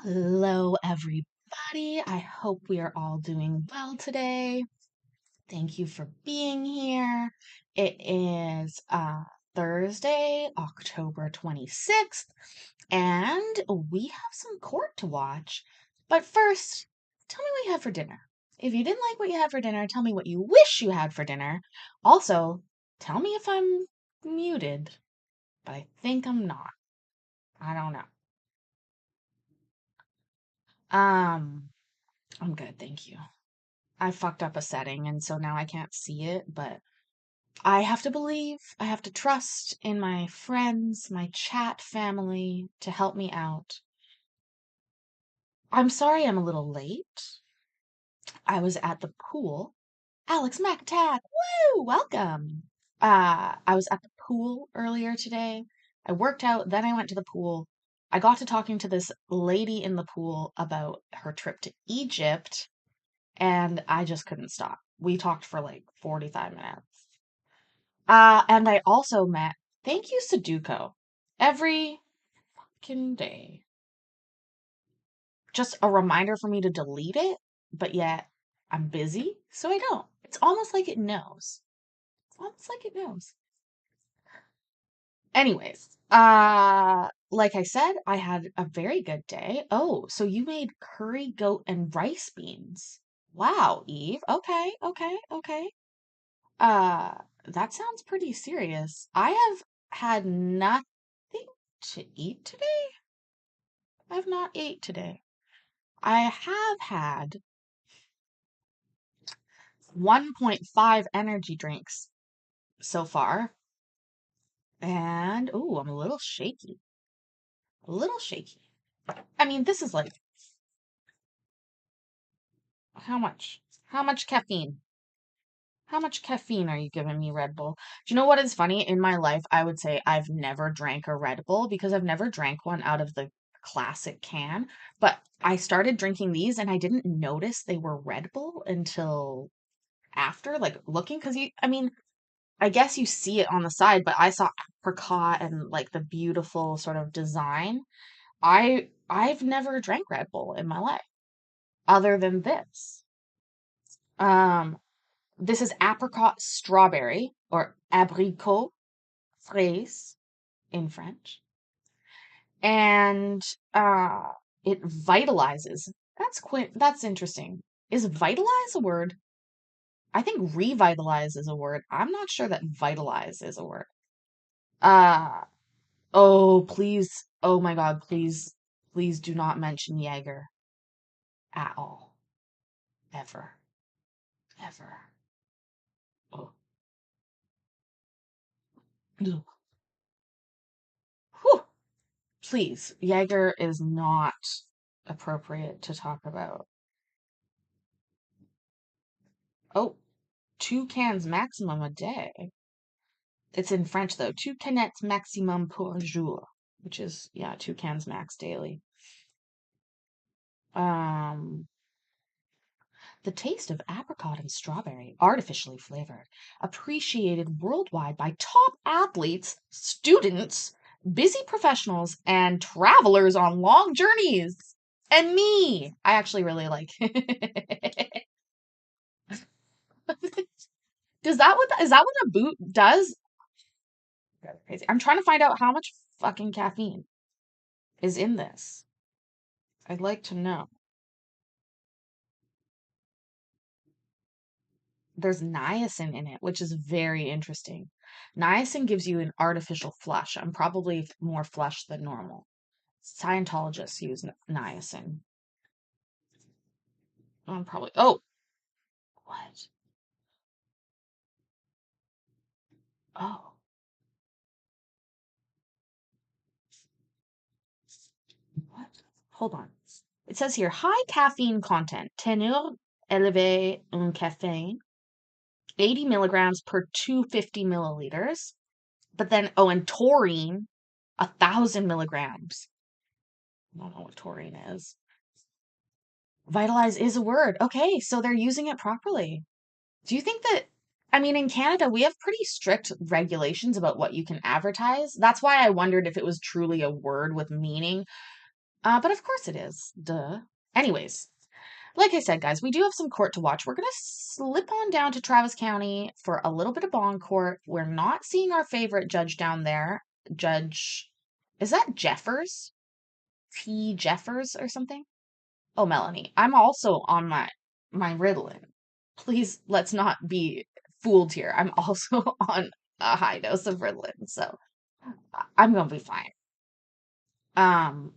Hello, everybody. I hope we are all doing well today. Thank you for being here. It is Thursday, October 26th, and we have some court to watch. But first, tell me what you had for dinner. If you didn't like what you had for dinner, tell me what you wish you had for dinner. Also, tell me if I'm muted, but I think I'm not. I don't know. Um, I'm good, thank you. I fucked up a setting and so now I can't see it, but I have to believe, I have to trust in my friends, my chat family to help me out. I'm sorry I'm a little late. I was at the pool. Alex McAttack, woo, welcome. I was at the pool earlier today. I worked out, then I went to the pool. I got to talking to this lady in the pool about her trip to Egypt, and I just couldn't stop. We talked for like 45 minutes. And I also met, thank you, Sudoku, every fucking day. Just a reminder for me to delete it, but yet I'm busy, so I don't. It's almost like it knows. It's almost like it knows. Anyways, like I said, I had a very good day. Oh, so you made curry goat and rice beans. Wow, Eve. Okay, okay, okay. Uh, that sounds pretty serious. I have had nothing to eat today. I've not ate today. I have had 1.5 energy drinks so far. And ooh, I'm a little shaky. A little shaky. I mean, this is like how much? How much caffeine? How much caffeine are you giving me, Red Bull? Do you know what is funny? In my life, I would say I've never drank a Red Bull because I've never drank one out of the classic can. But I started drinking these and I didn't notice they were Red Bull until after, like looking, because I mean, I guess you see it on the side, but I saw apricot and like the beautiful sort of design. I've never drank Red Bull in my life other than this. Um, this is apricot strawberry or abricot fraise in French. And it vitalizes. That's interesting. Is vitalize a word? I think revitalize is a word. I'm not sure that vitalize is a word. Uh oh, please. Oh my God, please do not mention Jaeger at all. Ever. Ever. Oh. Ugh. Whew. Please, Jaeger is not appropriate to talk about. Oh, 2 cans maximum a day. It's in French though. 2 canettes maximum pour jour, which is, yeah, 2 cans max daily. Um, the taste of apricot and strawberry, artificially flavored, appreciated worldwide by top athletes, students, busy professionals, and travelers on long journeys. And me. I actually really like. Is that what a boot does? That's crazy. I'm trying to find out how much fucking caffeine is in this. I'd like to know. There's niacin in it, which is very interesting. Niacin gives you an artificial flush. I'm probably more flush than normal. Scientologists use niacin. I'm probably. Oh, what? Oh, what? Hold on. It says here high caffeine content. Teneur élevé en caféine. 80 milligrams per 250 milliliters. But then, oh, and taurine, 1,000 milligrams. I don't know what taurine is. Vitalize is a word. Okay, so they're using it properly. Do you think that, I mean, in Canada, we have pretty strict regulations about what you can advertise. That's why I wondered if it was truly a word with meaning. But of course it is. Duh. Anyways, like I said, guys, we do have some court to watch. We're going to slip on down to Travis County for a little bit of bond court. We're not seeing our favorite judge down there. Judge, is that Jeffers? T. Jeffers or something? Oh, Melanie, I'm also on my Ritalin. Please, let's not be fooled here. I'm also on a high dose of Ritalin, so I'm gonna be fine.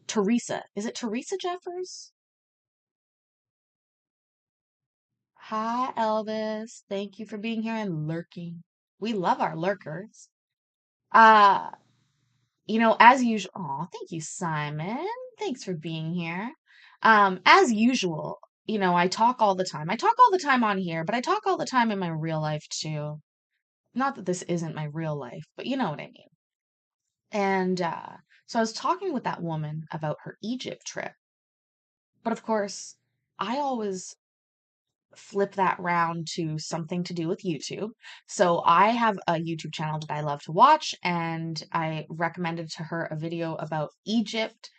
Teresa, is it Teresa Jeffers? Hi, Elvis. Thank you for being here and lurking. We love our lurkers. Uh, as usual. Oh, thank you, Simon. Thanks for being here. As usual, I talk all the time. I talk all the time on here, but I talk all the time in my real life too. Not that this isn't my real life, but you know what I mean. And so I was talking with that woman about her Egypt trip. But of course, I always flip that round to something to do with YouTube. So I have a YouTube channel that I love to watch, and I recommended to her a video about Egypt.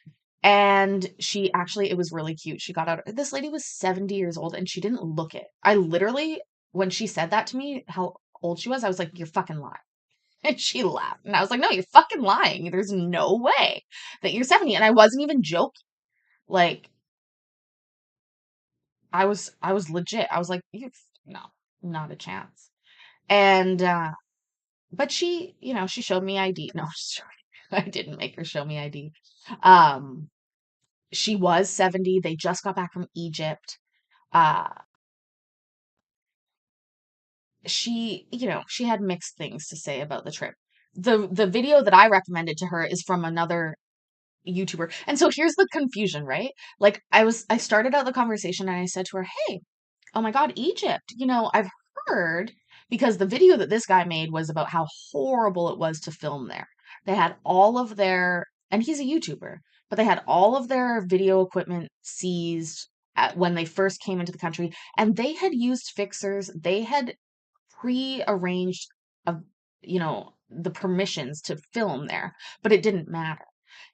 And she actually, it was really cute. She got out, this lady was 70 years old and she didn't look it. I literally, when she said that to me, how old she was, I was like, you're fucking lying. And she laughed. And I was like, no, you're fucking lying. There's no way that you're 70. And I wasn't even joking. Like, I was legit. I was like, you no, not a chance. And but she, she showed me ID. No, I didn't make her show me ID. Um, she was 70. They just got back from Egypt. Uh, she had mixed things to say about the trip. The video that I recommended to her is from another YouTuber. And so here's the confusion, right? Like I started out the conversation and I said to her, "Hey, oh my God, Egypt. I've heard because the video that this guy made was about how horrible it was to film there. They had all of their, and he's a YouTuber, but they had all of their video equipment seized when they first came into the country, and they had used fixers. They had pre-arranged of, the permissions to film there, but it didn't matter.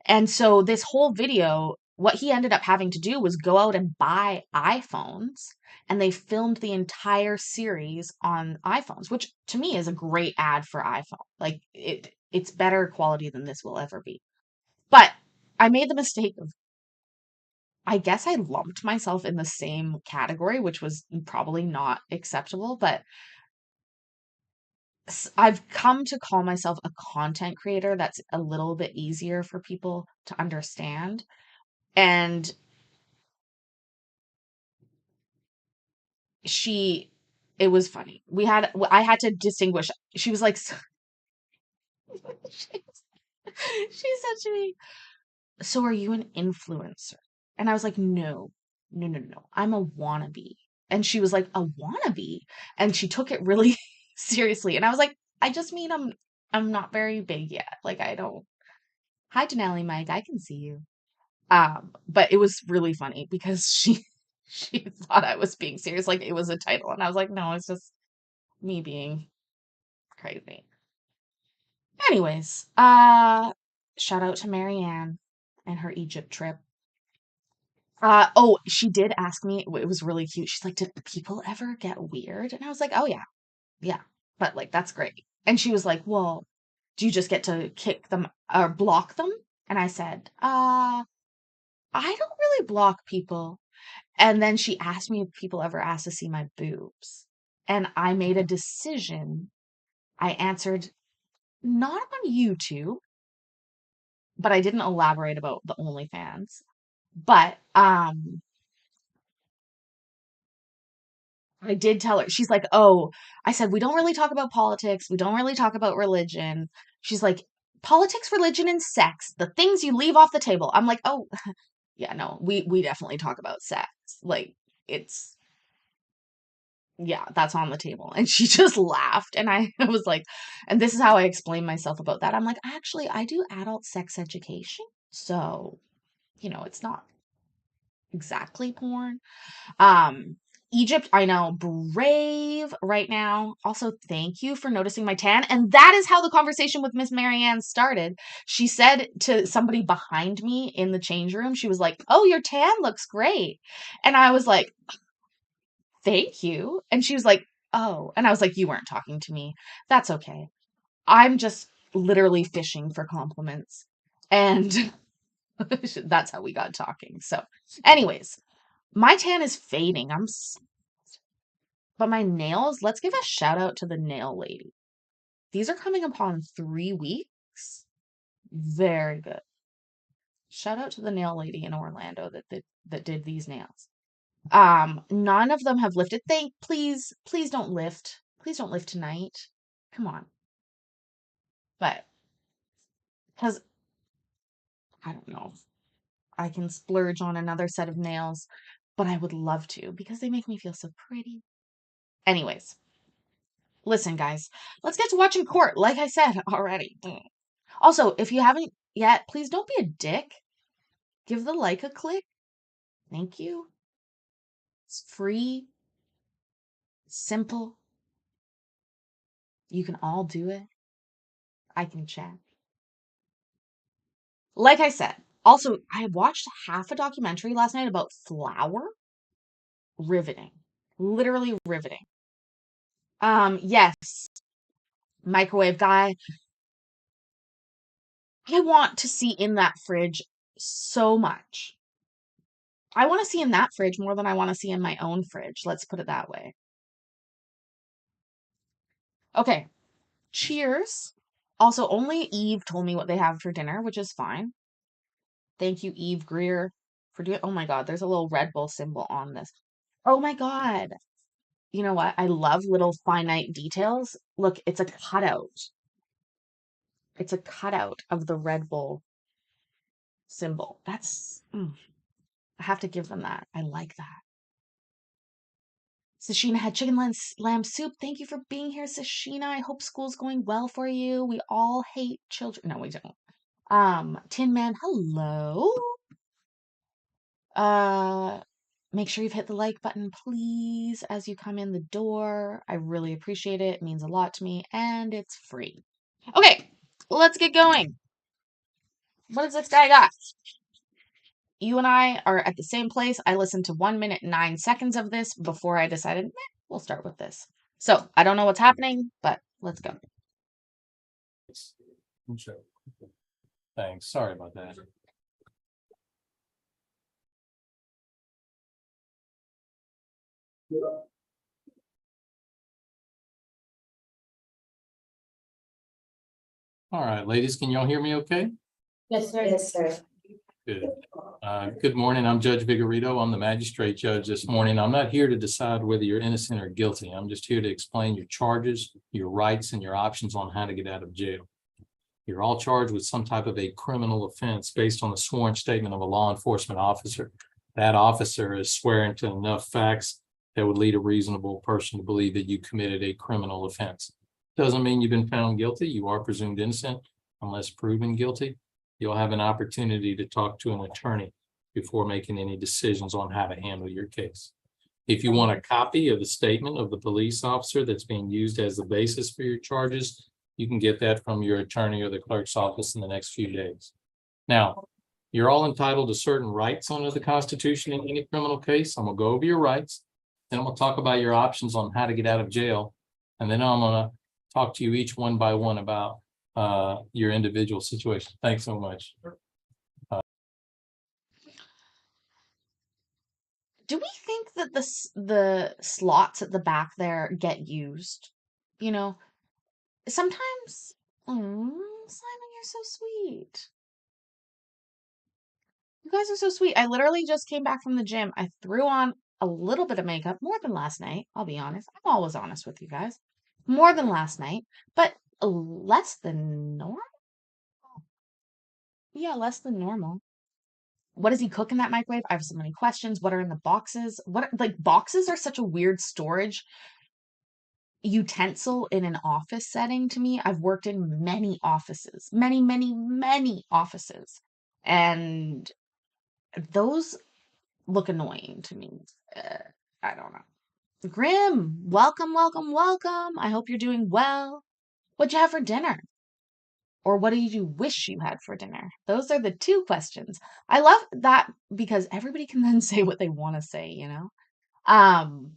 And so this whole video, what he ended up having to do was go out and buy iPhones, and they filmed the entire series on iPhones, which to me is a great ad for iPhone. Like it's better quality than this will ever be. But I made the mistake of, I guess I lumped myself in the same category, which was probably not acceptable, but I've come to call myself a content creator. That's a little bit easier for people to understand. And she it was funny. I had to distinguish. She was like, she, she said to me, "So are you an influencer?" And I was like, "No, no, no, no. I'm a wannabe." And she was like, "A wannabe?" And she took it really seriously. And I was like, "I just mean I'm not very big yet. Like I don't." Hi, Denali Mike. I can see you. But it was really funny because she thought I was being serious, like it was a title, and I was like, "No, it's just me being crazy." Anyways, shout out to Marianne and her Egypt trip. Oh, she did ask me, it was really cute. She's like, "Did people ever get weird?" And I was like, "Oh yeah, yeah, but like that's great." And she was like, "Well, do you just get to kick them or block them?" And I said, I don't really block people." And then she asked me if people ever asked to see my boobs. And I made a decision. I answered, not on YouTube, but I didn't elaborate about the OnlyFans. But I did tell her, she's like, "Oh," I said, "We don't really talk about politics. We don't really talk about religion." She's like, "Politics, religion, and sex, the things you leave off the table." I'm like, "Oh, yeah, no, we definitely talk about sex. Like, it's, yeah, that's on the table." And she just laughed. And I was like, and this is how I explain myself about that. I'm like, "Actually, I do adult sex education. So, it's not exactly porn." Um, Egypt, I know, brave right now. Also, thank you for noticing my tan. And that is how the conversation with Miss Marianne started. She said to somebody behind me in the change room, she was like, "Oh, your tan looks great." And I was like, "Thank you." And she was like, "Oh." And I was like, "You weren't talking to me. That's okay. I'm just literally fishing for compliments." And that's how we got talking. So, anyways, my tan is fading. But my nails, let's give a shout out to the nail lady. These are coming upon 3 weeks. Very good. Shout out to the nail lady in Orlando that did these nails. None of them have lifted. Please don't lift. Please don't lift tonight. Come on. But because I don't know, I can splurge on another set of nails, but I would love to because they make me feel so pretty. Anyways, listen, guys, let's get to watching court. Like I said already. Also, if you haven't yet, please don't be a dick. Give the like a click. Thank you. It's free, simple. You can all do it. I can chat. Like I said, also, I watched half a documentary last night about flour. Riveting. Literally riveting. Yes, microwave guy. I want to see in that fridge so much. I want to see in that fridge more than I want to see in my own fridge. Let's put it that way. Okay, cheers. Also, only Eve told me what they have for dinner, which is fine. Thank you, Eve Greer, for doing. Oh my God, there's a little Red Bull symbol on this. Oh my God. You know what? I love little finite details. Look, it's a cutout. It's a cutout of the Red Bull symbol. I have to give them that. I like that. Sashina had chicken lamb soup. Thank you for being here, Sashina. I hope school's going well for you. We all hate children. No, we don't. Tin Man, hello. Uh, Make sure you've hit the like button, please, as you come in the door. I really appreciate it. It means a lot to me, and it's free. Okay, let's get going. What does this guy got? You and I are at the same place. I listened to 1 minute, 9 seconds of this before I decided, we'll start with this. So I don't know what's happening, but let's go. Sure. Thanks. Sorry about that. All right, ladies, can y'all hear me okay? Yes, sir. Yes, sir. Good. Good morning. I'm Judge Vigorito. I'm the magistrate judge this morning. I'm not here to decide whether you're innocent or guilty. I'm just here to explain your charges, your rights, and your options on how to get out of jail. You're all charged with some type of a criminal offense based on the sworn statement of a law enforcement officer. That officer is swearing to enough facts that would lead a reasonable person to believe that you committed a criminal offense. Doesn't mean you've been found guilty. You are presumed innocent unless proven guilty. You'll have an opportunity to talk to an attorney before making any decisions on how to handle your case. If you want a copy of the statement of the police officer that's being used as the basis for your charges, you can get that from your attorney or the clerk's office in the next few days. Now, you're all entitled to certain rights under the Constitution in any criminal case. I'm gonna go over your rights, then I'm gonna talk about your options on how to get out of jail, and then I'm gonna talk to you each one by one about your individual situation. Thanks so much. Do we think that the slots at the back there get used? You know, sometimes. Simon, you're so sweet. You guys are so sweet. I literally just came back from the gym. I threw on a little bit of makeup, more than last night. I'll be honest. I'm always honest with you guys. More than last night, but less than normal. Yeah, less than normal. What does he cook in that microwave? I have so many questions. What are in the boxes? Like boxes are such a weird storage utensil in an office setting to me. I've worked in many offices, many offices, and those look annoying to me. I don't know. Grim, welcome, welcome, welcome. I hope you're doing well. What'd you have for dinner? Or what do you wish you had for dinner? Those are the two questions. I love that because everybody can then say what they want to say, you know? Um,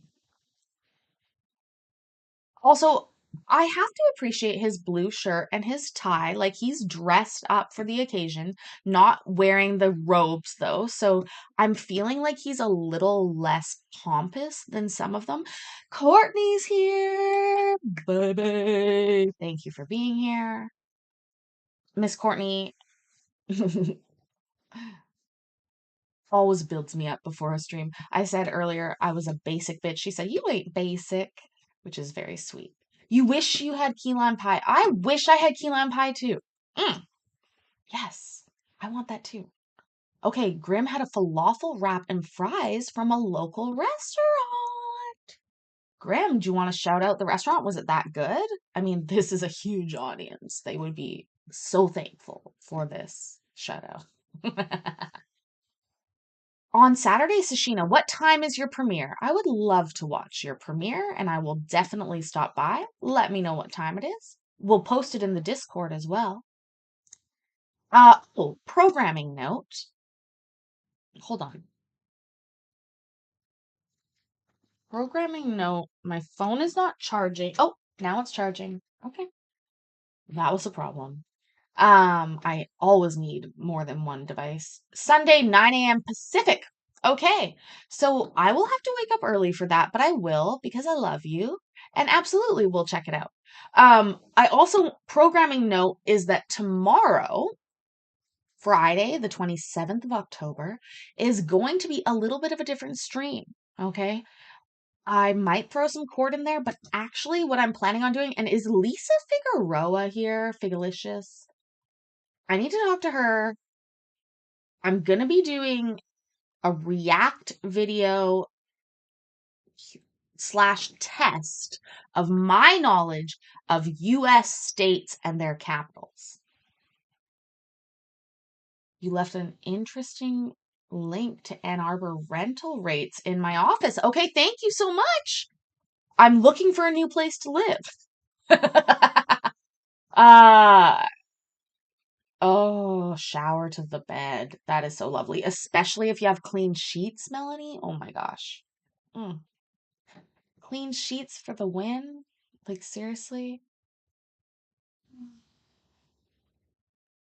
Also, I have to appreciate his blue shirt and his tie. Like he's dressed up for the occasion, not wearing the robes though. So I'm feeling like he's a little less pompous than some of them. Courtney's here, baby. Thank you for being here. Miss Courtney always builds me up before a stream. I said earlier I was a basic bitch. She said, "You ain't basic," which is very sweet. You wish you had key lime pie. I wish I had key lime pie too. Mm, yes, I want that too. Okay, Grim had a falafel wrap and fries from a local restaurant. Grim, do you want to shout out the restaurant? Was it that good? I mean, this is a huge audience. They would be so thankful for this shout out. On Saturday, Sashina, what time is your premiere? I would love to watch your premiere and I will definitely stop by. Let me know what time it is. We'll post it in the Discord as well. Oh, programming note. Hold on. Programming note. My phone is not charging. Oh, now it's charging. Okay. That was a problem. I always need more than one device. Sunday, 9 a.m. Pacific. Okay. So I will have to wake up early for that, but I will because I love you. And absolutely we'll check it out. I also programming note is that tomorrow, Friday, the 27th of October, is going to be a little bit of a different stream. Okay. I might throw some court in there, but actually what I'm planning on doing, and is Lisa Figueroa here? Figalicious? I need to talk to her. I'm going to be doing a React video slash test of my knowledge of US states and their capitals. You left an interesting link to Ann Arbor rental rates in my office. Okay, thank you so much. I'm looking for a new place to live. uh Oh, shower to the bed. That is so lovely, especially if you have clean sheets, Melanie. Oh my gosh. Mm. Clean sheets for the win? Like, seriously?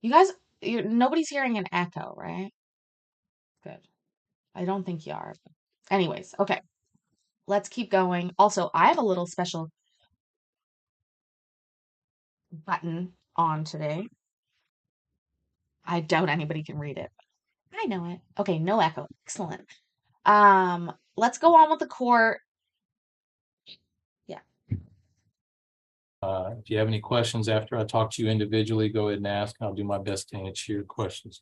You guys, nobody's hearing an echo, right? Good. I don't think you are. Anyways, okay. Let's keep going. Also, I have a little special button on today. I doubt anybody can read it. I know it. Okay, no echo. Excellent. Let's go on with the court. Yeah. If you have any questions after I talk to you individually, go ahead and ask. I'll do my best to answer your questions.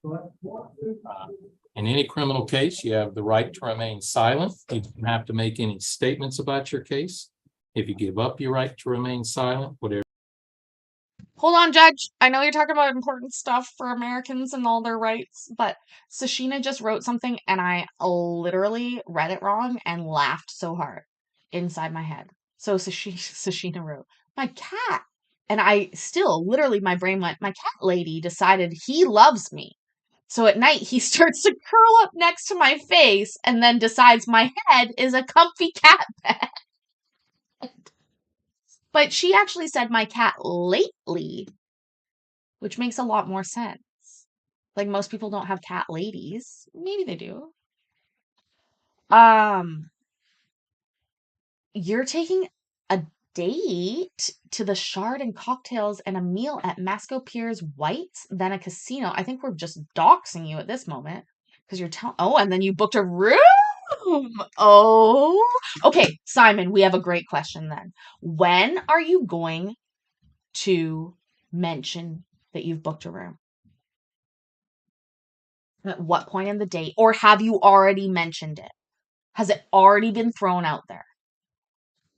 In any criminal case, you have the right to remain silent. You don't have to make any statements about your case. If you give up your right to remain silent, whatever. Hold on, Judge. I know you're talking about important stuff for Americans and all their rights, but Sashina just wrote something and I literally read it wrong and laughed so hard inside my head. So Sashina wrote, "My cat." And I still, literally, my brain went, "My cat lady decided he loves me. So at night, he starts to curl up next to my face and then decides my head is a comfy cat bed." But she actually said my cat lately, which makes a lot more sense. Like most people don't have cat ladies. Maybe they do. Um, you're taking a date to the Shard and cocktails and a meal at Masco Piers White's, then a casino. I think we're just doxing you at this moment because you're telling. Oh, and then you booked a room. Oh, okay, Simon. We have a great question then. When are you going to mention that you've booked a room? At what point in the date? Or have you already mentioned it? Has it already been thrown out there?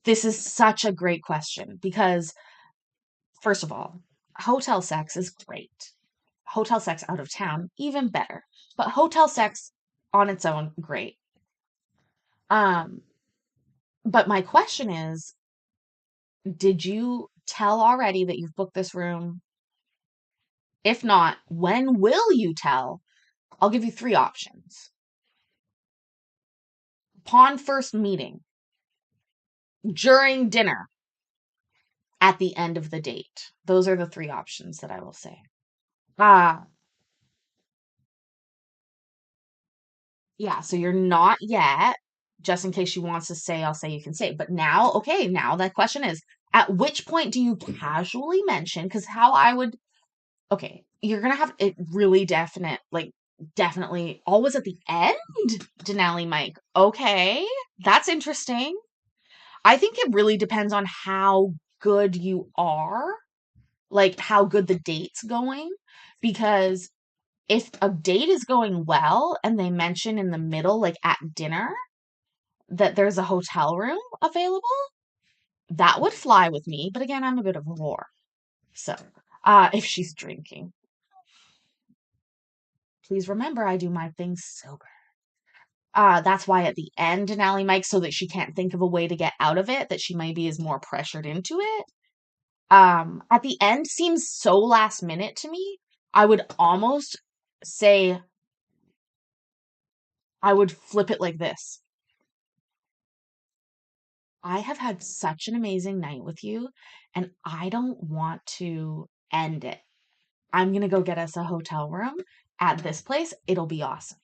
This is such a great question because, first of all, hotel sex is great. Hotel sex out of town, even better. But hotel sex on its own, great. Um, But my question is, did you tell already that you've booked this room? If not, when will you tell? I'll give you 3 options. Upon first meeting, during dinner, at the end of the date. Those are the 3 options that I will say. Yeah, so you're not yet, just in case she wants to say, I'll say you can say. But now, okay, now the question is, at which point do you casually mention? Because how I would, okay, you're gonna have it really definite, like definitely always at the end, Denali Mike. Okay, that's interesting. I think it really depends on how good you are, like how good the date's going. Because if a date is going well and they mention in the middle, like at dinner, that there's a hotel room available, that would fly with me. But again, I'm a bit of a whore. So, if she's drinking, please remember I do my things sober. That's why at the end, Denali Mike, so that she can't think of a way to get out of it, that she maybe is more pressured into it. At the end seems so last minute to me. I would almost say I would flip it like this. I have had such an amazing night with you, and I don't want to end it. I'm gonna go get us a hotel room at this place. It'll be awesome.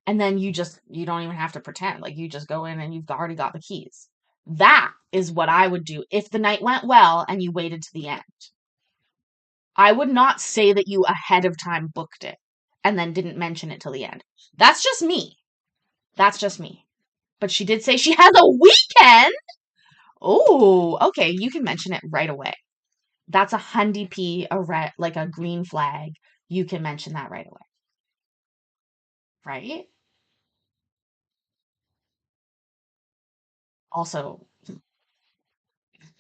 And then you don't even have to pretend. Like you just go in and you've already got the keys. That is what I would do if the night went well and you waited to the end. I would not say that you ahead of time booked it and then didn't mention it till the end. That's just me. That's just me. But she did say she has a weekend. Oh, okay. You can mention it right away. That's a hundy P, a red, like a green flag. You can mention that right away. Right? Also,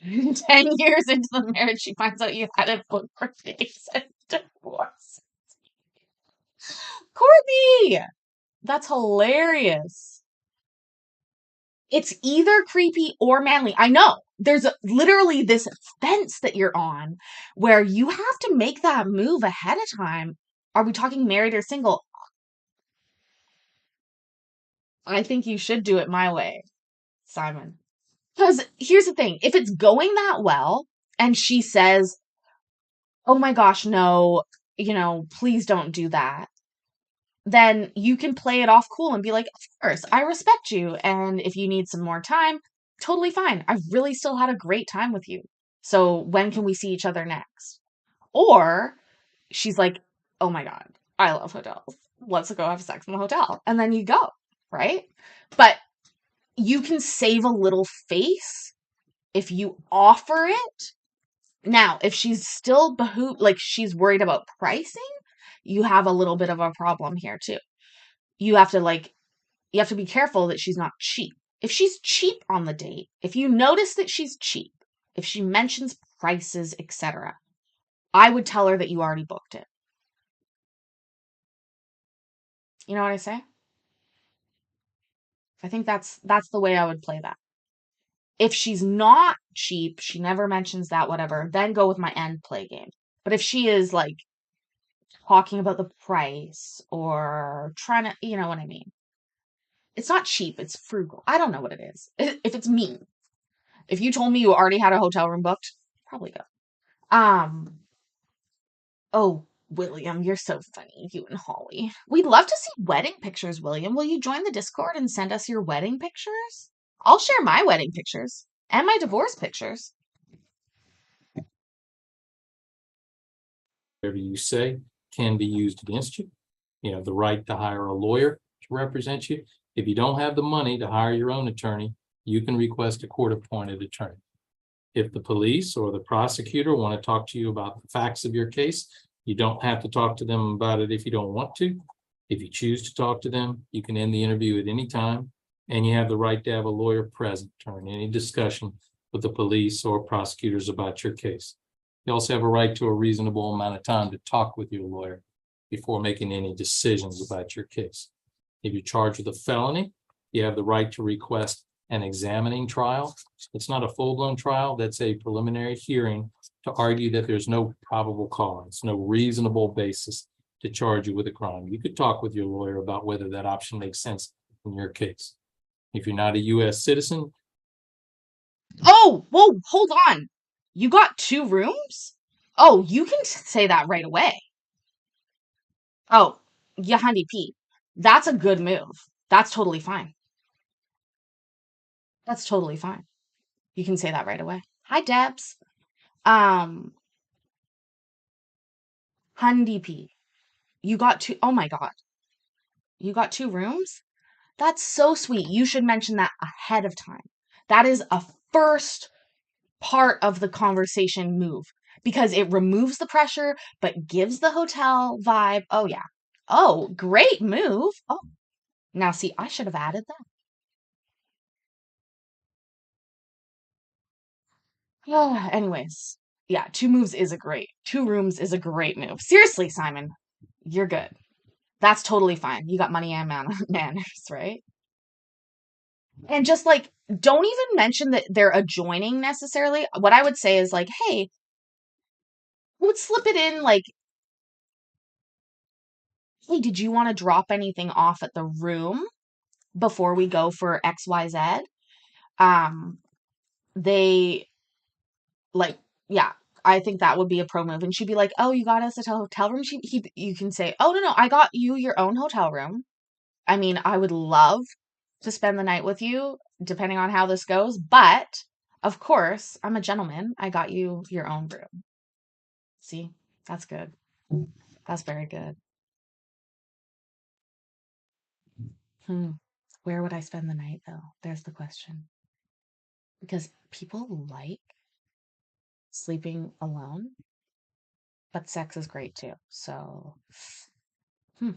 10 years into the marriage, she finds out you had it booked for days and divorce. Courtney! That's hilarious. It's either creepy or manly. I know. There's literally this fence that you're on where you have to make that move ahead of time. Are we talking married or single? I think you should do it my way, Simon. Because here's the thing, if it's going that well and she says, oh my gosh, no, please don't do that, then you can play it off cool and be like, of course, I respect you. And if you need some more time, totally fine. I've really still had a great time with you. So when can we see each other next? Or she's like, oh my God, I love hotels. Let's go have sex in the hotel. And then you go, right? But you can save a little face if you offer it. Now, if she's still like she's worried about pricing, you have a little bit of a problem here too. You have to be careful that she's not cheap. If she's cheap on the date, if you notice that she's cheap, if she mentions prices, etc., I would tell her that you already booked it. You know what I say? I think that's the way I would play that. If she's not cheap, she never mentions that, whatever, then go with my end play game. But if she is like talking about the price or trying to, you know what I mean? It's not cheap, it's frugal. I don't know what it is. If it's mean. If you told me you already had a hotel room booked, probably go. Oh, William, you're so funny, you and Holly. We'd love to see wedding pictures, William. Will you join the Discord and send us your wedding pictures? I'll share my wedding pictures and my divorce pictures. Whatever you say can be used against you. You have the right to hire a lawyer to represent you. If you don't have the money to hire your own attorney, you can request a court-appointed attorney. If the police or the prosecutor want to talk to you about the facts of your case, you don't have to talk to them about it if you don't want to. If you choose to talk to them, you can end the interview at any time, and you have the right to have a lawyer present during any discussion with the police or prosecutors about your case. You also have a right to a reasonable amount of time to talk with your lawyer before making any decisions about your case. If you're charged with a felony, you have the right to request an examining trial. It's not a full-blown trial. That's a preliminary hearing to argue that there's no probable cause, no reasonable basis to charge you with a crime. You could talk with your lawyer about whether that option makes sense in your case. If you're not a U.S. citizen, Oh, whoa, hold on. You got 2 rooms? Oh, you can say that right away. Oh, yeah, Handy P. That's a good move. That's totally fine. That's totally fine. You can say that right away. Hi, Debs. Um, Handy P. You got 2. Oh my God. You got 2 rooms? That's so sweet. You should mention that ahead of time. That is a first part of the conversation move because it removes the pressure but gives the hotel vibe. Oh, yeah. Oh, great move. Oh, now see, I should have added that. Anyways, yeah, 2 moves is a great, 2 rooms is a great move. Seriously, Simon, you're good. That's totally fine. You got money and manners, right? And just like, don't even mention that they're adjoining necessarily. What I would say is like, hey, I would slip it in like, hey, did you want to drop anything off at the room before we go for XYZ? Um, they like, yeah, I think that would be a pro move. And she'd be like, oh, you got us a hotel room? You can say, oh, no, I got you your own hotel room. I mean, I would love to spend the night with you, depending on how this goes. But of course, I'm a gentleman. I got you your own room. See, that's good. That's very good. Where would I spend the night, though? There's the question. Because people like sleeping alone, but sex is great too. So, hmm,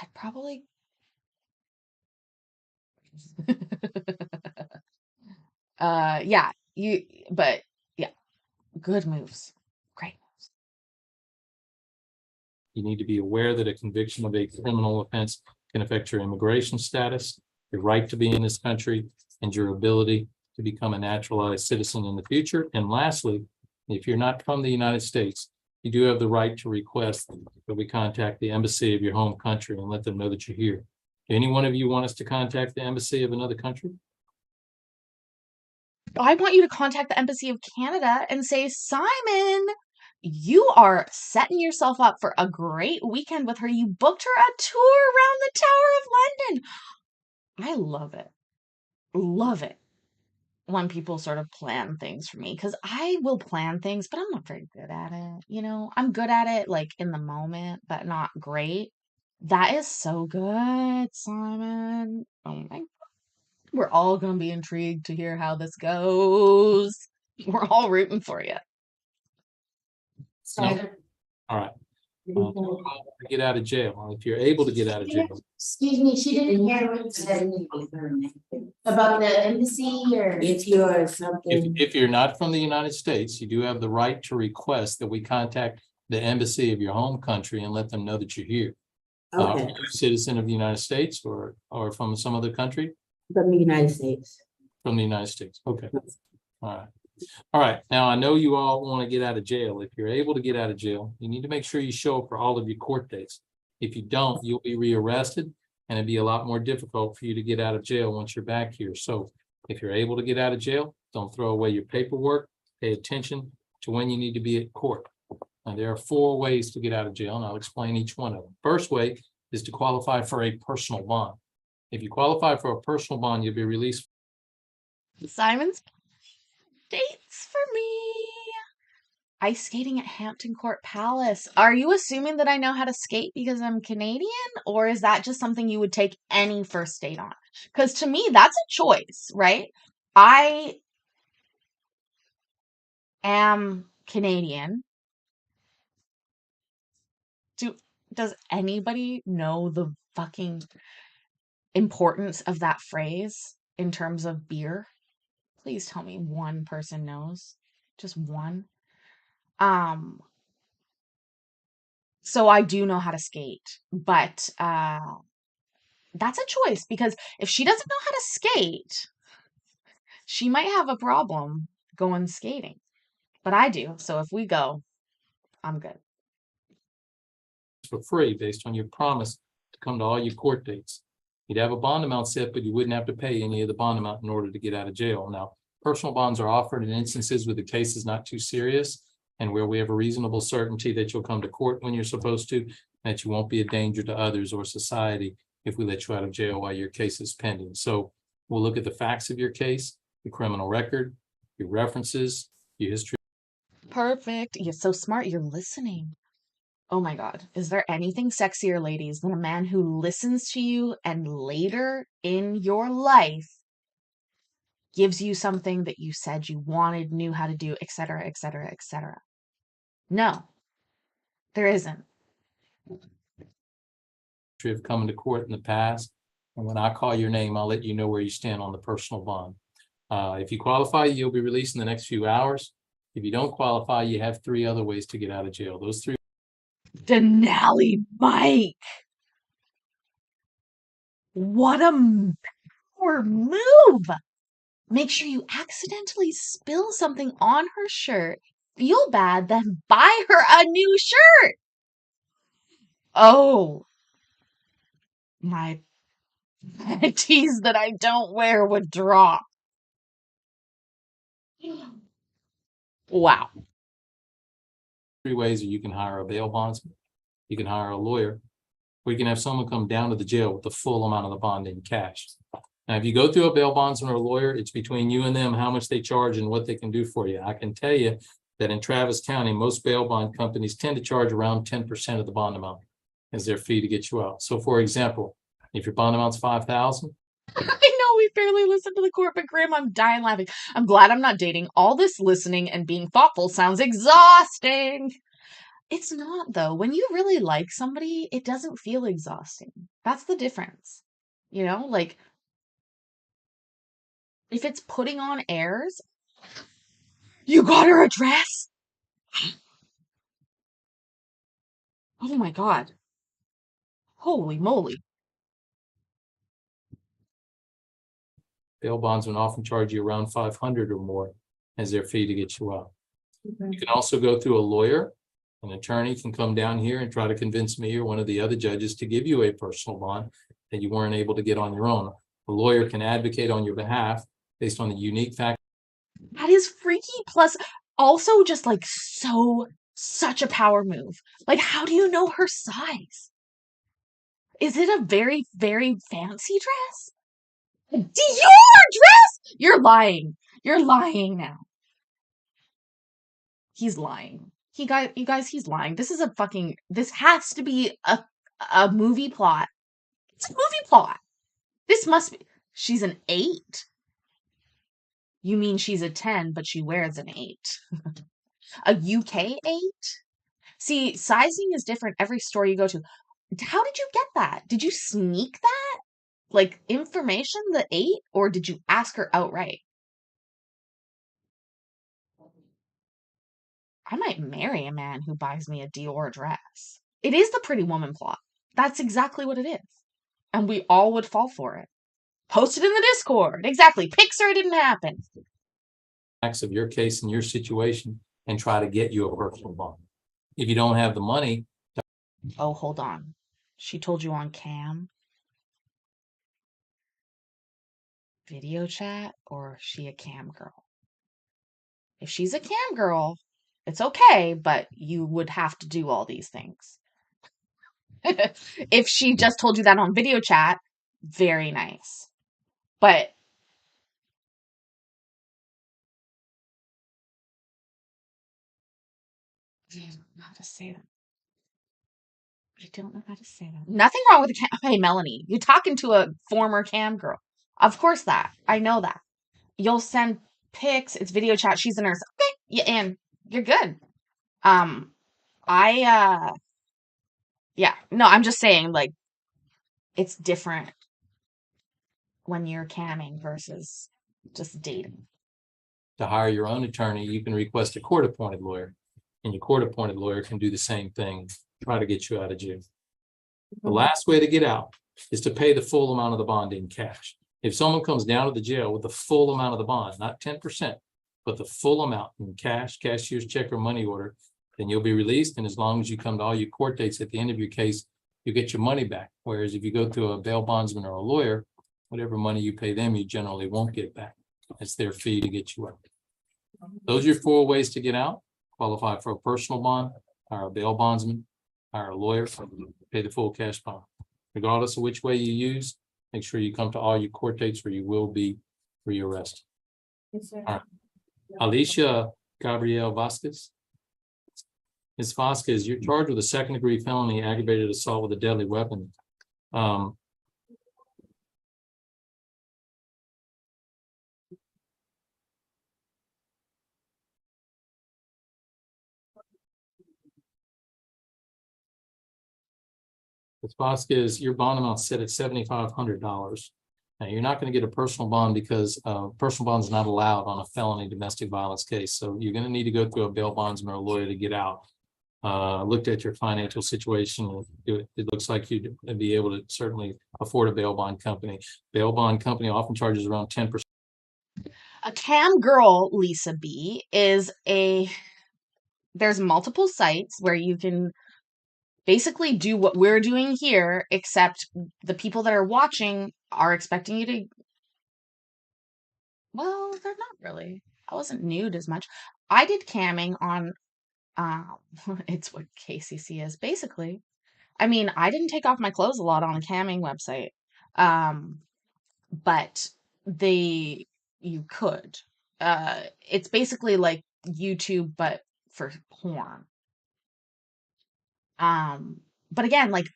I'd probably. Yeah, but yeah, good moves. Great. you need to be aware that a conviction of a criminal offense can affect your immigration status, your right to be in this country, and your ability to become a naturalized citizen in the future. And lastly, if you're not from the United States, you do have the right to request that we contact the embassy of your home country and let them know that you're here. Do any one of you want us to contact the embassy of another country? I want you to contact the Embassy of Canada and say, Simon, you are setting yourself up for a great weekend with her. You booked her a tour around the Tower of London. I love it. Love it when people sort of plan things for me because I will plan things, but I'm not very good at it. I'm good at it like in the moment, but not great. That is so good, Simon. Oh my, we're all going to be intrigued to hear how this goes. We're all rooting for you. No? All right. Get out of jail. If you're able to get out of jail, Excuse me, she didn't hear what you said about the embassy or if you're something. if you're not from the United States, you do have the right to request that we contact the embassy of your home country and let them know that you're here. Are Okay, you a citizen of the United States or from some other country? from the United States. From the United States. Okay. All right. All right. Now, I know you all want to get out of jail. If you're able to get out of jail, you need to make sure you show up for all of your court dates. If you don't, you'll be rearrested and it'd be a lot more difficult for you to get out of jail once you're back here. So if you're able to get out of jail, don't throw away your paperwork. Pay attention to when you need to be at court. Now, there are 4 ways to get out of jail, and I'll explain each one of them. First way is to qualify for a personal bond. If you qualify for a personal bond, you'll be released. Simon's dates for me. Ice skating at Hampton Court Palace. Are you assuming that I know how to skate because I'm Canadian? Or is that just something you would take any first date on? Because to me, that's a choice, right? I am Canadian. Does anybody know the fucking importance of that phrase in terms of beer? Please tell me one person knows. Just one. So I do know how to skate, but that's a choice, because if she doesn't know how to skate, she might have a problem going skating. But I do. So if we go, I'm good. For free based on your promise to come to all your court dates. You'd have a bond amount set, but you wouldn't have to pay any of the bond amount in order to get out of jail. Now, personal bonds are offered in instances where the case is not too serious and where we have a reasonable certainty that you'll come to court when you're supposed to, that you won't be a danger to others or society if we let you out of jail while your case is pending. So we'll look at the facts of your case, your criminal record, your references, your history. Perfect. You're so smart. You're listening. Oh my God. Is there anything sexier, ladies, than a man who listens to you and later in your life gives you something that you said you wanted, knew how to do, etc., etc., etc.? No, there isn't. Of coming to court in the past. And when I call your name, I'll let you know where you stand on the personal bond. If you qualify, you'll be released in the next few hours. If you don't qualify, you have 3 other ways to get out of jail. Those 3. Denali Mike. What a power move. Make sure you accidentally spill something on her shirt, feel bad, then buy her a new shirt. Oh, my panties that I don't wear would drop. Wow. 3 ways that you can hire a bail bondsman, you can hire a lawyer, or you can have someone come down to the jail with the full amount of the bond in cash. Now, if you go through a bail bondsman or a lawyer, it's between you and them how much they charge and what they can do for you. I can tell you that in Travis County, most bail bond companies tend to charge around 10% of the bond amount as their fee to get you out. So, for example, if your bond amount's $5,000. I know we barely listened to the court, but Graham, I'm dying laughing. I'm glad I'm not dating. All this listening and being thoughtful sounds exhausting. It's not, though. When you really like somebody, it doesn't feel exhausting. That's the difference. You know, like, if it's putting on airs, you got her address? Oh my God. Holy moly. Bail bondsmen often charge you around $500 or more as their fee to get you out. You can also go through a lawyer. An attorney can come down here and try to convince me or one of the other judges to give you a personal bond that you weren't able to get on your own. A lawyer can advocate on your behalf based on the unique fact. That is freaky. Plus, also just like such a power move. Like, how do you know her size? Is it a very, very fancy dress? Dior dress? You're lying. You're lying now. He's lying. You guys, he's lying. This has to be a movie plot. It's a movie plot. This must be, she's an 8. You mean she's a 10, but she wears an 8. A UK 8? See, sizing is different every store you go to. How did you get that? Did you sneak that? Like, information, the 8? Or did you ask her outright? I might marry a man who buys me a Dior dress. It is the pretty woman plot. That's exactly what it is. And we all would fall for it. Post it in the Discord. Exactly. Pixar, it didn't happen. Facts of your case and your situation and try to get you a personal bond. If you don't have the money. Oh, hold on. She told you on cam? Video chat? Or is she a cam girl? If she's a cam girl, it's okay, but you would have to do all these things. If she just told you that on video chat, very nice. But I don't know how to say that. I don't know how to say that. Nothing wrong with the cam. Hey, Melanie, you're talking to a former cam girl. Of course that. I know that. You'll send pics. It's video chat. She's a nurse. Okay. Yeah, and you're good. Yeah. No, I'm just saying, like, it's different when you're camming versus just dating. To hire your own attorney, you can request a court-appointed lawyer, and your court-appointed lawyer can do the same thing, try to get you out of jail. The last way to get out is to pay the full amount of the bond in cash. If someone comes down to the jail with the full amount of the bond, not 10%, but the full amount in cash, cashier's check, or money order, then you'll be released. And as long as you come to all your court dates at the end of your case, you get your money back. Whereas if you go to a bail bondsman or a lawyer, whatever money you pay them, you generally won't get back. That's their fee to get you out. Those are your 4 ways to get out. Qualify for a personal bond, hire a bail bondsman, hire a lawyer, pay the full cash bond. Regardless of which way you use, make sure you come to all your court dates or you will be rearrested. Yes, sir. All right. Alicia Gabrielle Vasquez. Ms. Vasquez, you're charged with a 2nd-degree felony aggravated assault with a deadly weapon. Ms. Vasquez, your bond amount set at $7,500. Now, you're not going to get a personal bond because personal bond is not allowed on a felony domestic violence case. So you're going to need to go through a bail bondsman or a lawyer to get out. Looked at your financial situation. It looks like you'd be able to certainly afford a bail bond company. Bail bond company often charges around 10%. A cam girl, Lisa B, is there's multiple sites where you can basically do what we're doing here, except the people that are watching are expecting you to, well, they're not really. I wasn't nude as much. I did camming on, it's what KCC is, basically. I mean, I didn't take off my clothes a lot on a camming website, but you could. It's basically like YouTube, but for porn. But again, like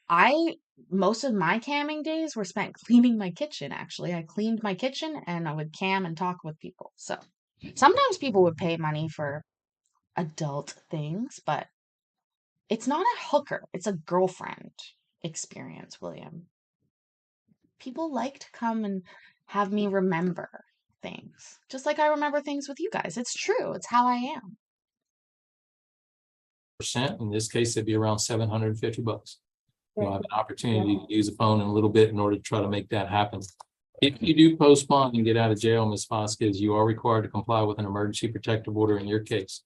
most of my camming days were spent cleaning my kitchen, actually. I cleaned my kitchen and I would cam and talk with people. So sometimes people would pay money for adult things, but it's not a hooker. It's a girlfriend experience, William. People like to come and have me remember things, just like I remember things with you guys. It's true. It's how I am. In this case, it'd be around $750. You'll have an opportunity to use a phone in a little bit in order to try to make that happen. If you do post bond and get out of jail, Ms. Vasquez, you are required to comply with an emergency protective order in your case.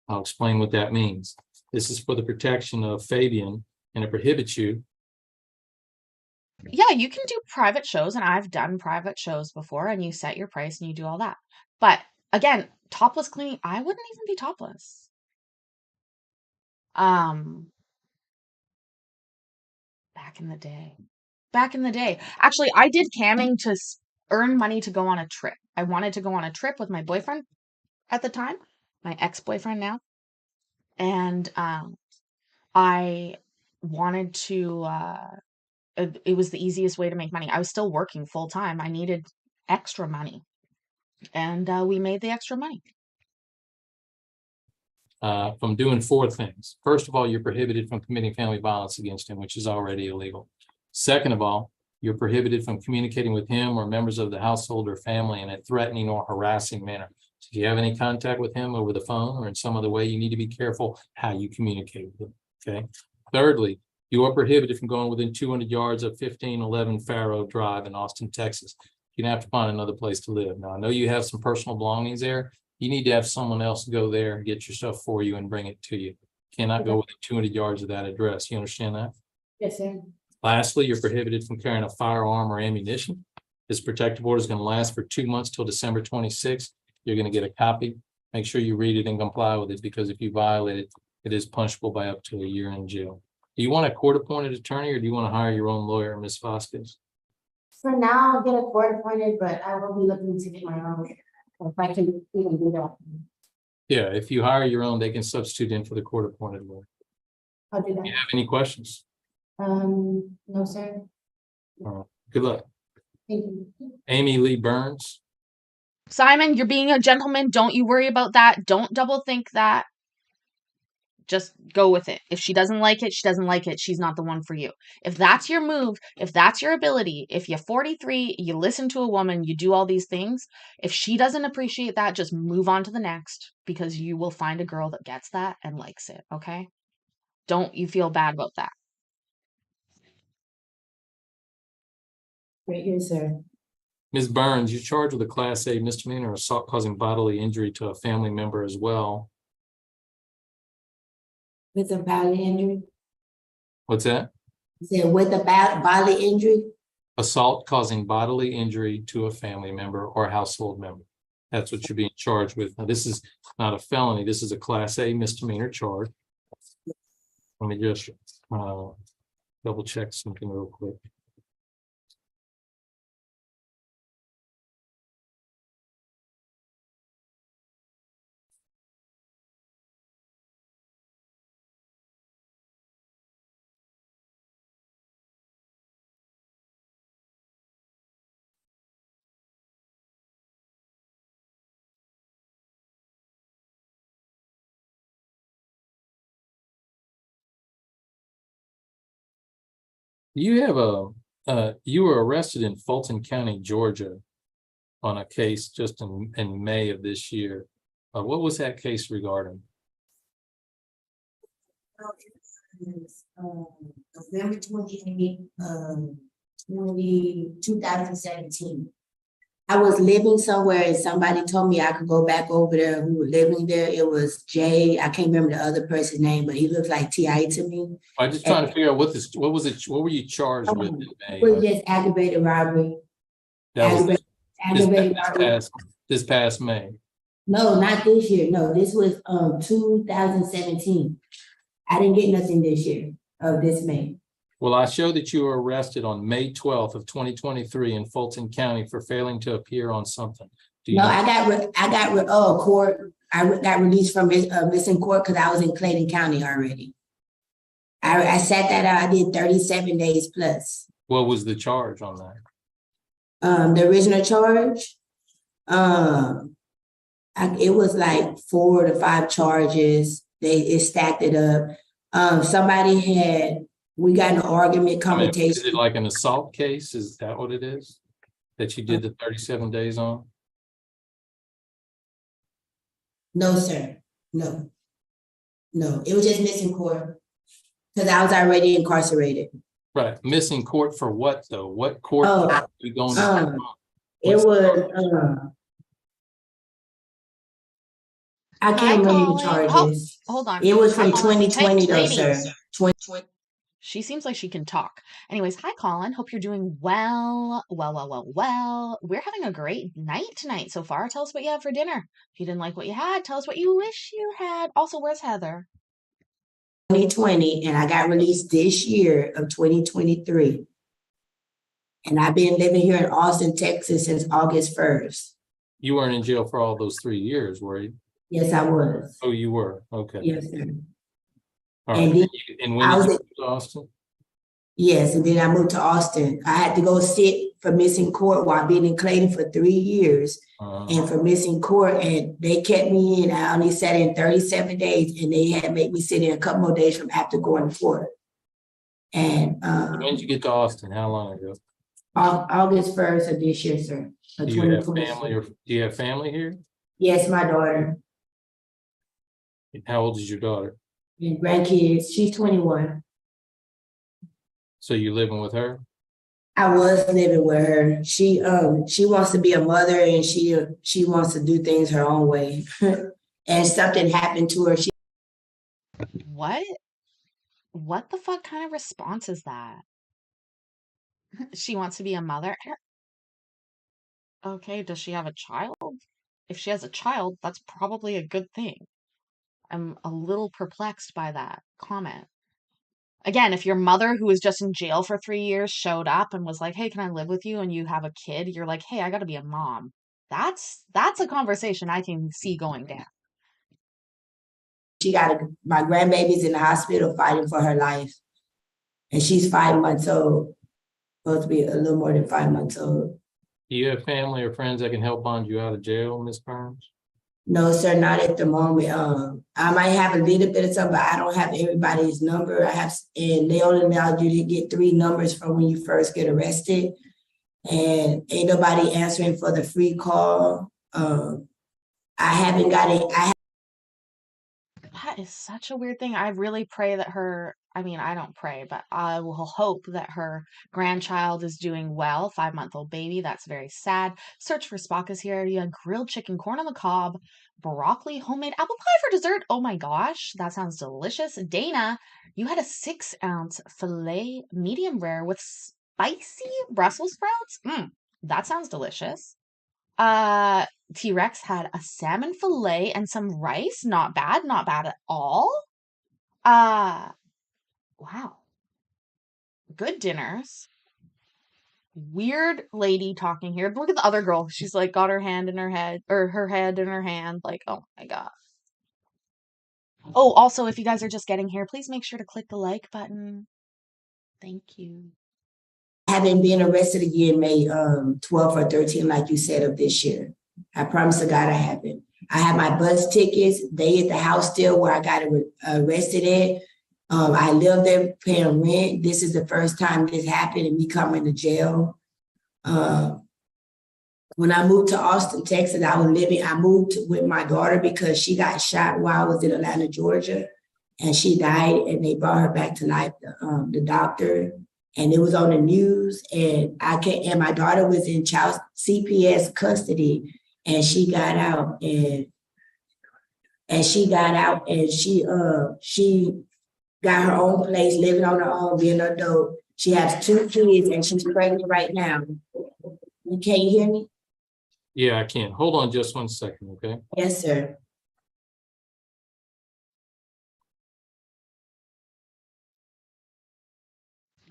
I'll explain what that means. This is for the protection of Fabian, and it prohibits you. Yeah, you can do private shows, and I've done private shows before, and you set your price and you do all that. But again, topless cleaning, I wouldn't even be topless. Back in the day. Actually, I did camming to earn money to go on a trip. I wanted to go on a trip with my boyfriend at the time, my ex-boyfriend now. And I wanted to, it was the easiest way to make money. I was still working full time. I needed extra money. And we made the extra money. From doing 4 things. First of all, you're prohibited from committing family violence against him, which is already illegal. Second of all, you're prohibited from communicating with him or members of the household or family in a threatening or harassing manner. So if you have any contact with him over the phone or in some other way, you need to be careful how you communicate with him. Okay. Thirdly, you are prohibited from going within 200 yards of 1511 Faro Drive in Austin, Texas. You're gonna have to find another place to live. Now, I know you have some personal belongings there. You need to have someone else go there and get your stuff for you and bring it to you. Cannot go within 200 yards of that address. You understand that? Yes, sir. Lastly, you're prohibited from carrying a firearm or ammunition. This protective order is going to last for 2 months till December 26th. You're going to get a copy. Make sure you read it and comply with it, because if you violate it, it is punishable by up to a year in jail. Do you want a court-appointed attorney, or do you want to hire your own lawyer, Ms. Vasquez? For now, I'll get a court appointed, but I will be looking to get my own. If I can even do that, Yeah, if you hire your own, they can substitute in for the court-appointed lawyer. I'll do Do that. you have any questions? No, sir. All right. Good luck. Thank you. Amy Lee Burns. Simon, you're being a gentleman. Don't you worry about that. Don't double think that. Just go with it. If she doesn't like it, she doesn't like it. She's not the one for you. If that's your move, if that's your ability, if you're 43, you listen to a woman, you do all these things. If she doesn't appreciate that, just move on to the next, because you will find a girl that gets that and likes it. Okay? Don't you feel bad about that. Right here, sir. Ms. Burns, you're charged with a Class A misdemeanor assault causing bodily injury to a family member as well. With a bodily injury? What's that? You said with a bodily injury? Assault causing bodily injury to a family member or household member. That's what you're being charged with. Now, this is not a felony. This is a Class A misdemeanor charge. Let me just double check something real quick. You have you were arrested in Fulton County, Georgia on a case just in May of this year. What was that case regarding? November 28, 2017. I was living somewhere and somebody told me I could go back over there who was living there. It was Jay. I can't remember the other person's name, but he looked like T.I. to me. I'm just trying to figure out what were you charged with in May? It was just aggravated robbery. That was Aggravated robbery. this past May. No, not this year. No, this was 2017. I didn't get nothing this year of this May. Well, I show that you were arrested on May 12th of 2023 in Fulton County for failing to appear on something. Do you No, know? I got court. I got released from missing court because I was in Clayton County already. I sat that out. I did 37 days plus. What was the charge on that? The original charge, it was like 4 to 5 charges. It stacked it up. We got in an argument, confrontation. Is it like an assault case? Is that what it is? That you did the 37 days on? No, sir. No. It was just missing court because I was already incarcerated. Right. Missing court for what though? What court Oh, are you going to? It was I can't remember the charges. Hold on. It was from Hi, Colin. 2020 though, Ladies. sir. 2020. She seems like she can talk. Anyways, hi, Colin. Hope you're doing well. Well. We're having a great night tonight so far. Tell us what you had for dinner. If you didn't like what you had, tell us what you wish you had. Also, where's Heather? 2020, and I got released this year of 2023. And I've been living here in Austin, Texas since August 1st. You weren't in jail for all those 3 years, were you? Yes, I was. Oh, you were. Okay. Yes, sir. All And right. then And when did you move to Austin? Yes, and then I moved to Austin. I had to go sit for missing court while being in Clayton for 3 years and for missing court, and they kept me in. I only sat in 37 days, and they had made me sit in a couple more days from after going to court. And When did you get to Austin? How long ago? August 1st of this year, sir. Do you have family or do you have family here? Yes, my daughter How old is your daughter? and grandkids. She's 21. So you living with her? I was living with her. She wants to be a mother, and she wants to do things her own way. And something happened to her. What the fuck kind of response is that? She wants to be a mother. Okay, does she have a child? If she has a child, that's probably a good thing. I'm a little perplexed by that comment. Again, if your mother who was just in jail for 3 years showed up and was like, hey, can I live with you? And you have a kid, you're like, hey, I gotta be a mom. That's a conversation I can see going down. My grandbaby's in the hospital fighting for her life. And she's 5 months old. Supposed to be a little more than 5 months old. Do you have family or friends that can help bond you out of jail, Ms. Burns? No, sir, not at the moment. I might have a little bit of something, but I don't have everybody's number. And they only allowed you to get 3 numbers from when you first get arrested. And ain't nobody answering for the free call. I haven't got it. That is such a weird thing. I really pray that I mean, I don't pray, but I will hope that her grandchild is doing well. 5-month-old baby. That's very sad. Search for Spock is here. You had grilled chicken, corn on the cob, broccoli, homemade apple pie for dessert. Oh my gosh, that sounds delicious. Dana, you had a 6-ounce filet medium rare with spicy Brussels sprouts. That sounds delicious. Uh, T-Rex had a salmon fillet and some rice. Not bad, not bad at all. Uh, wow. Good dinners. Weird lady talking here. Look at the other girl. She's like got her hand in her head, or her head in her hand. Like, oh my God. Oh, also, if you guys are just getting here, please make sure to click the like button. Thank you. I haven't been arrested again May 12 or 13, like you said, of this year. I promise to God I haven't. I have my bus tickets. They at the house still where I got arrested at. I live there paying rent. This is the first time this happened and me coming to jail. When I moved to Austin, Texas, I moved with my daughter because she got shot while I was in Atlanta, Georgia, and she died, and they brought her back to life, the doctor, and it was on the news, and my daughter was in child CPS custody, and she got out, and she got her own place, living on her own, being an adult. She has 2 kids, and she's pregnant right now. Can you hear me? Yeah, I can. Hold on just 1 second, okay? Yes, sir.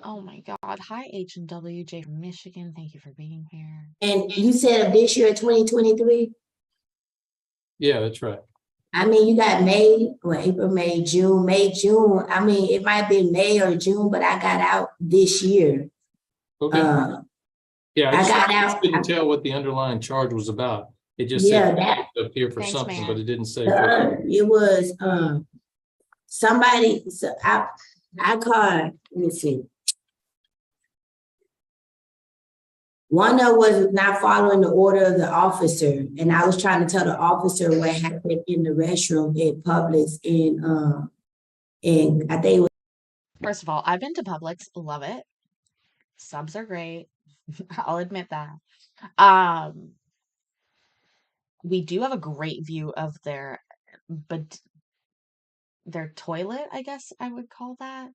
Oh my God. Hi, H&WJ from Michigan. Thank you for being here. And you said of this year, 2023? Yeah, that's right. I mean, you got April, May, June. I mean, it might be May or June, but I got out this year. Okay. Yeah, I got just out. couldn't tell what the underlying charge was about. It just Yeah, said up here for Thanks, something, man. but it didn't say. It was somebody. So I called. Let me see. One of was not following the order of the officer, and I was trying to tell the officer what happened in the restroom at Publix and I think it was. First of all, I've been to Publix. Love it. Subs are great. I'll admit that. We do have a great view of but their toilet, I guess I would call that.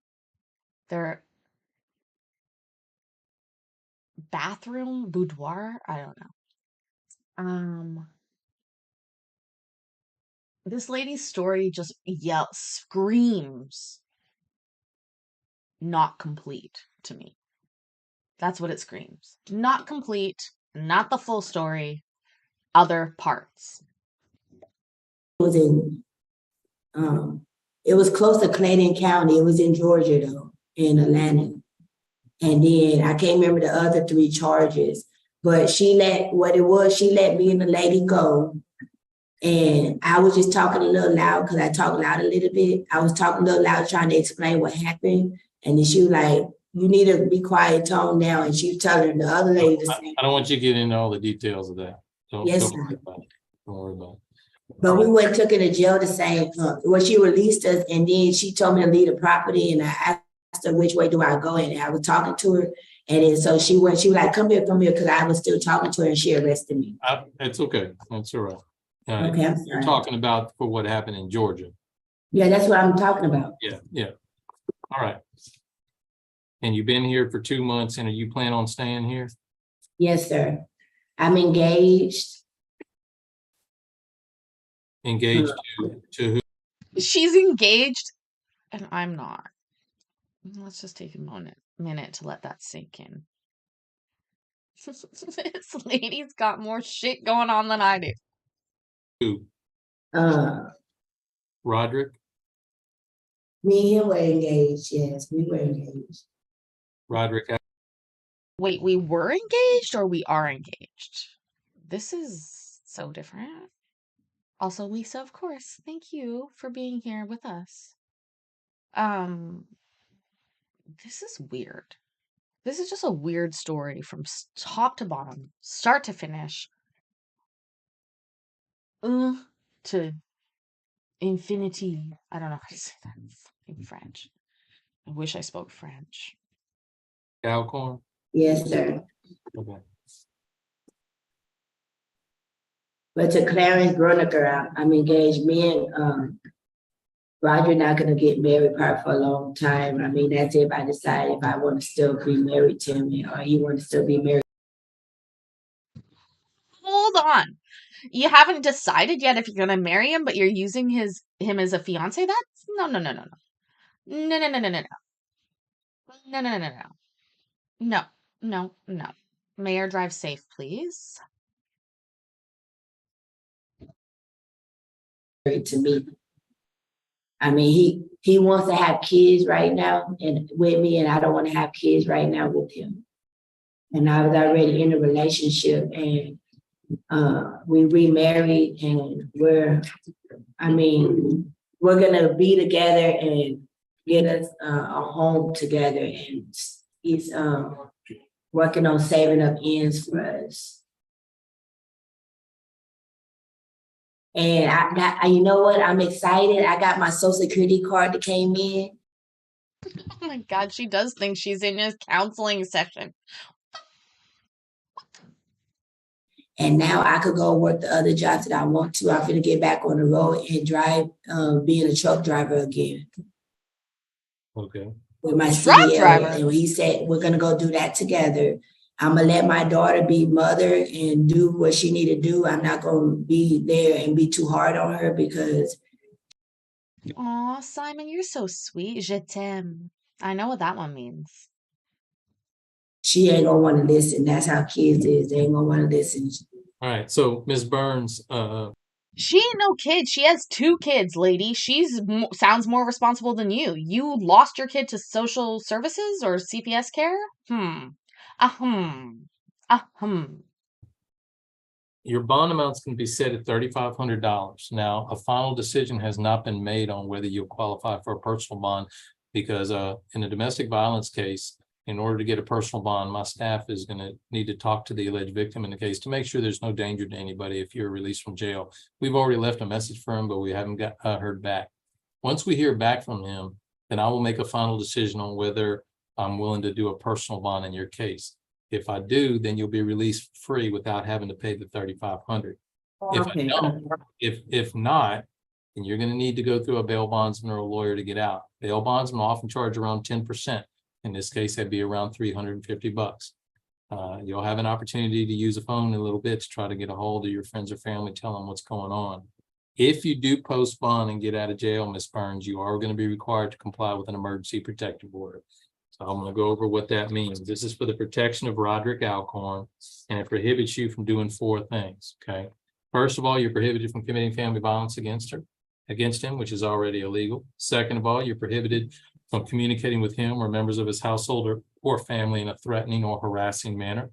Their bathroom, boudoir, I don't know. This lady's story just screams not complete to me. That's what it screams. Not complete, not the full story, other parts. Was in it was close to Clayton County. It was in Georgia though, in Atlanta. And then I can't remember the other 3 charges, but she let me and the lady go. And I was just talking a little loud because I talk loud a little bit. I was talking a little loud trying to explain what happened. And then she was like, you need to be quiet, tone down. And she was telling the other lady the same. I don't want you to get into all the details of that. Yes, don't worry about it. Don't worry about it. But we took her to jail the same, she released us, and then she told me to leave the property, and I asked her which way do I go, and I was talking to her, and then so she was like, come here, because I was still talking to her, and she arrested me. It's okay. That's all right. Okay, I'm sorry. You're talking about for what happened in Georgia. Yeah, that's what I'm talking about. Yeah. All right. And you've been here for 2 months, and are you planning on staying here? Yes, sir. I'm engaged. Engaged to who? She's engaged and I'm not. Let's just take a minute to let that sink in. This lady's got more shit going on than I do. Who? Roderick? Me and him were engaged. Yes, we were engaged. Roderick. Wait, we were engaged or we are engaged? This is so different. Also, Lisa, of course, thank you for being here with us. This is weird. This is just a weird story from top to bottom, start to finish. To infinity. I don't know how to say that in French. I wish I spoke French. Alcorn? Yes, sir. Okay. But to Clarence Bruniker, I'm engaged. Me and Roger not gonna get married probably for a long time. I mean, that's if I decide if I want to still be married to him or he want to still be married. Hold on. You haven't decided yet if you're gonna marry him, but you're using him as a fiance? That's no. No, no, no, no. No, no, no, no, no, no. No, no, no, no, no. No, no, no. Mayor, drive safe, please. To me. I mean, he wants to have kids right now and with me, and I don't want to have kids right now with him. And I was already in a relationship, and we remarried, and we're gonna be together and get us a home together. And he's working on saving up ends for us. And you know what? I'm excited. I got my Social Security card that came in. Oh my God, she does think she's in his counseling session. And now I could go work the other jobs that I want to. I'm gonna get back on the road and drive, being a truck driver again. Okay. With my Truck CDL. driver? And he said, we're gonna go do that together. I'm gonna let my daughter be mother and do what she need to do. I'm not gonna be there and be too hard on her because. Aw, Simon, you're so sweet. Je t'aime. I know what that one means. She ain't gonna want to listen. That's how kids is. They ain't gonna want to listen. All right. So Ms. Burns, She ain't no kid. She has 2 kids, lady. She's sounds more responsible than you. You lost your kid to social services or CPS care? your bond amounts can be set at $3,500. Now, a final decision has not been made on whether you'll qualify for a personal bond because in a domestic violence case, in order to get a personal bond, my staff is going to need to talk to the alleged victim in the case to make sure there's no danger to anybody if you're released from jail. We've already left a message for him, but we haven't heard back. Once we hear back from him, then I will make a final decision on whether I'm willing to do a personal bond in your case. If I do, then you'll be released free without having to pay the $3,500. If I don't, if not, then you're going to need to go through a bail bondsman or a lawyer to get out. Bail bondsmen often charge around 10%. In this case, that'd be around $350. You'll have an opportunity to use a phone in a little bit to try to get a hold of your friends or family, tell them what's going on. If you do post bond and get out of jail, Ms. Burns, you are going to be required to comply with an emergency protective order. So I'm going to go over what that means. This is for the protection of Roderick Alcorn, and it prohibits you from doing 4 things. Okay. First of all, you're prohibited from committing family violence against him, which is already illegal. Second of all, you're prohibited from communicating with him or members of his household or family in a threatening or harassing manner.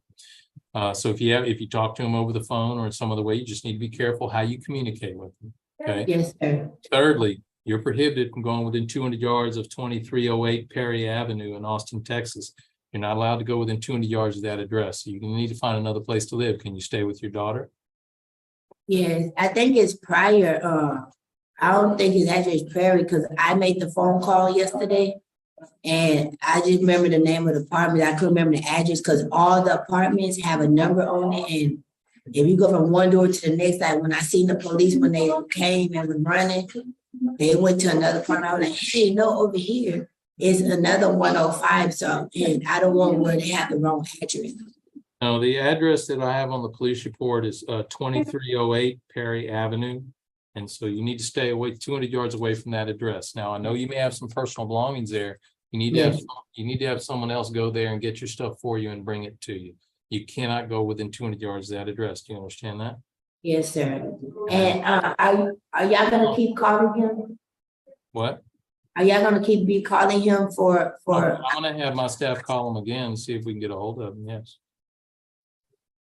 So if you talk to him over the phone or in some other way, you just need to be careful how you communicate with him. Okay. Yes, sir. Thirdly, you're prohibited from going within 200 yards of 2308 Perry Avenue in Austin, Texas. You're not allowed to go within 200 yards of that address. So you need to find another place to live. Can you stay with your daughter? Yes, I think it's prior. I don't think his address is Prairie because I made the phone call yesterday and I just remember the name of the apartment. I couldn't remember the address because all the apartments have a number on it. And if you go from one door to the next, like when I seen the police, when they came and was running, they went to another apartment. I was like, hey, no, over here is another 105. So, and I don't want where they have the wrong address. No, the address that I have on the police report is 2308 Perry Avenue. And so you need to stay away 200 yards away from that address. Now, I know you may have some personal belongings there. You need to have someone else go there and get your stuff for you and bring it to you. You cannot go within 200 yards of that address. Do you understand that? Yes, sir. And are y'all gonna keep calling him? What? Are y'all gonna be calling him for? I'm gonna have my staff call him again and see if we can get a hold of him. Yes.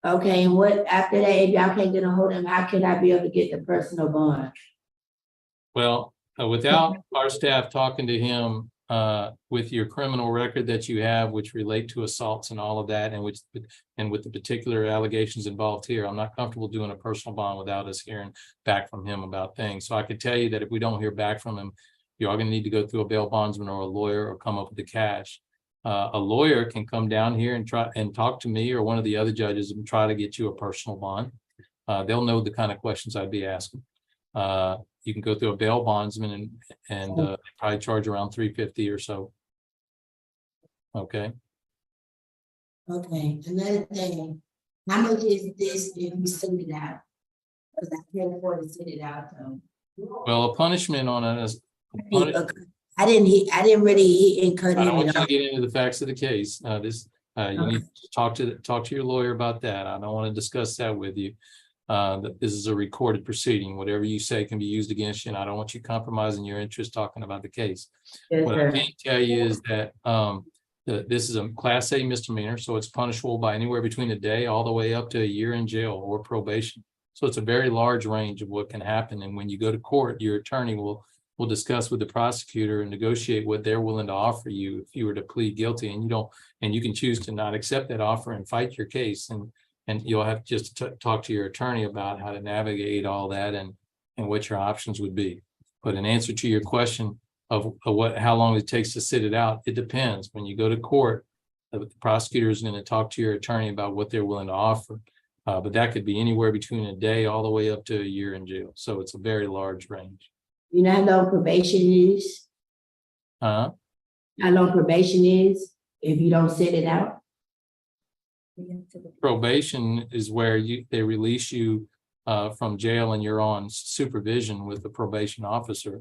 Okay, and what after that, if y'all can't get a hold of him, how can I be able to get the personal bond? Well, without our staff talking to him with your criminal record that you have, which relate to assaults and all of that, and with the particular allegations involved here, I'm not comfortable doing a personal bond without us hearing back from him about things. So I can tell you that if we don't hear back from him, you are going to need to go through a bail bondsman or a lawyer or come up with the cash. A lawyer can come down here and try and talk to me or one of the other judges and try to get you a personal bond. They'll know the kind of questions I'd be asking. You can go through a bail bondsman and probably charge around $350 or so. Okay. Okay, another thing, how much is this if we send it out? Because I can't afford to send it out though. Well, a punishment on it is. I didn't really hit and cut I him don't want at you all. to get into the facts of the case. You need to talk to your lawyer about that. I don't want to discuss that with you. That this is a recorded proceeding. Whatever you say can be used against you, and I don't want you compromising your interest talking about the case. Yes, What sir. I can tell you is that this is a Class A misdemeanor, so it's punishable by anywhere between a day all the way up to a year in jail or probation. So it's a very large range of what can happen. And when you go to court, your attorney will discuss with the prosecutor and negotiate what they're willing to offer you if you were to plead guilty, and you can choose to not accept that offer and fight your case, and you'll have to just talk to your attorney about how to navigate all that and what your options would be. But in answer to your question of how long it takes to sit it out, it depends. When you go to court, the prosecutor is going to talk to your attorney about what they're willing to offer. But that could be anywhere between a day all the way up to a year in jail. So it's a very large range. You know how long probation is? Huh? How long probation is if you don't send it out? Probation is where they release you from jail and you're on supervision with the probation officer.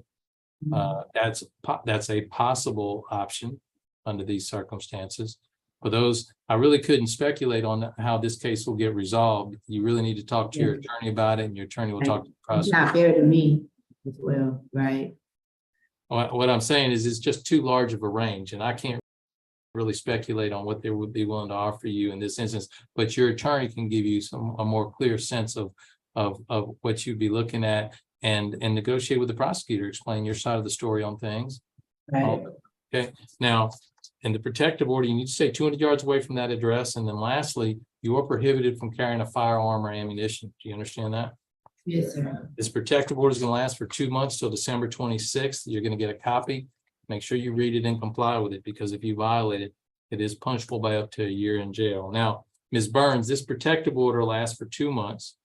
That's a possible option under these circumstances. For those, I really couldn't speculate on how this case will get resolved. You really need to talk to your attorney about it, and your attorney will talk to the It's prosecutor. not fair to me as well, right? What I'm saying is it's just too large of a range, and I can't really speculate on what they would be willing to offer you in this instance, but your attorney can give you a more clear sense of what you'd be looking at and negotiate with the prosecutor, explain your side of the story on things. Right. Okay, now in the protective order, you need to stay 200 yards away from that address, and then lastly, you are prohibited from carrying a firearm or ammunition. Do you understand that? Yes, sir. This protective order is going to last for 2 months till December 26th. You're going to get a copy. Make sure you read it and comply with it, because if you violate it, it is punishable by up to a year in jail. Now, Ms. Burns, this protective order lasts for 2 months,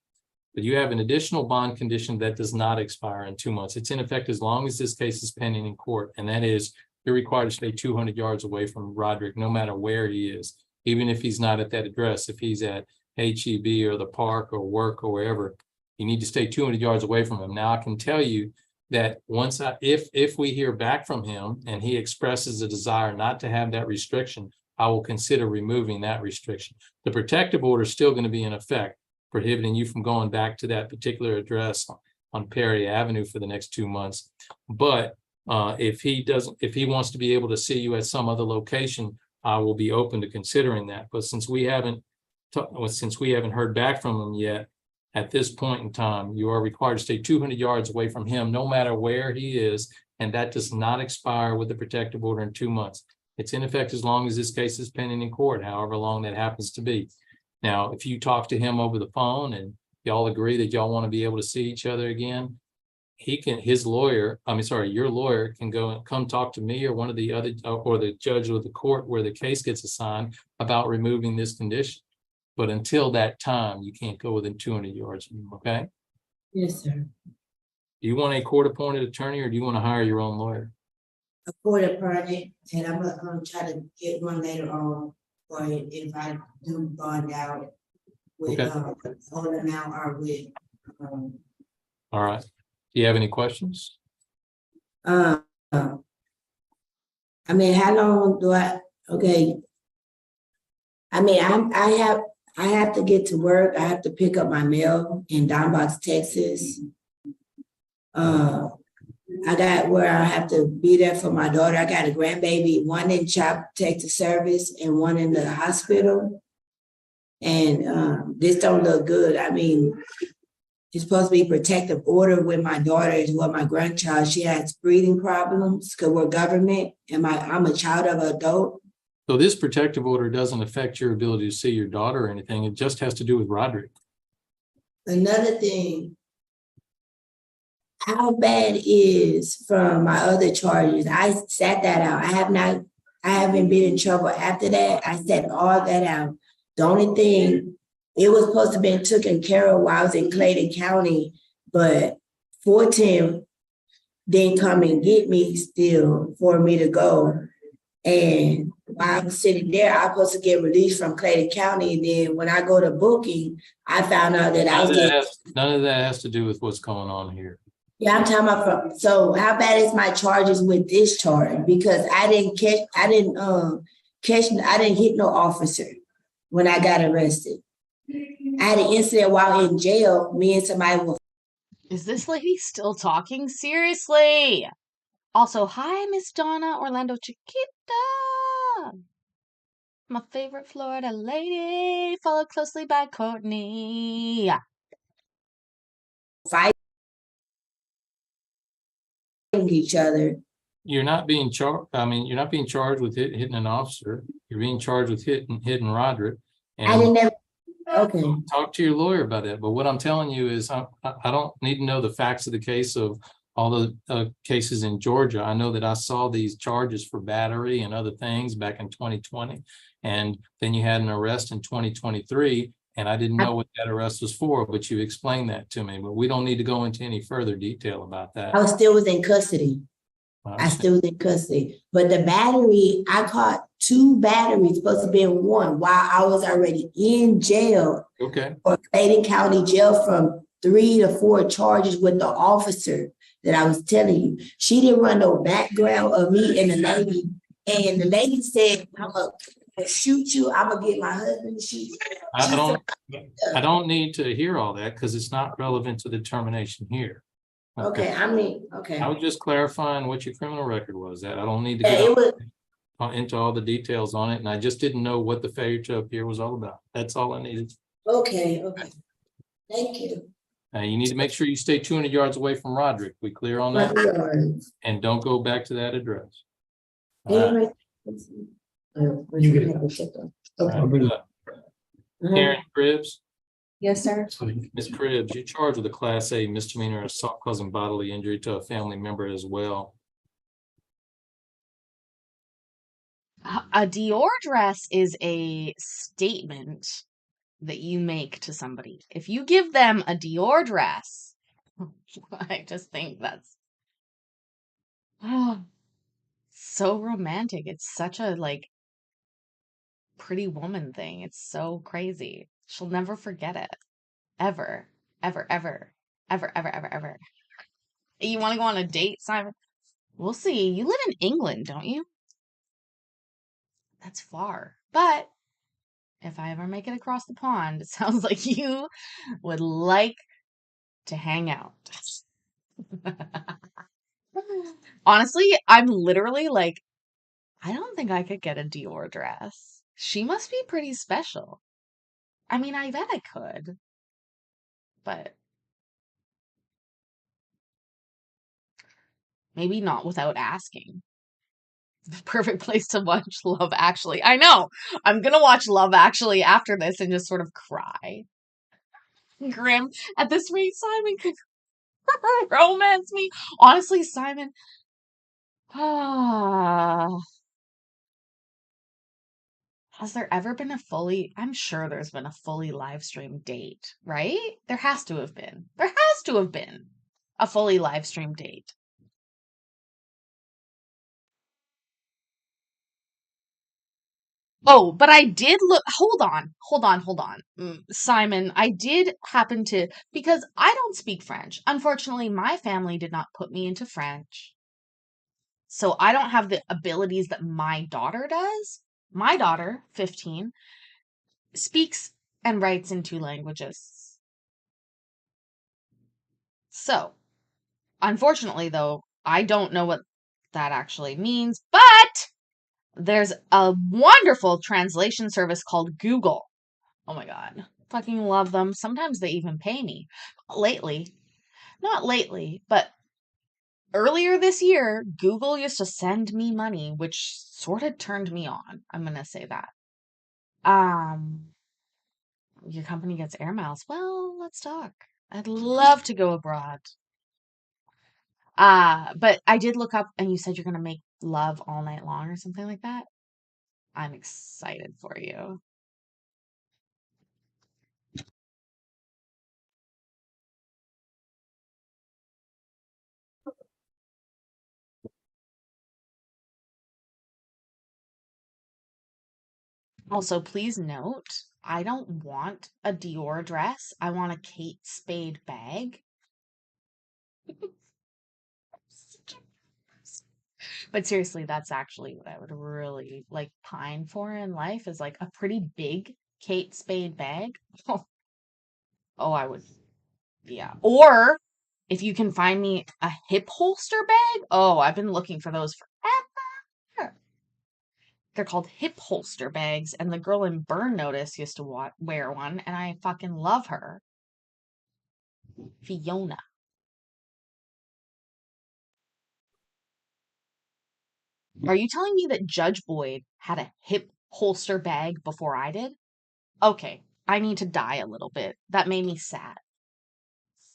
but you have an additional bond condition that does not expire in 2 months. It's in effect as long as this case is pending in court, and that is you're required to stay 200 yards away from Roderick, no matter where he is, even if he's not at that address. If he's at HEB or the park or work or wherever, you need to stay 200 yards away from him. Now, I can tell you that if we hear back from him and he expresses a desire not to have that restriction, I will consider removing that restriction. The protective order is still going to be in effect, prohibiting you from going back to that particular address on Perry Avenue for the next 2 months. But if he wants to be able to see you at some other location, I will be open to considering that. But since we haven't heard back from him yet, at this point in time, you are required to stay 200 yards away from him, no matter where he is, and that does not expire with the protective order in 2 months. It's in effect as long as this case is pending in court, however long that happens to be. Now, if you talk to him over the phone and y'all agree that y'all want to be able to see each other again, your lawyer can go and come talk to me or one of the other, or the judge of the court where the case gets assigned about removing this condition. But until that time, you can't go within 200 yards of him, okay? Yes, sir. Do you want a court-appointed attorney, or do you want to hire your own lawyer? A court appointed, and I'm gonna try to get one later on, or if I do bond out with whole amount or with All right. Do you have any questions? I mean, how long do okay. I mean, I have to get to work. I have to pick up my mail in Don Box, Texas. I got where I have to be there for my daughter. I got a grandbaby, one in Child Protective Service and one in the hospital. And this don't look good. I mean, it's supposed to be protective order with my daughter as well, my grandchild. She has breathing problems because we're government and I'm a child of an adult. So this protective order doesn't affect your ability to see your daughter or anything. It just has to do with Roderick. Another thing, how bad is from my other charges? I sat that out. I haven't been in trouble after that. I sat all that out. The only thing, it was supposed to be taken care of while I was in Clayton County, but 14 didn't come and get me still for me to go. And while I was sitting there, I was supposed to get released from Clayton County. And then when I go to booking, I found out that I was getting. None of that has to do with what's going on here. Yeah, I'm talking about so how bad is my charges with this charge? Because I didn't hit no officer when I got arrested. I had an incident while in jail. Me and somebody were. Is this lady still talking? Seriously. Also, hi, Miss Donna Orlando Chiquita. My favorite Florida lady, followed closely by Courtney. Fighting each other. You're not being charged. I mean, you're not being charged with hitting an officer. You're being charged with hitting Roderick. And I didn't never. Okay. Talk to your lawyer about that. But what I'm telling you is I don't need to know the facts of the case of all the cases in Georgia. I know that I saw these charges for battery and other things back in 2020. And then you had an arrest in 2023. And I didn't know what that arrest was for, but you explained that to me. But we don't need to go into any further detail about that. I still was in custody. I still was in custody. But the battery, I caught 2 batteries, supposed to be in 1 while I was already in jail. Okay. Or Clayton County Jail from 3 to 4 charges with the officer that I was telling you. She didn't run no background of me and the lady. And the lady said, I'm going to shoot you. I'm going to get my husband to shoot you. I don't need to hear all that because it's not relevant to the determination here. Okay, I mean, okay. I was just clarifying what your criminal record was. That I don't need to get into all the details on it, and I just didn't know what the failure to appear was all about. That's all I needed. Okay. Thank you. Now you need to make sure you stay 200 yards away from Roderick. We clear on that? And don't go back to that address. You get it. Okay. Karen Cribbs. Yes, sir. Ms. Cribbs, you're charged with a Class A misdemeanor assault causing bodily injury to a family member as well. A Dior dress is a statement that you make to somebody. If you give them a Dior dress, I just think that's so romantic. It's such a Pretty Woman thing. It's so crazy. She'll never forget it. Ever. Ever, ever. Ever, ever, ever, ever. You want to go on a date, Simon? We'll see. You live in England, don't you? That's far. But if I ever make it across the pond, it sounds like you would like to hang out. Honestly, I'm literally I don't think I could get a Dior dress. She must be pretty special. I mean, I bet I could. But maybe not without asking. The perfect place to watch Love Actually. I know. I'm going to watch Love Actually after this and just sort of cry. Grim. At this rate, Simon could romance me. Honestly, Simon. Has there ever been I'm sure there's been a fully live stream date, right? There has to have been. There has to have been a fully live stream date. Oh, but I did look, hold on. Simon, I did happen to, because I don't speak French. Unfortunately, my family did not put me into French. So I don't have the abilities that my daughter does. My daughter, 15, speaks and writes in 2 languages. So, unfortunately, though, I don't know what that actually means, but there's a wonderful translation service called Google. Oh my God. Fucking love them. Sometimes they even pay me. Lately, not lately, but earlier this year, Google used to send me money, which sort of turned me on. I'm gonna say that. Um, your company gets air miles. Well, let's talk. I'd love to go abroad. But I did look up and you said you're gonna make love all night long or something like that. I'm excited for you. Also, please note, I don't want a Dior dress. I want a Kate Spade bag. But seriously, that's actually what I would really like pine for in life is like a pretty big Kate Spade bag. Oh, I would, yeah. Or if you can find me a hip holster bag, oh, I've been looking for those forever. They're called hip holster bags, and the girl in Burn Notice used to wear one, and I fucking love her. Fiona. Are you telling me that Judge Boyd had a hip holster bag before I did? Okay, I need to die a little bit. That made me sad.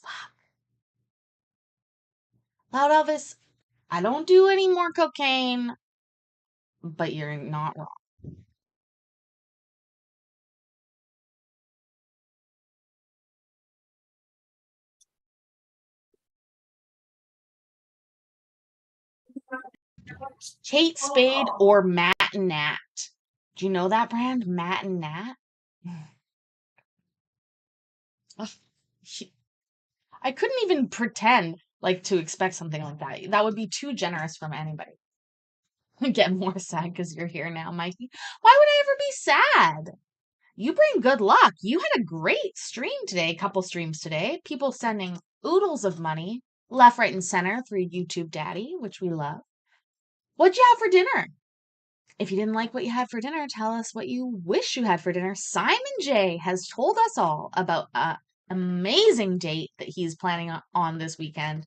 Fuck. Loud Elvis, I don't do any more cocaine, but you're not wrong. Kate Spade or Matt and Nat. Do you know that brand? Matt and Nat? Ugh, I couldn't even pretend like to expect something like that. That would be too generous from anybody. Get more sad because you're here now, Mikey. Why would I ever be sad? You bring good luck. You had a great stream today, couple streams today. People sending oodles of money left, right, and center through YouTube Daddy, which we love. What'd you have for dinner? If you didn't like what you had for dinner, tell us what you wish you had for dinner. Simon J has told us all about an amazing date that he's planning on this weekend.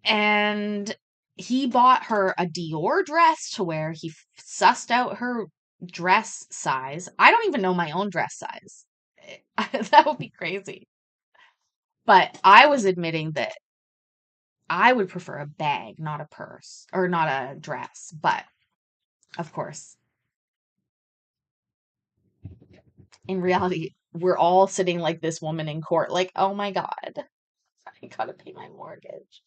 And he bought her a Dior dress to wear. He sussed out her dress size. I don't even know my own dress size. That would be crazy. But I was admitting that I would prefer a bag, not a purse, or not a dress. But of course, in reality, we're all sitting like this woman in court, like, oh my God, I gotta pay my mortgage.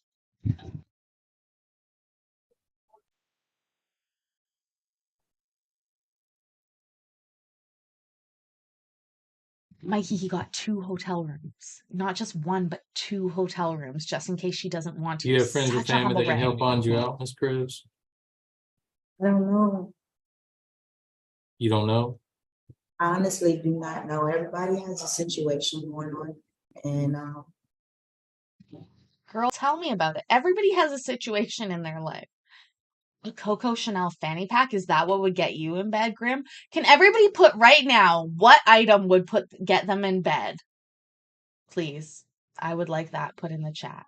Mikey, he got 2 hotel rooms. Not just one, but 2 hotel rooms, just in case she doesn't want to. You have friends or Such a family humble that can brag. help bond you out, Miss Cruz? I don't know. You don't know? I honestly do not know. Everybody has a situation going on. And Girl, tell me about it. Everybody has a situation in their life. A Coco Chanel fanny pack, is that what would get you in bed, Grim? Can everybody put right now what item would get them in bed? Please. I would like that put in the chat.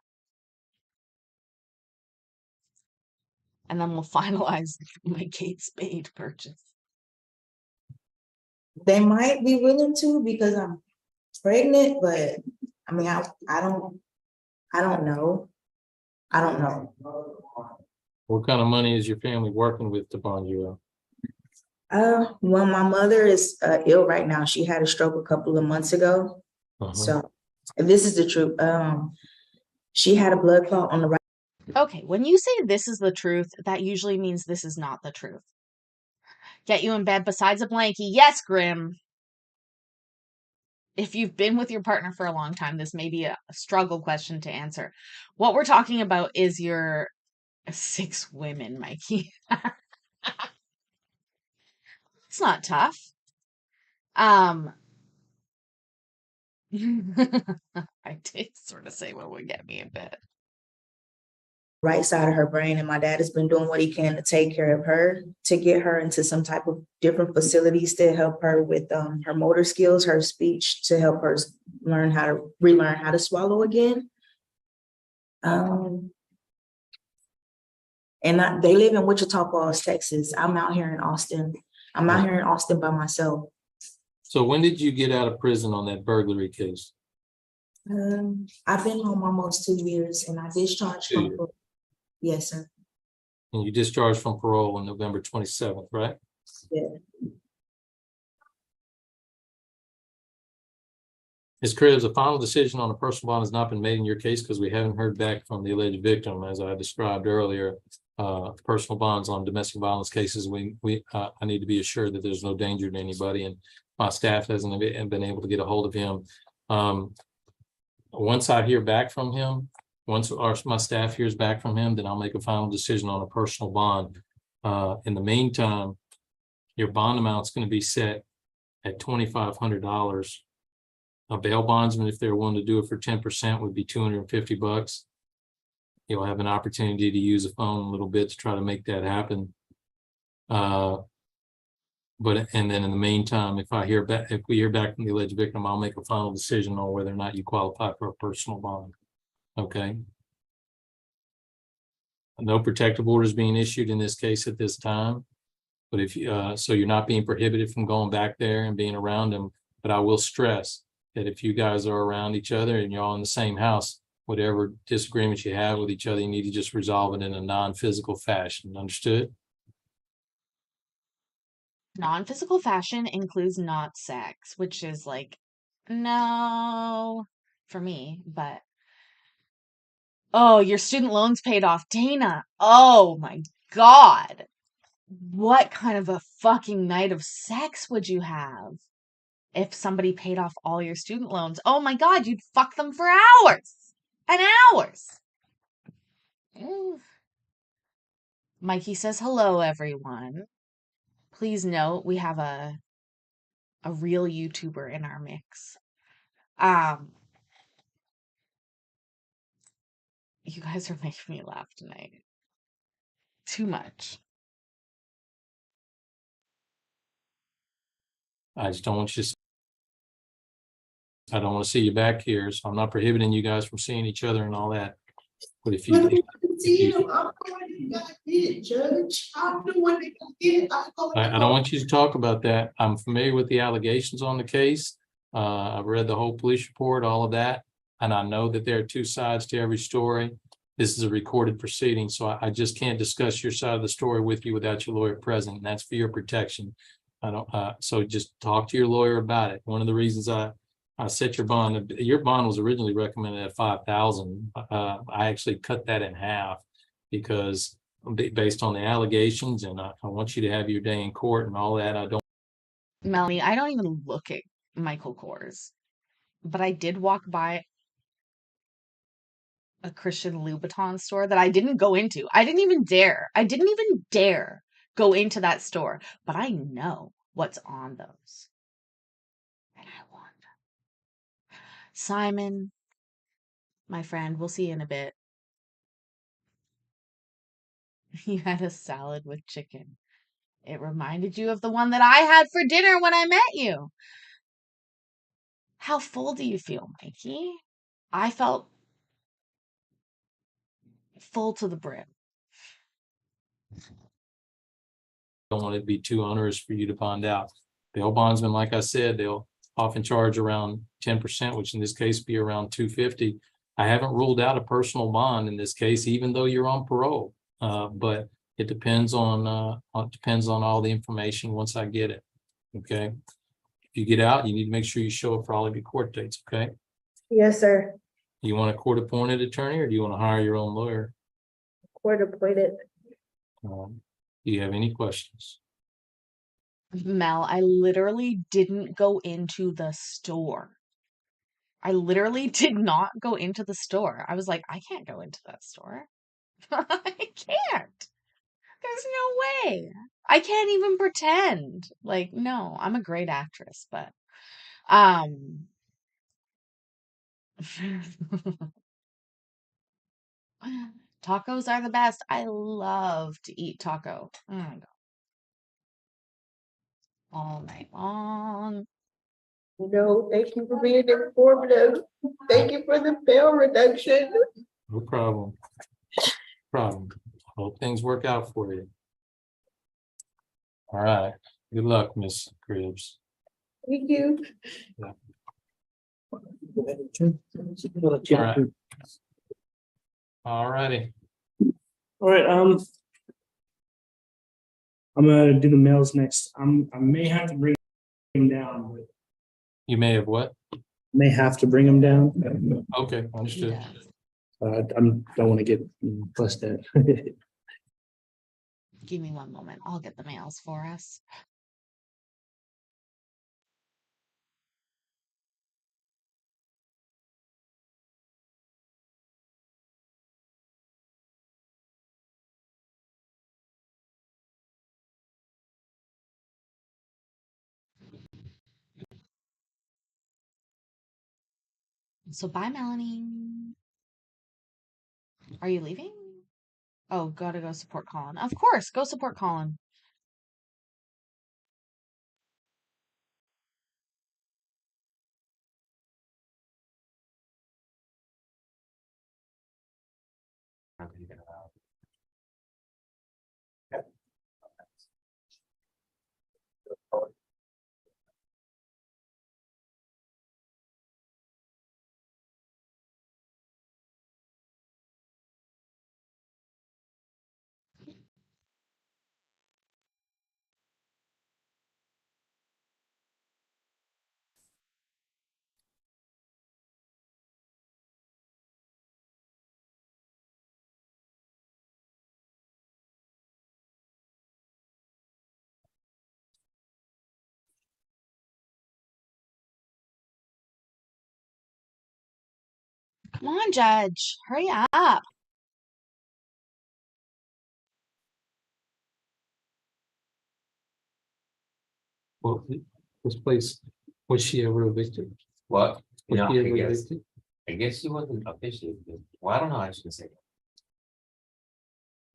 And then we'll finalize my Kate Spade purchase. they might be willing to because I'm pregnant, but I mean, I don't know. I don't know. What kind of money is your family working with to bond you out? Well, my mother is ill right now. She had a stroke a couple of months ago. So, and this is the truth. She had a blood clot on the right. Okay, when you say this is the truth, that usually means this is not the truth. Get you in bed besides a blankie. Yes, Grim. If you've been with your partner for a long time, this may be a struggle question to answer. What we're talking about is your 6 women, Mikey. It's not tough. I did sort of say what would get me in bed. right side of her brain, and my dad has been doing what he can to take care of her, to get her into some type of different facilities to help her with her motor skills, her speech, to help her relearn how to swallow again. And they live in Wichita Falls, Texas. I'm out here in Austin. I'm out here in Austin by myself. So when did you get out of prison on that burglary case? I've been home almost 2 years, and I discharged from parole. Yes, sir. And you discharged from parole on November 27th, right? Yeah. Ms. Cribbs, a final decision on a personal bond has not been made in your case because we haven't heard back from the alleged victim, as I described earlier. Personal bonds on domestic violence cases, I need to be assured that there's no danger to anybody, and my staff hasn't been able to get a hold of him. Once I hear back from him, once my staff hears back from him, then I'll make a final decision on a personal bond. In the meantime, your bond amount's going to be set at $2,500. A bail bondsman, if they're willing to do it for 10%, would be $250. You'll have an opportunity to use a phone a little bit to try to make that happen. And then in the meantime, if we hear back from the alleged victim, I'll make a final decision on whether or not you qualify for a personal bond. Okay. No protective orders being issued in this case at this time, but if you, so you're not being prohibited from going back there and being around them. But I will stress that if you guys are around each other and you're all in the same house, whatever disagreements you have with each other, you need to just resolve it in a non-physical fashion. Understood? Non-physical fashion includes not sex, which is like, no, for me, but oh, your student loans paid off, Dana. Oh my God. What kind of a fucking night of sex would you have if somebody paid off all your student loans? Oh my God, you'd fuck them for hours and hours. Ooh. Mikey says, hello, everyone. Please note we have a real YouTuber in our mix. You guys are making me laugh tonight. Too much. I just don't want you to, I don't want to see you back here, so I'm not prohibiting you guys from seeing each other and all that. But if you, I'm the one that got it, Judge. I'm the one that got it. I don't want you to talk about that. I'm familiar with the allegations on the case. I've read the whole police report, all of that, and I know that there are two sides to every story. This is a recorded proceeding, so I just can't discuss your side of the story with you without your lawyer present, and that's for your protection. I don't. So just talk to your lawyer about it. One of the reasons I set your bond. Your bond was originally recommended at $5,000. I actually cut that in half because based on the allegations, and I want you to have your day in court and all that. Melanie, I don't even look at Michael Kors, but I did walk by a Christian Louboutin store that I didn't go into. I didn't even dare. I didn't even dare go into that store, but I know what's on those. And I want them. Simon, my friend, we'll see you in a bit. You had a salad with chicken. It reminded you of the one that I had for dinner when I met you. How full do you feel, Mikey? I felt full to the brim. Don't want it to be too onerous for you to bond out. Bail bondsmen, like I said, they'll often charge around 10%, which in this case be around $250. I haven't ruled out a personal bond in this case, even though you're on parole. But it depends on all the information once I get it. Okay. If you get out, you need to make sure you show up for all of your court dates. Okay. Yes, sir. You want a court appointed attorney, or do you want to hire your own lawyer? Court appointed. Do you have any questions? Mel, I literally didn't go into the store. I literally did not go into the store. I was like, I can't go into that store. I can't. There's no way. I can't even pretend. Like, no, I'm a great actress, but Tacos are the best. I love to eat taco. Oh my God. All night long. No, thank you for being informative. Thank you for the bail reduction. No problem. Problem. Hope things work out for you. All right. Good luck, Miss Cribbs. Thank you. All right. All righty. All right, I'm gonna do the mails next. I may have to bring them down, but You may have what? may have to bring them down. Okay, understood. Yeah. Don't want to get busted. Give me one moment. I'll get the mails for us. So bye, Melanie. Are you leaving? Oh, gotta go support Colin. Of course, go support Colin. Come on, Judge. Hurry up. Well, this place, was she ever evicted? What? Was No, she I ever guess, evicted? I guess she wasn't officially, well, I don't know, I shouldn't say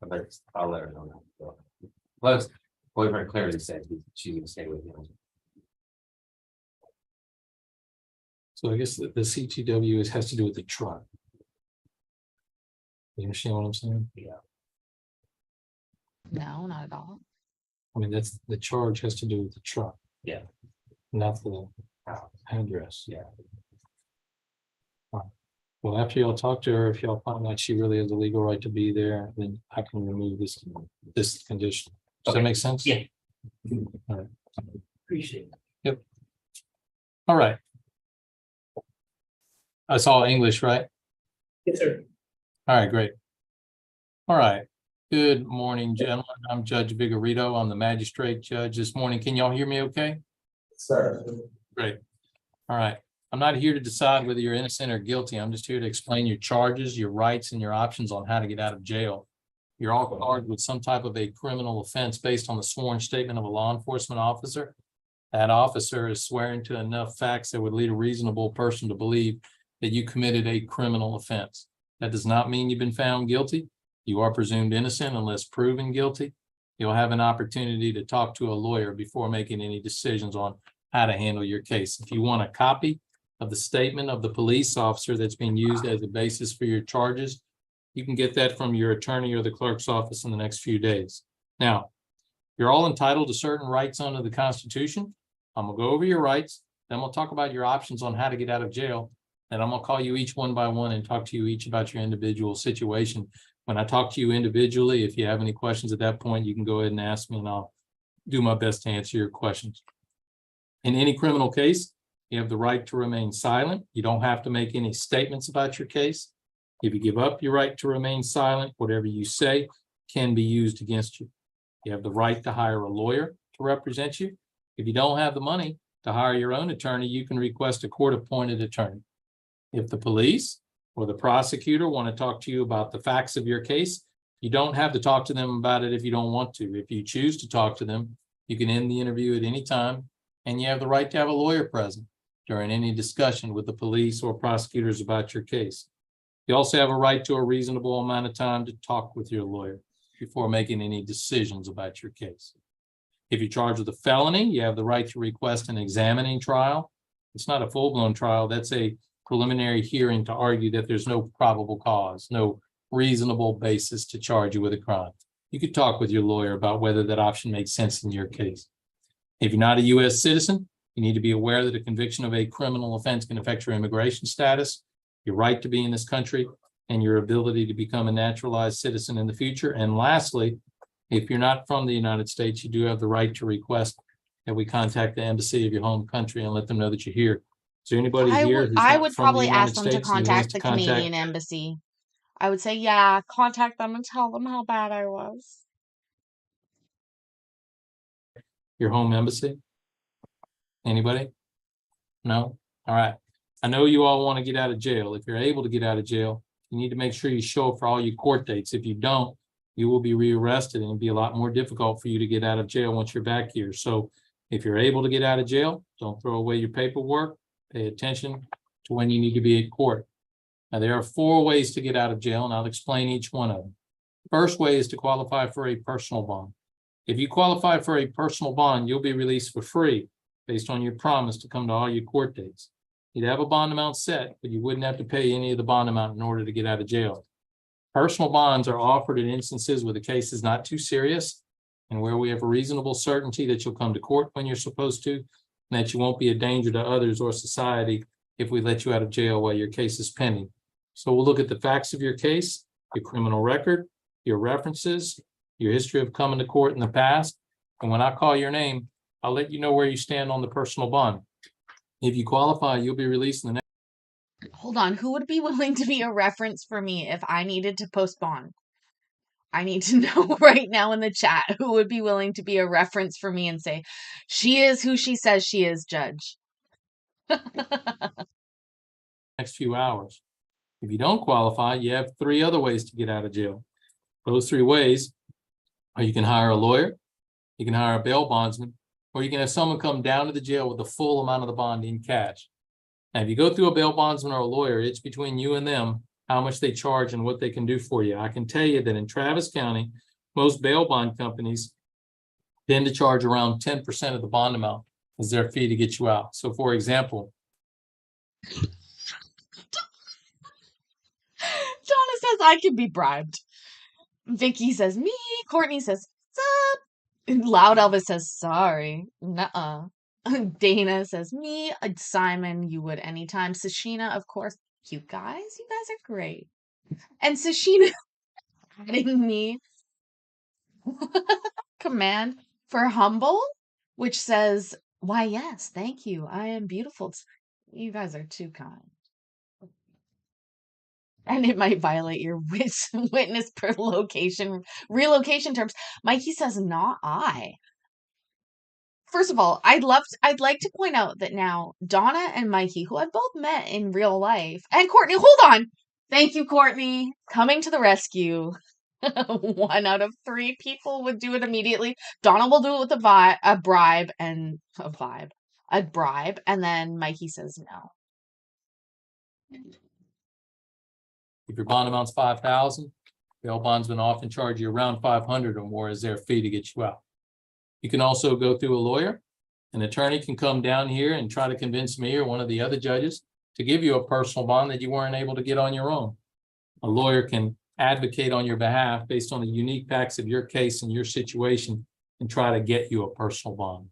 that. But I'll let her know now. So, plus, boyfriend clearly said she's gonna stay with him. So I guess the CTW has to do with the truck. You understand what I'm saying? Yeah. No, not at all. I mean, that's, the charge has to do with the truck. Yeah. Not the address. Yeah. Well, after y'all talk to her, if y'all find out she really has a legal right to be there, then I can remove this condition. Does that Okay. make sense? Yeah. All right. Appreciate All right. That's all English, right? Yes, sir. All right, great. All right. Good morning, gentlemen. I'm Judge Vigorito. I'm the magistrate judge this morning. Can y'all hear me okay? Sir. Great. All right. I'm not here to decide whether you're innocent or guilty. I'm just here to explain your charges, your rights, and your options on how to get out of jail. You're all charged with some type of a criminal offense based on the sworn statement of a law enforcement officer. That officer is swearing to enough facts that would lead a reasonable person to believe that you committed a criminal offense. That does not mean you've been found guilty. You are presumed innocent unless proven guilty. You'll have an opportunity to talk to a lawyer before making any decisions on how to handle your case. If you want a copy of the statement of the police officer that's being used as a basis for your charges, you can get that from your attorney or the clerk's office in the next few days. Now, you're all entitled to certain rights under the Constitution. I'm gonna go over your rights, then we'll talk about your options on how to get out of jail. And I'm gonna call you each one by one and talk to you each about your individual situation. When I talk to you individually, if you have any questions at that point, you can go ahead and ask me and I'll do my best to answer your questions. In any criminal case, you have the right to remain silent. You don't have to make any statements about your case. If you give up your right to remain silent, whatever you say can be used against you. You have the right to hire a lawyer to represent you. If you don't have the money to hire your own attorney, you can request a court-appointed attorney. If the police or the prosecutor want to talk to you about the facts of your case, you don't have to talk to them about it if you don't want to. If you choose to talk to them, you can end the interview at any time, and you have the right to have a lawyer present during any discussion with the police or prosecutors about your case. You also have a right to a reasonable amount of time to talk with your lawyer before making any decisions about your case. If you're charged with a felony, you have the right to request an examining trial. It's not a full-blown trial. That's a preliminary hearing to argue that there's no probable cause, no reasonable basis to charge you with a crime. You could talk with your lawyer about whether that option makes sense in your case. If you're not a U.S. citizen, you need to be aware that a conviction of a criminal offense can affect your immigration status, your right to be in this country, and your ability to become a naturalized citizen in the future. And lastly, if you're not from the United States, you do have the right to request that we contact the embassy of your home country and let them know that you're here. Is there anybody here who's I not would from the probably ask United them to States and who wants contact to the contact Canadian embassy. I would say, yeah, contact them and tell them how bad I was. your home embassy? Anybody? No? All right. I know you all want to get out of jail. If you're able to get out of jail, you need to make sure you show up for all your court dates. If you don't, you will be rearrested and it'll be a lot more difficult for you to get out of jail once you're back here. So if you're able to get out of jail, don't throw away your paperwork. Pay attention to when you need to be at court. Now, there are 4 ways to get out of jail, and I'll explain each one of them. First way is to qualify for a personal bond. If you qualify for a personal bond, you'll be released for free based on your promise to come to all your court dates. You'd have a bond amount set, but you wouldn't have to pay any of the bond amount in order to get out of jail. Personal bonds are offered in instances where the case is not too serious and where we have a reasonable certainty that you'll come to court when you're supposed to, and that you won't be a danger to others or society if we let you out of jail while your case is pending. So we'll look at the facts of your case, your criminal record, your references, your history of coming to court in the past. And when I call your name, I'll let you know where you stand on the personal bond. If you qualify, you'll be released in the next. Hold on. Who would be willing to be a reference for me if I needed to post bond? I need to know right now in the chat who would be willing to be a reference for me and say, she is who she says she is, Judge. Next few hours. If you don't qualify, you have 3 other ways to get out of jail. Those 3 ways are: you can hire a lawyer, you can hire a bail bondsman, or you can have someone come down to the jail with the full amount of the bond in cash. Now, if you go through a bail bondsman or a lawyer, it's between you and them how much they charge and what they can do for you. I can tell you that in Travis County, most bail bond companies tend to charge around 10% of the bond amount as their fee to get you out. So, for example, Donna says I can be bribed. Vicky says me. Courtney says, sup? Loud Elvis says, sorry. Nuh-uh. Dana says me. Simon, you would anytime. Sashina, of course. You guys are great. And Sashina adding me command for humble, which says, why, yes, thank you. I am beautiful. You guys are too kind. And it might violate your witness per relocation terms. Mikey says, not I. First of all, I'd like to point out that now Donna and Mikey, who I've both met in real life, and Courtney, hold on. Thank you, Courtney, coming to the rescue. 1 out of 3 people would do it immediately. Donna will do it with a bribe, and then Mikey says no. if your bond amount's $5,000, bail bondsmen often charge you around $500 or more as their fee to get you out. You can also go through a lawyer. An attorney can come down here and try to convince me or one of the other judges to give you a personal bond that you weren't able to get on your own. A lawyer can advocate on your behalf based on the unique facts of your case and your situation and try to get you a personal bond.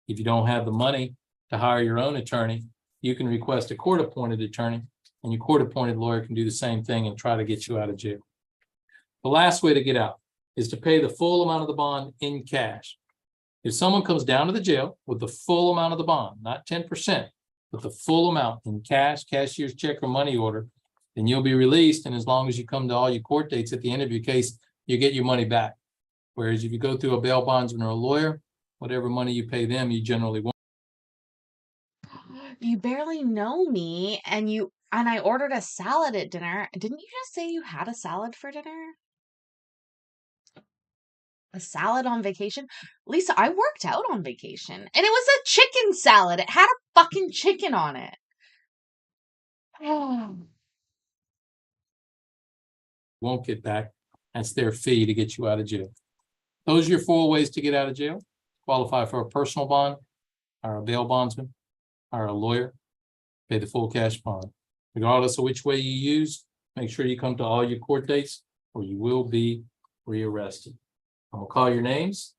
If you don't have the money to hire your own attorney, you can request a court-appointed attorney, and your court-appointed lawyer can do the same thing and try to get you out of jail. The last way to get out is to pay the full amount of the bond in cash. If someone comes down to the jail with the full amount of the bond, not 10%, but the full amount in cash, cashier's check, or money order, then you'll be released. And as long as you come to all your court dates at the end of your case, you get your money back. Whereas if you go through a bail bondsman or a lawyer, whatever money you pay them, you generally won't. You barely know me, and I ordered a salad at dinner. Didn't you just say you had a salad for dinner? A salad on vacation? Lisa, I worked out on vacation, and it was a chicken salad. It had a fucking chicken on it. won't get back. That's their fee to get you out of jail. Those are your 4 ways to get out of jail. Qualify for a personal bond, hire a bail bondsman, hire a lawyer, pay the full cash bond. Regardless of which way you use, make sure you come to all your court dates or you will be rearrested. I'm gonna call your names.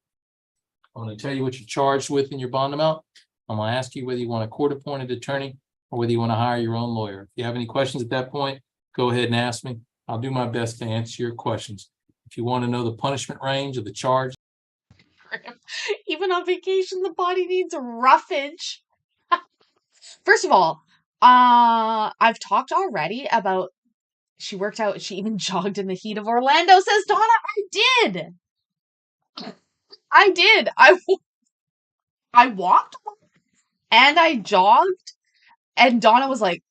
I'm gonna tell you what you're charged with in your bond amount. I'm gonna ask you whether you want a court-appointed attorney or whether you want to hire your own lawyer. If you have any questions at that point, go ahead and ask me. I'll do my best to answer your questions. If you want to know the punishment range of the charge, Even on vacation, the body needs roughage. First of all, I've talked already about she worked out, she even jogged in the heat of Orlando, says Donna. I did. I walked and I jogged, and Donna was like,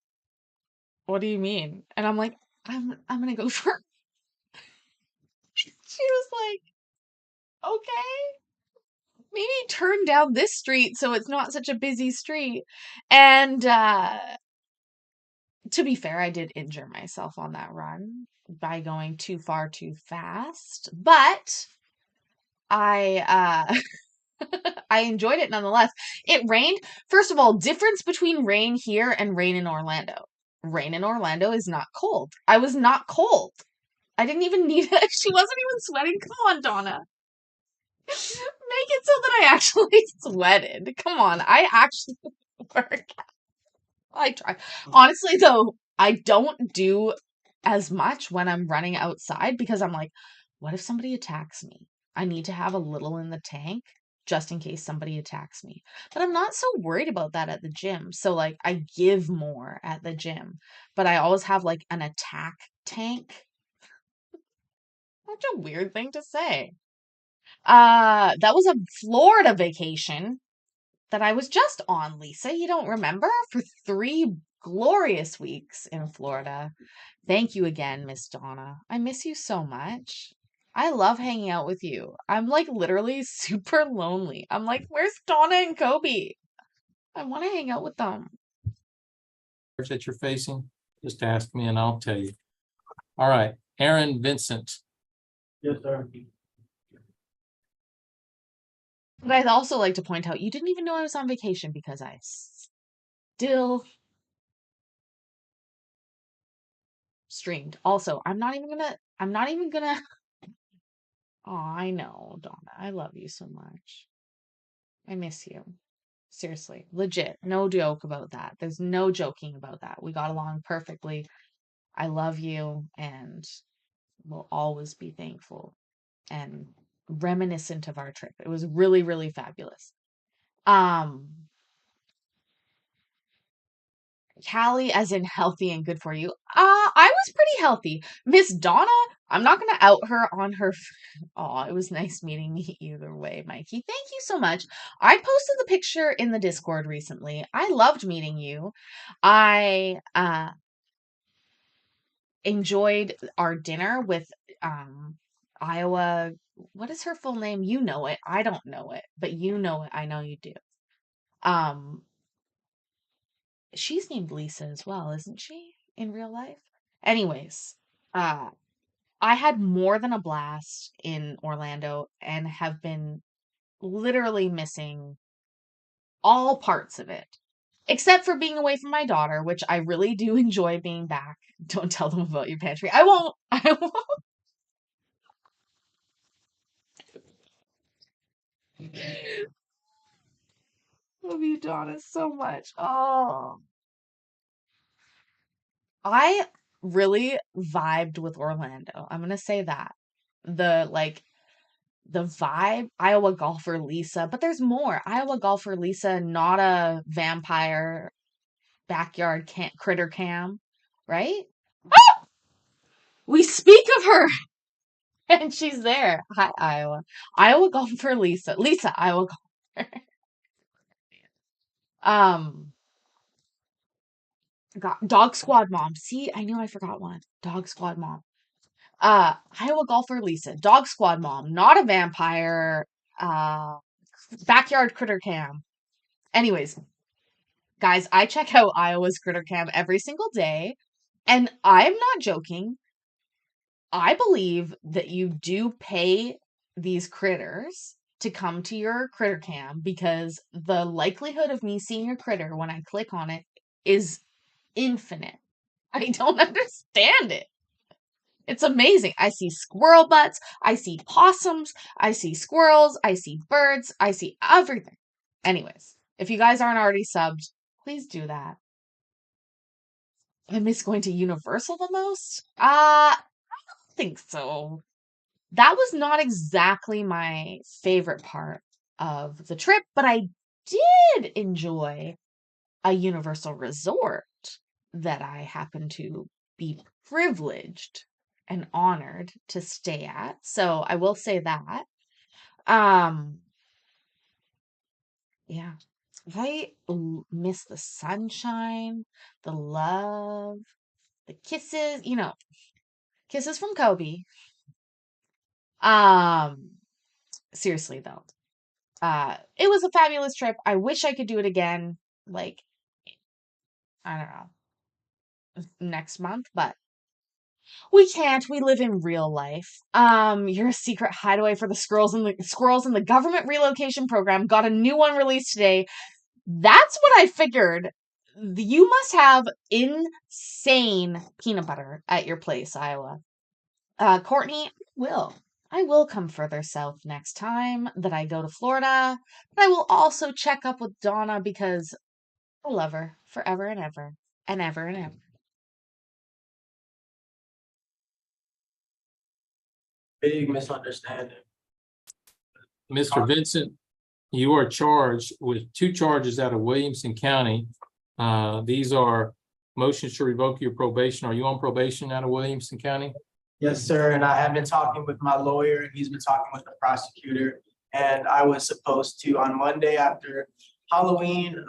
"What do you mean?" And I'm like, I'm gonna go for she was like, "Okay. Maybe turn down this street so it's not such a busy street." And to be fair, I did injure myself on that run by going too far too fast, but I I enjoyed it nonetheless. It rained. First of all, difference between rain here and rain in Orlando. Rain in Orlando is not cold. I was not cold. I didn't even need it. She wasn't even sweating. Come on, Donna. Make it so that I actually sweated. Come on. I actually work. I try. Honestly, though, I don't do as much when I'm running outside because I'm like, what if somebody attacks me? I need to have a little in the tank just in case somebody attacks me. But I'm not so worried about that at the gym. So, like, I give more at the gym, but I always have like an attack tank. Such a weird thing to say. That was a Florida vacation that I was just on, Lisa. You don't remember? For 3 glorious weeks in Florida. Thank you again, Miss Donna. I miss you so much. I love hanging out with you. I'm like literally super lonely. I'm like, where's Donna and Kobe? I want to hang out with them. that you're facing, just ask me and I'll tell you. All right, Aaron Vincent. Yes, sir. But I'd also like to point out, you didn't even know I was on vacation because I still streamed. Also, I'm not even gonna Oh, I know, Donna. I love you so much. I miss you. Seriously. Legit. No joke about that. There's no joking about that. We got along perfectly. I love you and will always be thankful and reminiscent of our trip. It was really, really fabulous. Callie, as in healthy and good for you. I was pretty healthy. Miss Donna, I'm not gonna out her on her. Oh, it was nice meeting you either way, Mikey. Thank you so much. I posted the picture in the Discord recently. I loved meeting you. I enjoyed our dinner with Iowa. What is her full name? You know it. I don't know it, but you know it. I know you do. She's named Lisa as well, isn't she, in real life? Anyways, I had more than a blast in Orlando and have been literally missing all parts of it, except for being away from my daughter, which I really do enjoy being back. Don't tell them about your pantry. I won't. I won't. Love you, Donna, so much. Oh. I really vibed with Orlando. I'm gonna say that. The vibe, Iowa golfer Lisa, but there's more. Iowa golfer Lisa, not a vampire backyard critter cam, right? Ah! We speak of her and she's there. Hi, Iowa. Iowa golfer Lisa. Lisa, Iowa golfer. um Dog Squad mom. See, I knew I forgot one. Dog Squad mom. Iowa golfer Lisa, Dog Squad mom, not a vampire, backyard critter cam. Anyways, guys, I check out Iowa's critter cam every single day, and I'm not joking. I believe that you do pay these critters to come to your critter cam because the likelihood of me seeing a critter when I click on it is infinite. I don't understand it. It's amazing. I see squirrel butts, I see possums, I see squirrels, I see birds, I see everything. Anyways, if you guys aren't already subbed, please do that. I miss going to Universal the most? I don't think so. That was not exactly my favorite part of the trip, but I did enjoy a Universal resort that I happened to be privileged and honored to stay at. So I will say that. Um, yeah. Miss the sunshine, the love, the kisses, kisses from Kobe. Um, Seriously though. It was a fabulous trip. I wish I could do it again, like, I don't know, next month, but we can't. We live in real life. You're a secret hideaway for the squirrels in the government relocation program. Got a new one released today. That's what I figured. You must have insane peanut butter at your place, Iowa. Courtney, I will come further south next time that I go to Florida, but I will also check up with Donna because I love her forever and ever and ever and ever. Big misunderstanding. Mr. Vincent, you are charged with 2 charges out of Williamson County. These are motions to revoke your probation. Are you on probation out of Williamson County? Yes, sir. And I have been talking with my lawyer and he's been talking with the prosecutor. And I was supposed to, on Monday after Halloween,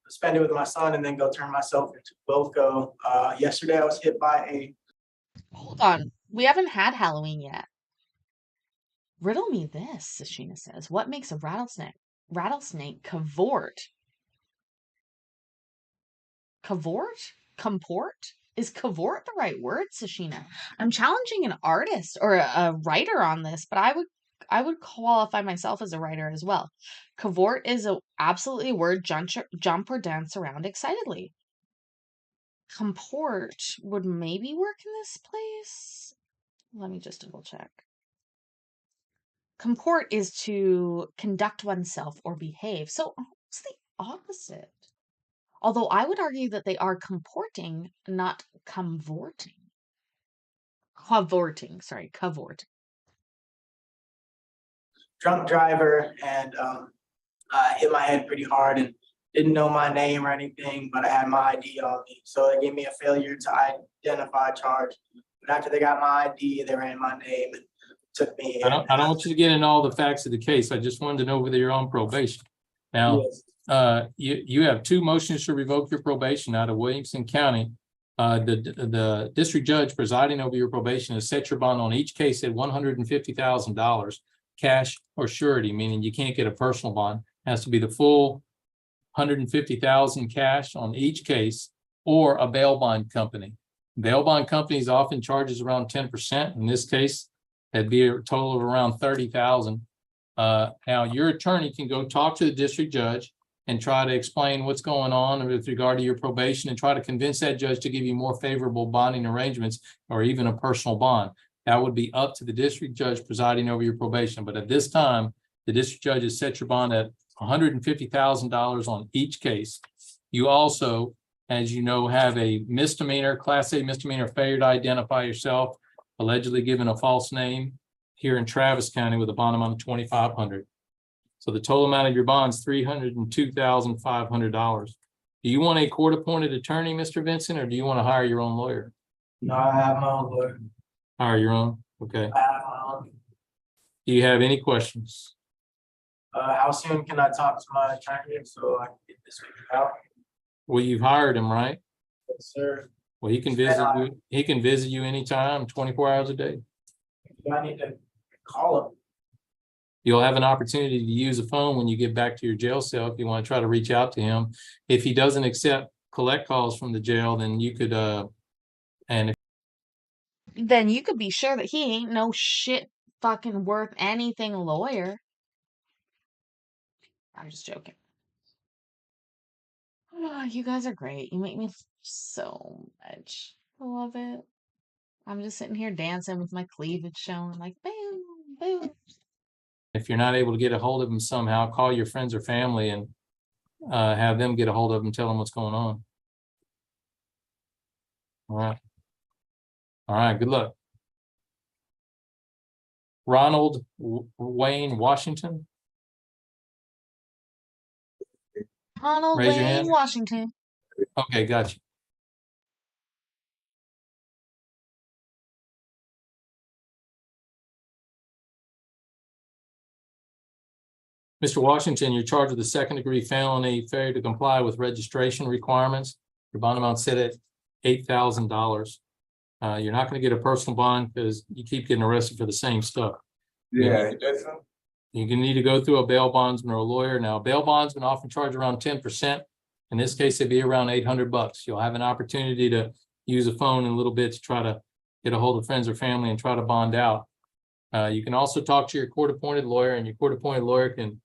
spend it with my son and then go turn myself into Wilco. Yesterday I was hit by a. Hold on. We haven't had Halloween yet. Riddle me this, Sashina says. What makes a rattlesnake cavort? Cavort? Comport? Is cavort the right word, Sashina? I'm challenging an artist or a writer on this, but I would qualify myself as a writer as well. Cavort is absolutely a word jump or dance around excitedly. Comport would maybe work in this place. Let me just double check. Comport is to conduct oneself or behave. So it's the opposite. Although I would argue that they are comporting, not cavorting. Cavorting. Drunk driver and I hit my head pretty hard and didn't know my name or anything, but I had my ID on me. So they gave me a failure to identify charge. But after they got my ID, they ran my name and took me in. I don't want you to get into all the facts of the case. I just wanted to know whether you're on probation. Now, Yes. you have 2 motions to revoke your probation out of Williamson County. The district judge presiding over your probation has set your bond on each case at $150,000, cash or surety, meaning you can't get a personal bond. It has to be the full $150,000 cash on each case, or a bail bond company. Bail bond companies often charges around 10%. In this case, that'd be a total of around $30,000. Now your attorney can go talk to the district judge and try to explain what's going on with regard to your probation and try to convince that judge to give you more favorable bonding arrangements or even a personal bond. That would be up to the district judge presiding over your probation. But at this time, the district judge has set your bond at $150,000 on each case. You also, as you know, have a misdemeanor, Class A misdemeanor, failure to identify yourself, allegedly given a false name here in Travis County with a bond amount of $2,500. So the total amount of your bond is $302,500. Do you want a court-appointed attorney, Mr. Vincent, or do you want to hire your own lawyer? No, I have my own lawyer. Hire your own? Okay. I have my own. Do you have any questions? How soon can I talk to my attorney so I can get this figured out? Well, you've hired him, right? Yes, sir. Well, he can visit you. He can visit you anytime, 24 hours a day. Do I need to call him? You'll have an opportunity to use a phone when you get back to your jail cell if you want to try to reach out to him. If he doesn't accept collect calls from the jail, then you could, and if then you could be sure that he ain't no shit fucking worth anything lawyer. I'm just joking. Oh, you guys are great. You make me so much. I love it. I'm just sitting here dancing with my cleavage showing, like, boom, boom. If you're not able to get a hold of them somehow, call your friends or family and have them get a hold of them, tell them what's going on. All right. All right, good luck. Ronald Wayne Washington. Ronald Raise your Wayne hand. Washington. Okay, gotcha. Mr. Washington, you're charged with a second-degree felony, failure to comply with registration requirements. Your bond amount set at $8,000. You're not going to get a personal bond because you keep getting arrested for the same stuff. Yeah, that's You can need to go through a bail bondsman or a lawyer. Now, bail bondsmen often charge around 10%. In this case, it'd be around $800. You'll have an opportunity to use a phone in a little bit to try to get a hold of friends or family and try to bond out. You can also talk to your court-appointed lawyer, and your court-appointed lawyer can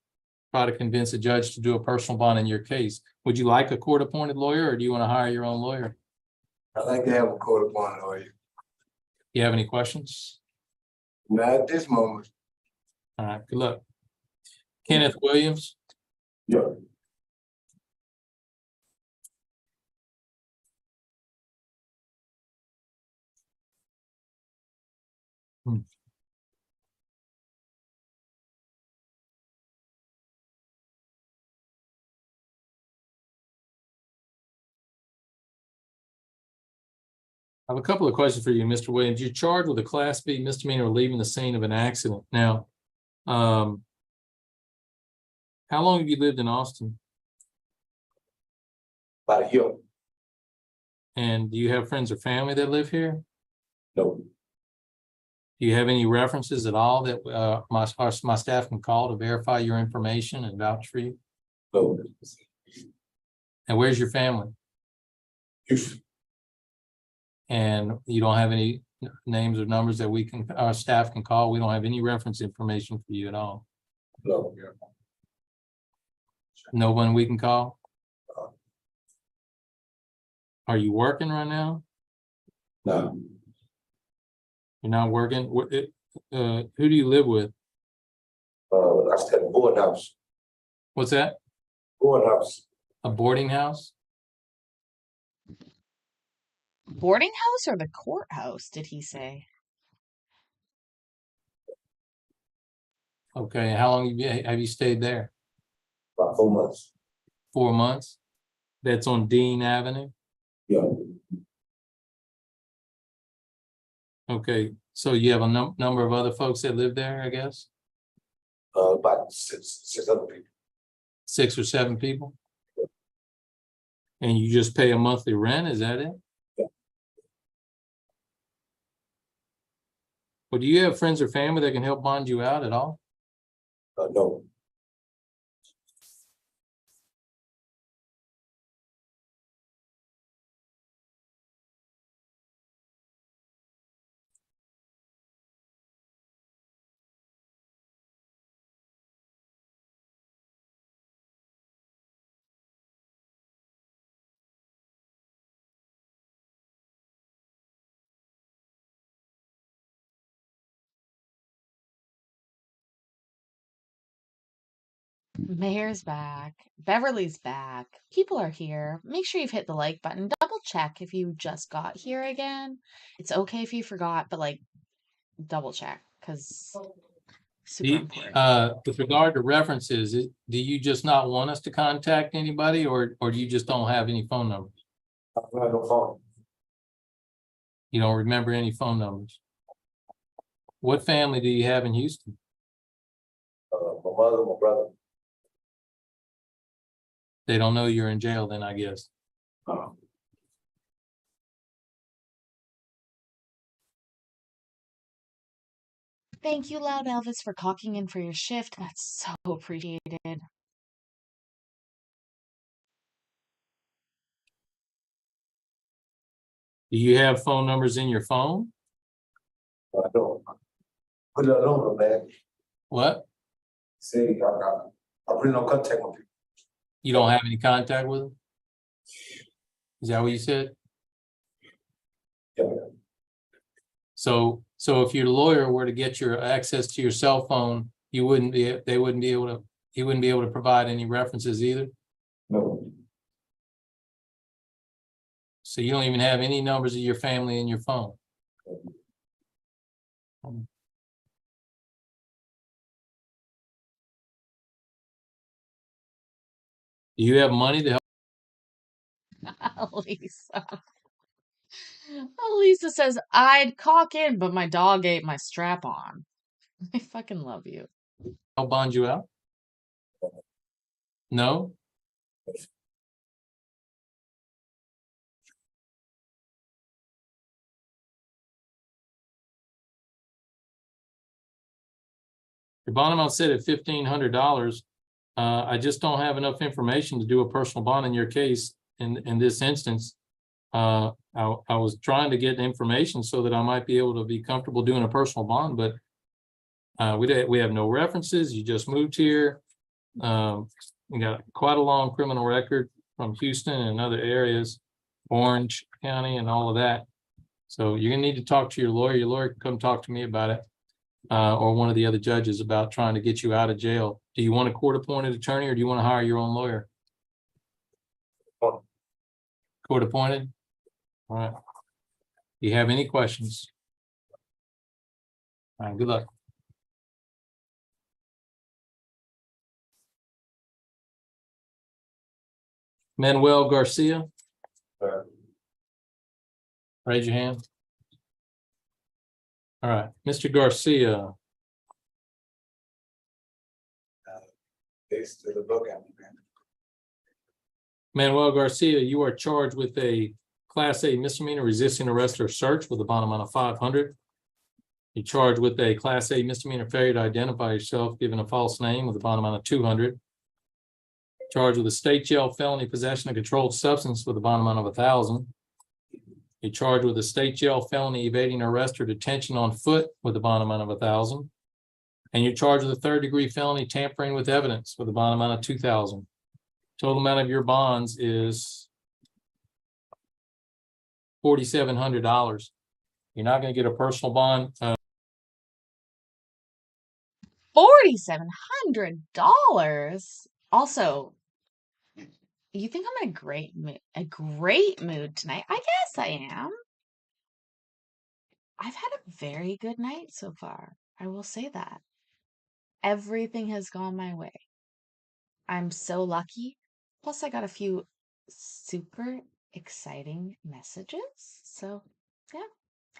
try to convince a judge to do a personal bond in your case. Would you like a court-appointed lawyer, or do you want to hire your own lawyer? I like to have a court appointed lawyer. You have any questions? Not at this moment. All right, good luck. Kenneth Williams. Yeah. I have a couple of questions for you, Mr. Williams. You're charged with a Class B misdemeanor of leaving the scene of an accident. Now, how long have you lived in Austin? About a year. And do you have friends or family that live here? No. Do you have any references at all that my staff can call to verify your information and vouch for you? No. And where's your family? Houston. And you don't have any names or numbers that our staff can call? We don't have any reference information for you at all? No. No one we can call? Are you working right now? No. You're not working? Who do you live with? I stay at a board house. What's that? Board house. A boarding house? Boarding house or the courthouse, did he say? Okay, how long have you stayed there? About 4 months. 4 months? That's on Dean Avenue? Yeah. Okay, so you have a number of other folks that live there, I guess? About six other people. 6 or 7 people? And you just pay a monthly rent, is that it? Yeah. Well, do you have friends or family that can help bond you out at all? No. Mayor's back. Beverly's back. People are here. Make sure you've hit the like button. Double check if you just got here again. It's okay if you forgot, but like double check because super important. With regard to references, do you just not want us to contact anybody, or do you just don't have any phone numbers? I don't have no phone. You don't remember any phone numbers? What family do you have in Houston? My mother, my brother. They don't know you're in jail then, I guess. Thank you, Loud Elvis, for clocking in for your shift. That's so appreciated. Do you have phone numbers in your phone? I don't. Put it alone, man. What? See, I really no contact with people. You don't have any contact with them? Is that what you said? Yeah. So if your lawyer were to get your access to your cell phone, he wouldn't be able to provide any references either. No. So you don't even have any numbers of your family in your phone. Do you have money to help? Lisa. Lisa says, I'd caulk in, but my dog ate my strap on. I fucking love you. Help bond you out? No? Your bond amount set at $1,500. I just don't have enough information to do a personal bond in your case in this instance. I was trying to get information so that I might be able to be comfortable doing a personal bond, but we have no references. You just moved here. We got quite a long criminal record from Houston and other areas, Orange County and all of that. So you're gonna need to talk to your lawyer. Your lawyer can come talk to me about it, or one of the other judges about trying to get you out of jail. Do you want a court-appointed attorney or do you want to hire your own lawyer? Court-appointed? All right. Do you have any questions? All right, good luck. Manuel Garcia, raise your hand. All right, Mr. Garcia, It's to the book out, man. Manuel Garcia, you are charged with a Class A misdemeanor resisting arrest or search with a bond amount of $500. You're charged with a Class A misdemeanor failure to identify yourself, giving a false name with a bond amount of $200. Charged with a state jail felony possession of controlled substance with a bond amount of $1,000. You're charged with a state jail felony evading arrest or detention on foot with a bond amount of $1,000. And you're charged with a third-degree felony tampering with evidence with a bond amount of $2,000. Total amount of your bonds is $4,700. You're not going to get a personal bond. $4,700. Also, you think I'm in a great mood tonight? I guess I am. I've had a very good night so far. I will say that. Everything has gone my way. I'm so lucky. Plus, I got a few super exciting messages. So, yeah,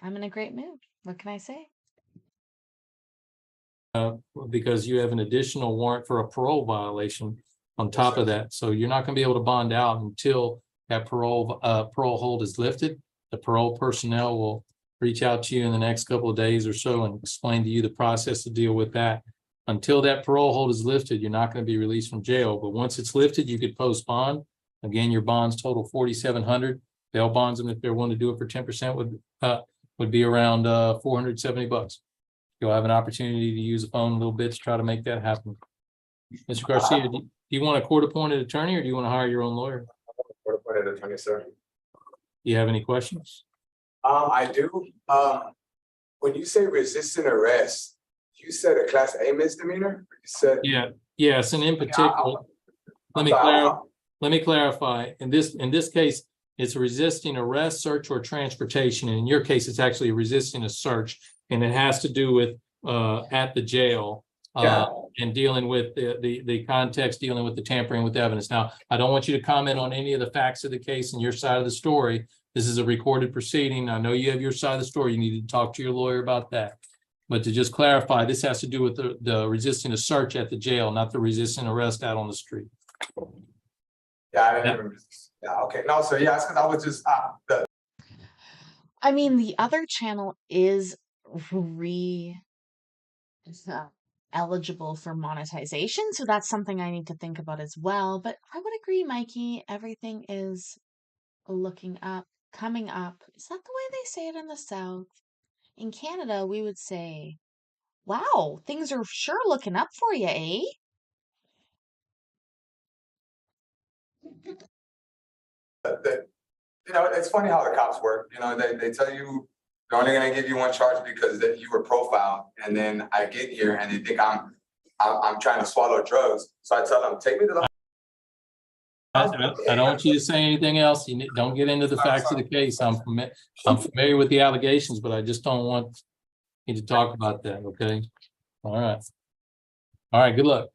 I'm in a great mood. What can I say? Because you have an additional warrant for a parole violation on top of that. So you're not going to be able to bond out until that parole hold is lifted. The parole personnel will reach out to you in the next couple of days or so and explain to you the process to deal with that. Until that parole hold is lifted, you're not going to be released from jail. But once it's lifted, you could post bond. Again, your bonds total $4,700. Bail bonds, and if they're willing to do it for 10%, would be around $470. You'll have an opportunity to use the phone a little bit to try to make that happen. Mr. Garcia, do you want a court-appointed attorney or do you want to hire your own lawyer? Court-appointed attorney, sir. Do you have any questions? I do. When you say resisting arrest, you said a Class A misdemeanor? You said. Yeah, yes, and in particular, let me clarify. In this case, it's resisting arrest, search, or transportation. And in your case, it's actually resisting a search, and it has to do with at the jail and dealing with the context, dealing with the tampering with evidence. Now, I don't want you to comment on any of the facts of the case and your side of the story. This is a recorded proceeding. I know you have your side of the story. You need to talk to your lawyer about that. But to just clarify, this has to do with the resisting a search at the jail, not the resisting arrest out on the street. Yeah, I didn't remember. Yeah, okay. No, so yeah, it's because I was just I mean, the other channel is eligible for monetization, so that's something I need to think about as well. But I would agree, Mikey, everything is looking up, coming up. Is that the way they say it in the South? In Canada, we would say, wow, things are sure looking up for you, eh? That, it's funny how the cops work, they tell you they're only gonna give you one charge because that you were profiled, and then I get here and they think I'm trying to swallow drugs, so I tell them, take me to the. I don't want you to say anything else. Don't get into the facts of the case. I'm familiar with the allegations, but I just don't want you to talk about that, okay? All right. All right, good luck.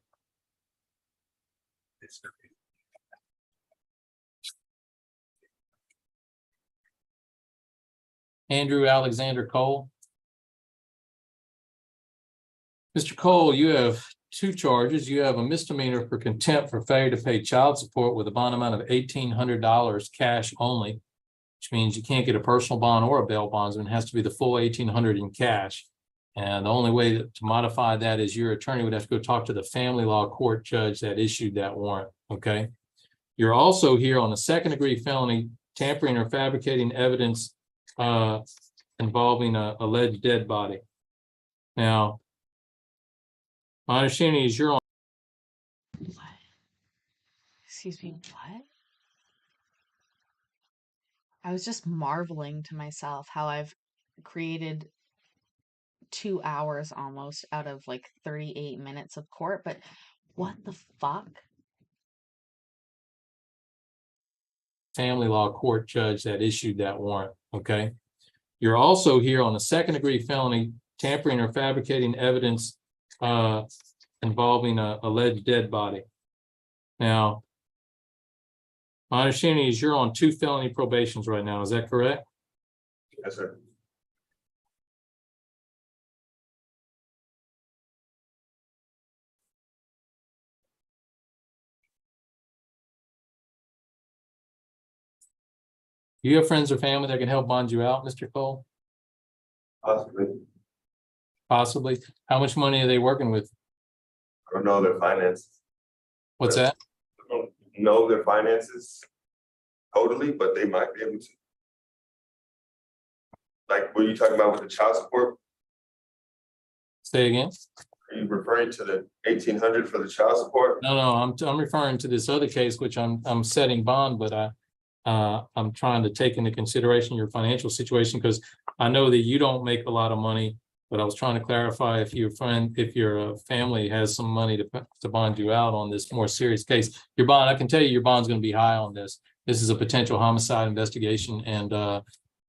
Andrew Alexander Cole. Mr. Cole, you have two charges. You have a misdemeanor for contempt for failure to pay child support with a bond amount of $1,800 cash only, which means you can't get a personal bond or a bail bondsman. It has to be the full $1,800 in cash. And the only way to modify that is your attorney would have to go talk to the family law court judge that issued that warrant, okay? You're also here on a second-degree felony, tampering or fabricating evidence involving a alleged dead body. Now, my understanding is you're on. What? Excuse me, what? I was just marveling to myself how I've created 2 hours almost out of like 38 minutes of court, but what the fuck? Family law court judge that issued that warrant, okay? You're also here on a second-degree felony, tampering or fabricating evidence involving a alleged dead body. Now, my understanding is you're on 2 felony probations right now. Is that correct? Yes, sir. Do you have friends or family that can help bond you out, Mr. Cole? Possibly. Possibly. How much money are they working with? I don't know their finances. What's that? I don't know their finances totally, but they might be able to. Like, what are you talking about with the child support? Say again? Are you referring to the 1,800 for the child support? No, I'm referring to this other case, which I'm setting bond, but I'm trying to take into consideration your financial situation because I know that you don't make a lot of money, but I was trying to clarify if your family has some money to bond you out on this more serious case. Your bond, I can tell you, your bond's going to be high on this. This is a potential homicide investigation,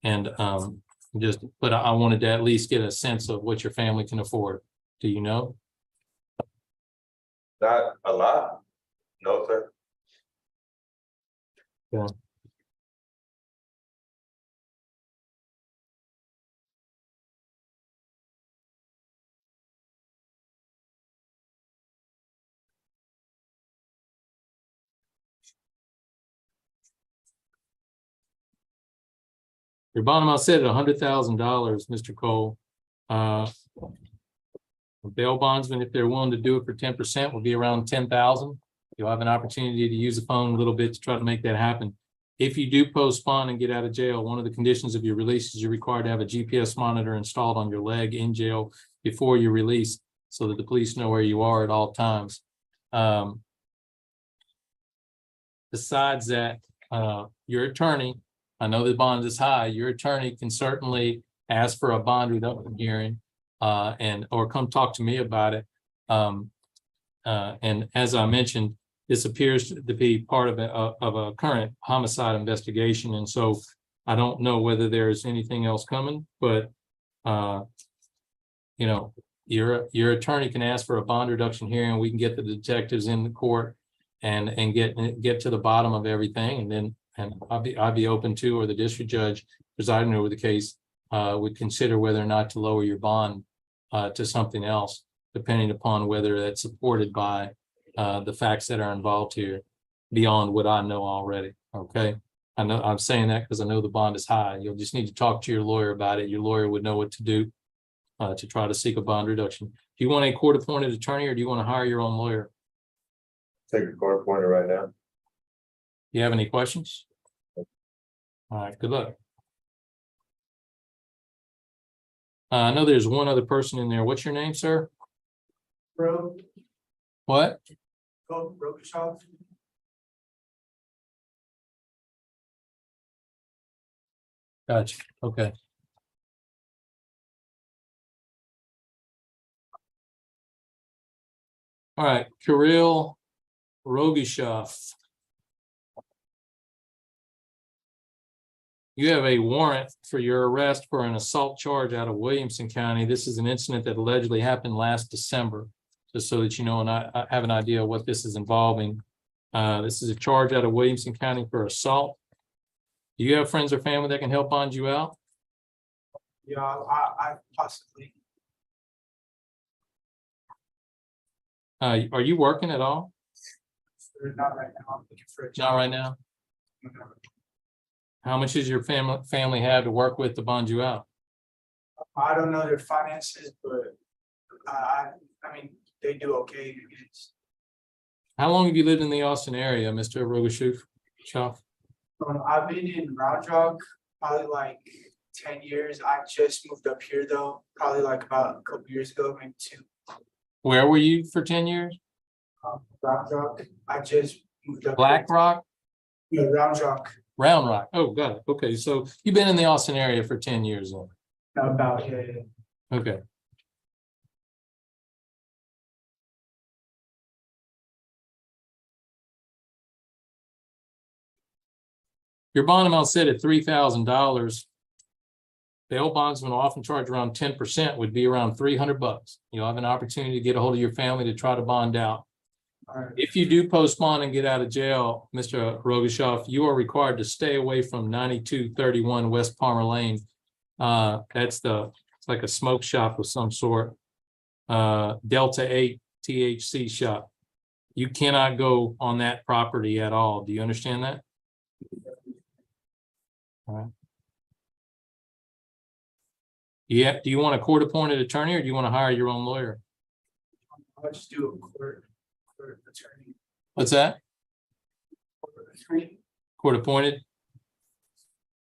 but I wanted to at least get a sense of what your family can afford. Do you know? Not a lot. No, sir. Yeah. Your bond amount set at $100,000, Mr. Cole. Bail bondsmen, if they're willing to do it for 10%, will be around 10,000. You'll have an opportunity to use the phone a little bit to try to make that happen. If you do postpone and get out of jail, one of the conditions of your release is you're required to have a GPS monitor installed on your leg in jail before you're released so that the police know where you are at all times. Besides that, your attorney, I know the bond is high, your attorney can certainly ask for a bond reduction hearing or come talk to me about it. And as I mentioned, this appears to be part of a current homicide investigation. And so I don't know whether there's anything else coming, but your attorney can ask for a bond reduction hearing. We can get the detectives in the court and get to the bottom of everything. And I'd be open to, or the district judge presiding over the case would consider whether or not to lower your bond to something else, depending upon whether that's supported by the facts that are involved here beyond what I know already. Okay. I know I'm saying that because I know the bond is high. You'll just need to talk to your lawyer about it. Your lawyer would know what to do to try to seek a bond reduction. Do you want a court appointed attorney or do you want to hire your own lawyer? Take a court appointed right now. Do you have any questions? All right, good luck. I know there's one other person in there. What's your name, sir? What? Rokushov. Gotcha. Okay. All right, Kirill Rogushov. You have a warrant for your arrest for an assault charge out of Williamson County. This is an incident that allegedly happened last December, just so that you know, and I have an idea of what this is involving. This is a charge out of Williamson County for assault. Do you have friends or family that can help bond you out? Yeah, I possibly. Are you working at all? Not right now. I'm looking for a Not job. right now. How much does your family have to work with to bond you out? I don't know their finances, but I mean, they do okay, I guess. How long have you lived in the Austin area, Mr. Rogushov? I've been in Round Rock probably like 10 years. I just moved up here though, probably like about a couple years ago, maybe 2. Where were you for 10 years? Round Rock. I just moved up. Black Rock? Yeah, Round Rock. Round Rock. Oh, got it. Okay, so you've been in the Austin area for 10 years then. About Okay. Your bond amount set at $3,000. Bail bondsmen often charge around 10%, would be around $300. You'll have an opportunity to get a hold of your family to try to bond out. If you do post bond and get out of jail, Mr. Rogushov, you are required to stay away from 9231 West Palmer Lane. It's like a smoke shop of some sort. Delta 8 THC shop. You cannot go on that property at all. Do you understand that? All right. Yeah. Do you want a court-appointed attorney or do you want to hire your own lawyer? I'll just do a court attorney. What's that? Attorney. Court-appointed?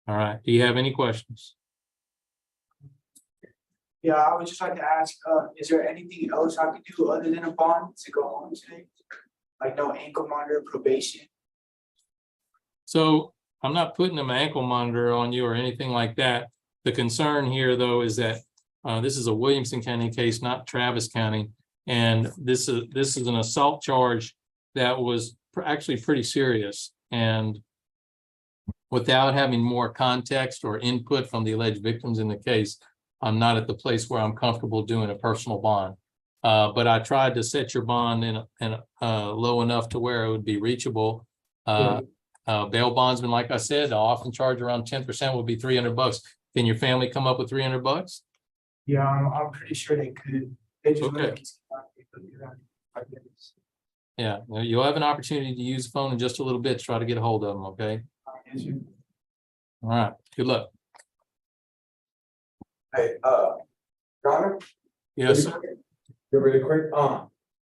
All right. Do you have any questions? Yeah, I would just like to ask, is there anything else I could do other than a bond to go home today? Like no ankle monitor, probation? So I'm not putting an ankle monitor on you or anything like that. The concern here, though, is that this is a Williamson County case, not Travis County. And this is an assault charge that was actually pretty serious. And without having more context or input from the alleged victims in the case, I'm not at the place where I'm comfortable doing a personal bond. But I tried to set your bond in low enough to where it would be reachable. Bail bondsmen, like I said, often charge around 10%, would be $300. Can your family come up with $300? Yeah, I'm pretty sure they could. They just Okay. Yeah, well, you'll have an opportunity to use the phone in just a little bit to try to get a hold of them, okay? All right, good luck. Hey, Connor? Yes, Really quick,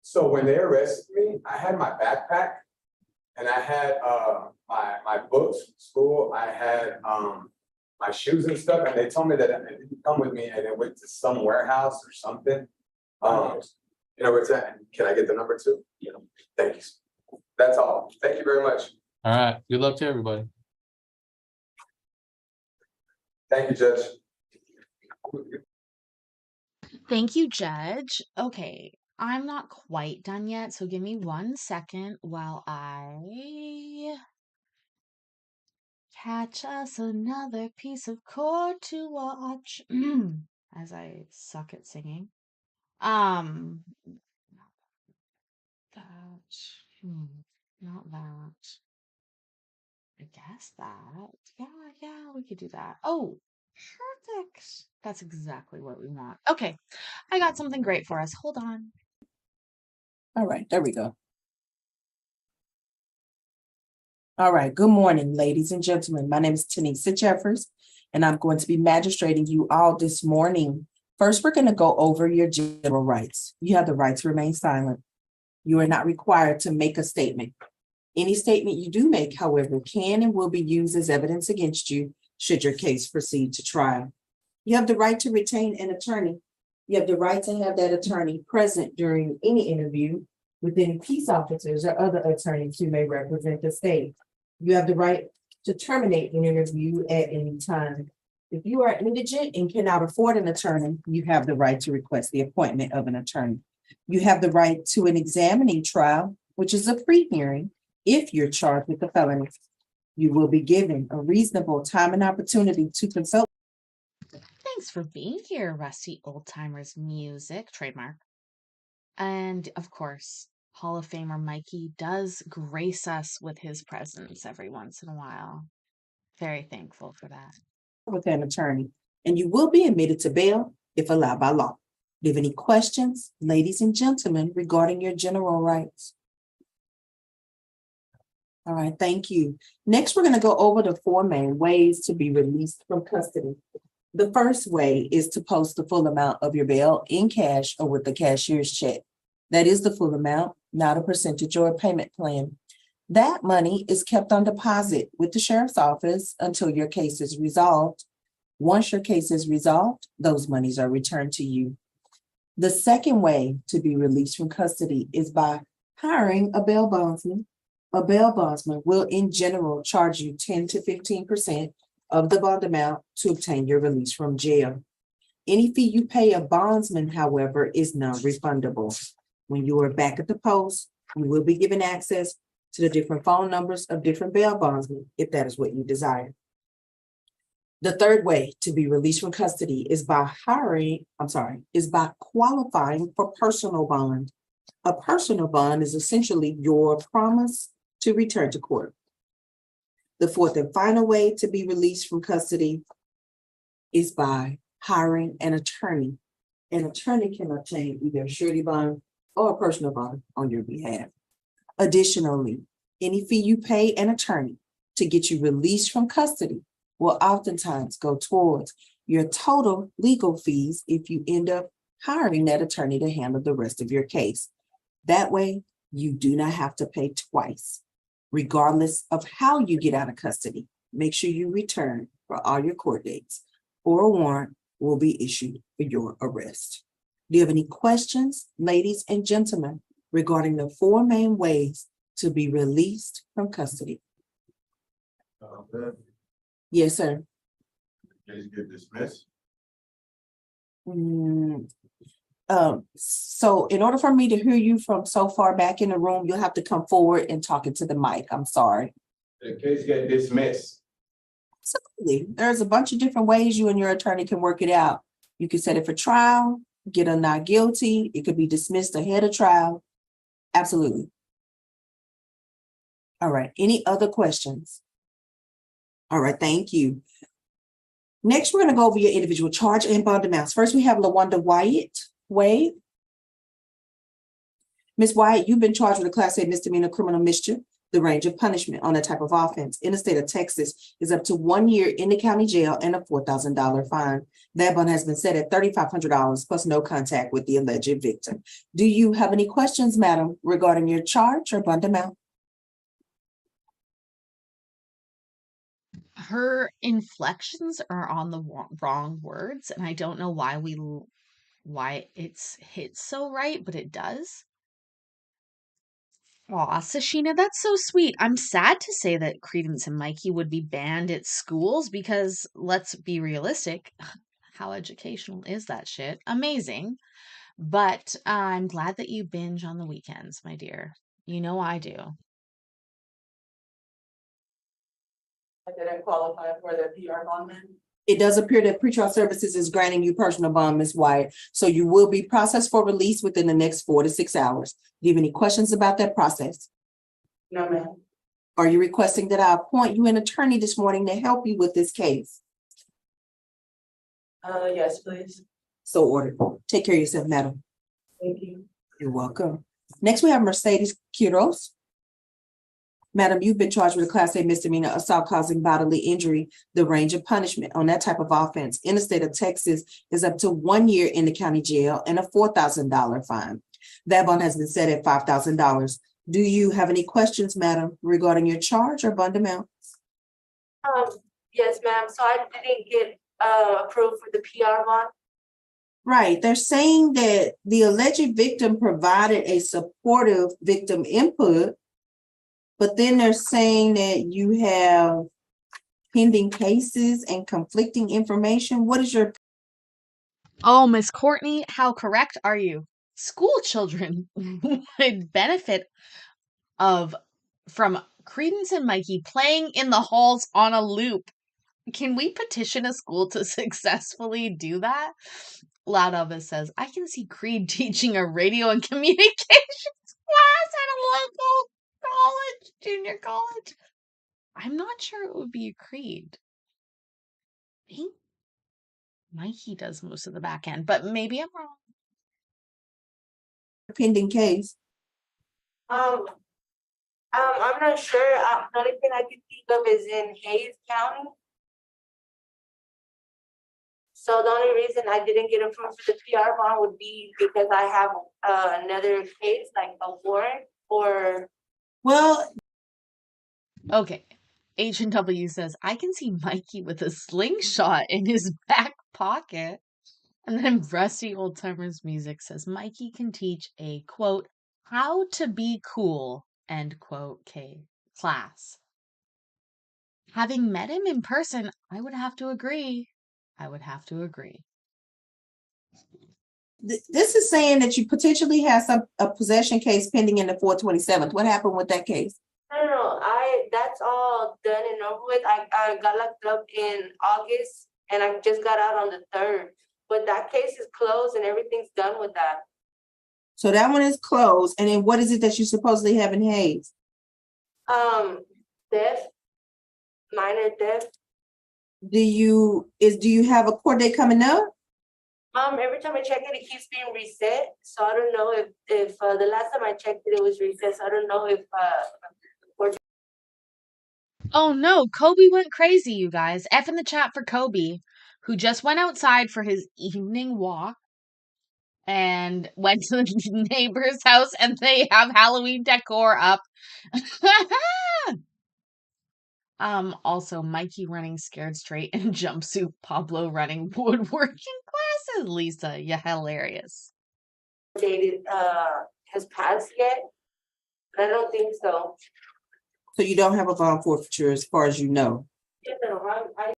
so when they arrested me, I had my backpack and I had, my books, school, I had, my shoes and stuff, and they told me that it didn't come with me and it went to some warehouse or something. You know where it's at? Can I get the number too? Yeah. Thank you. That's all. Thank you very much. all right, good luck to everybody. Thank you, Judge. Thank you, Judge. Okay, I'm not quite done yet, so give me 1 second while I catch us another piece of court to watch. As I suck at singing. That. Not that. I guess that. Yeah, we could do that. Oh, perfect. That's exactly what we want. Okay, I got something great for us. Hold on. All right, there we go. All right, good morning, ladies and gentlemen. My name is Tanisha Jeffers, and I'm going to be magistrating you all this morning. First, we're going to go over your general rights. You have the right to remain silent. You are not required to make a statement. Any statement you do make, however, can and will be used as evidence against you should your case proceed to trial. You have the right to retain an attorney. You have the right to have that attorney present during any interview with any peace officers or other attorneys who may represent the state. You have the right to terminate an interview at any time. If you are indigent and cannot afford an attorney, you have the right to request the appointment of an attorney. You have the right to an examining trial, which is a pre-hearing, if you're charged with a felony. You will be given a reasonable time and opportunity to consult. Thanks for being here, Rusty Old Timers Music, trademark. And of course, Hall of Famer Mikey does grace us with his presence every once in a while. Very thankful for that. With an attorney, and you will be admitted to bail if allowed by law. Do you have any questions, ladies and gentlemen, regarding your general rights? All right, thank you. Next, we're going to go over the 4 main ways to be released from custody. The first way is to post the full amount of your bail in cash or with the cashier's check. That is the full amount, not a percentage or a payment plan. That money is kept on deposit with the sheriff's office until your case is resolved. Once your case is resolved, those monies are returned to you. The second way to be released from custody is by hiring a bail bondsman. A bail bondsman will in general charge you 10 to 15% of the bond amount to obtain your release from jail. Any fee you pay a bondsman, however, is non-refundable. When you are back at the post, you will be given access to the different phone numbers of different bail bondsmen, if that is what you desire. The third way to be released from custody is by qualifying for personal bond. A personal bond is essentially your promise to return to court. The fourth and final way to be released from custody is by hiring an attorney. An attorney can obtain either a surety bond or a personal bond on your behalf. Additionally, any fee you pay an attorney to get you released from custody will oftentimes go towards your total legal fees if you end up hiring that attorney to handle the rest of your case. That way, you do not have to pay twice, regardless of how you get out of custody. Make sure you return for all your court dates, or a warrant will be issued for your arrest. Do you have any questions, ladies and gentlemen, regarding the 4 main ways to be released from custody? Yes, sir. Case get dismissed. So in order for me to hear you from so far back in the room, you'll have to come forward and talk into the mic. I'm sorry. The case get dismissed. Absolutely. There's a bunch of different ways you and your attorney can work it out. You can set it for trial, get a not guilty. It could be dismissed ahead of trial. Absolutely. All right. Any other questions? All right. Thank you. Next, we're going to go over your individual charge and bond amounts. First, we have LaWanda Wade. Ms. Wyatt, you've been charged with a Class A misdemeanor criminal mischief. The range of punishment on that type of offense in the state of Texas is up to 1 year in the county jail and a $4,000 fine. That bond has been set at $3,500 plus no contact with the alleged victim. Do you have any questions, madam, regarding your charge or bond amount? Her inflections are on the wrong words, and I don't know why it's hit so right, but it does. Aw, Sashina, that's so sweet. I'm sad to say that Credence and Mikey would be banned at schools because, let's be realistic, how educational is that shit? Amazing. But I'm glad that you binge on the weekends, my dear. You know I do. Did I qualify for the PR bondman? It does appear that pretrial services is granting you personal bond, Ms. Wyatt. So you will be processed for release within the next 4 to 6 hours. Do you have any questions about that process? No, ma'am. Are you requesting that I appoint you an attorney this morning to help you with this case? Yes, please. So ordered. Take care of yourself, madam. Thank you. You're welcome. Next, we have Mercedes Quiros. Madam, you've been charged with a Class A misdemeanor assault causing bodily injury. The range of punishment on that type of offense in the state of Texas is up to 1 year in the county jail and a $4,000 fine. That bond has been set at $5,000. Do you have any questions, madam, regarding your charge or bond amount? Yes, ma'am. So I didn't get approved for the PR bond. Right, they're saying that the alleged victim provided a supportive victim input, but then they're saying that you have pending cases and conflicting information. What is your Oh, Miss Courtney, how correct are you? School children would benefit of from Credence and Mikey playing in the halls on a loop. Can we petition a school to successfully do that? Loud Elvis says, I can see Creed teaching a radio and communications class at a local college, junior college. I'm not sure it would be Creed. I think Mikey does most of the back end, but maybe I'm wrong. pending case? I'm not sure. The only thing I can think of is in Hayes County. So the only reason I didn't get approved for the PR bond would be because I have another case, like a warrant or. Well, Okay. H&W says, I can see Mikey with a slingshot in his back pocket. And then Rusty Old Timers Music says, Mikey can teach a, quote, how to be cool, end quote, class. Having met him in person, I would have to agree. this is saying that you potentially have a possession case pending in the 427th. What happened with that case? No, that's all done and over with. I got locked up in August and I just got out on the 3rd. But that case is closed and everything's done with that. So that one is closed. And then what is it that you supposedly have in Hayes? Theft, minor theft. Do you have a court date coming up? Every time I check it, it keeps being reset. So I don't know if the last time I checked it, it was reset. So I don't know if Oh no, Kobe went crazy, you guys. F in the chat for Kobe, who just went outside for his evening walk and went to the neighbor's house and they have Halloween decor up. Also Mikey running scared straight and jumpsuit, Pablo running woodworking classes. Lisa, you're hilarious. dated has passed yet. I don't think so. So you don't have a bond forfeiture as far as you know. You know, I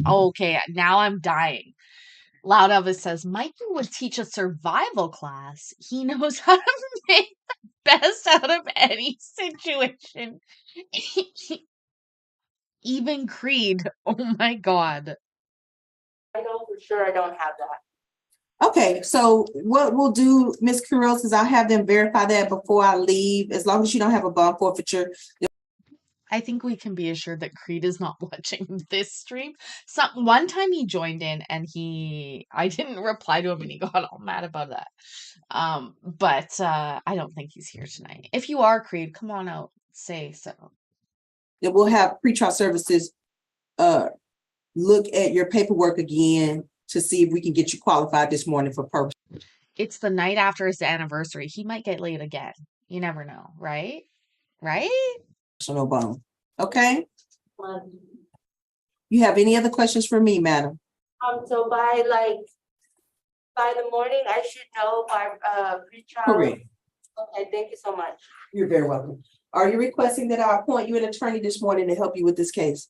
Okay, now I'm dying. Loud Elvis says, Mikey would teach a survival class. He knows how to make the best out of any situation. Even Creed. Oh my God. know for sure I don't have that. Okay, so what we'll do, Ms. Carrillo, is I'll have them verify that before I leave, as long as you don't have a bond forfeiture. I think we can be assured that Creed is not watching this stream. One time he joined in and I didn't reply to him and he got all mad about that. But I don't think he's here tonight. If you are, Creed, come on out. Say so. That we'll have pretrial services look at your paperwork again to see if we can get you qualified this morning for purpose. It's the night after his anniversary. He might get late again. You never know, right? Right? Personal bond. Okay. You have any other questions for me, madam? So by the morning, I should know by pretrial. Correct. Okay, thank you so much. You're very welcome. Are you requesting that I appoint you an attorney this morning to help you with this case?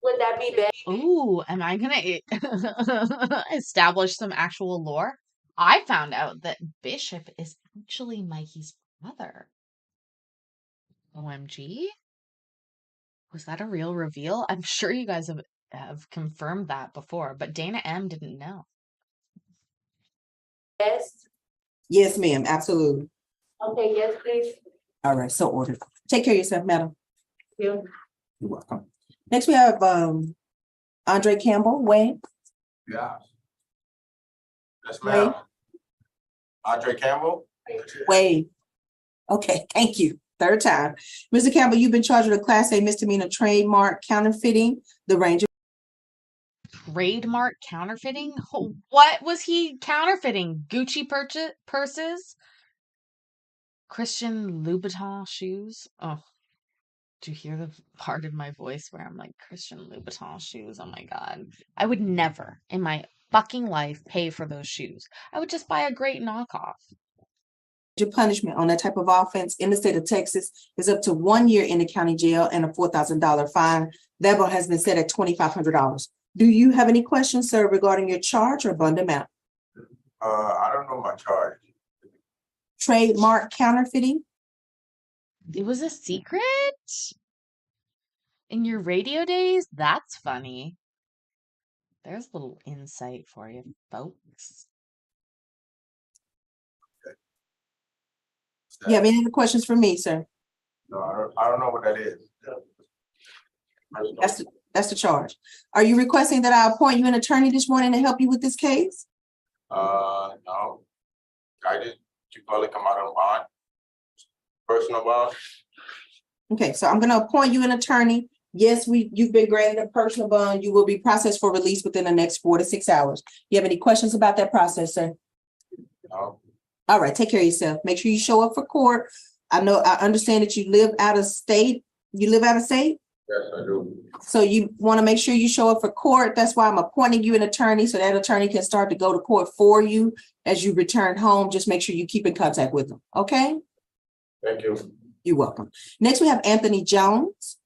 Would that be better? Ooh, am I gonna establish some actual lore? I found out that Bishop is actually Mikey's brother. OMG. Was that a real reveal? I'm sure you guys have confirmed that before, but Dana M didn't know. Yes. Yes, ma'am. Absolutely. Okay, yes, please. All right. So ordered. Take care of yourself, madam. Thank you. You're welcome. Next, we have Andre Campbell. Wayne. Yeah. Yes, Wade. ma'am. Andre Campbell? Wade. Okay. Thank you. Third time. Mr. Campbell, you've been charged with a Class A misdemeanor trademark counterfeiting the range of Trademark counterfeiting? What was he counterfeiting? Gucci purses? Christian Louboutin shoes? Oh, Do you hear the part of my voice where I'm like, Christian Louboutin shoes? Oh my God. I would never in my fucking life pay for those shoes. I would just buy a great knockoff. Your punishment on that type of offense in the state of Texas is up to 1 year in the county jail and a $4,000 fine. That bill has been set at $2,500. Do you have any questions, sir, regarding your charge or bond amount? I don't know my charge. Trademark counterfeiting? It was a secret? In your radio days? That's funny. There's a little insight for you, folks. You have any other questions for me, sir? No, I don't know what that is. That's the charge. Are you requesting that I appoint you an attorney this morning to help you with this case? No. I did, you probably come out on bond. Personal bond. Okay, so I'm gonna appoint you an attorney. Yes, you've been granted a personal bond. You will be processed for release within the next 4 to 6 hours. You have any questions about that process, sir? No. All right, take care of yourself. Make sure you show up for court. I understand that you live out of state. You live out of state? Yes, I do. So you want to make sure you show up for court. That's why I'm appointing you an attorney, so that attorney can start to go to court for you as you return home. Just make sure you keep in contact with them. Okay? Thank you. You're welcome. Next, we have Anthony Jones.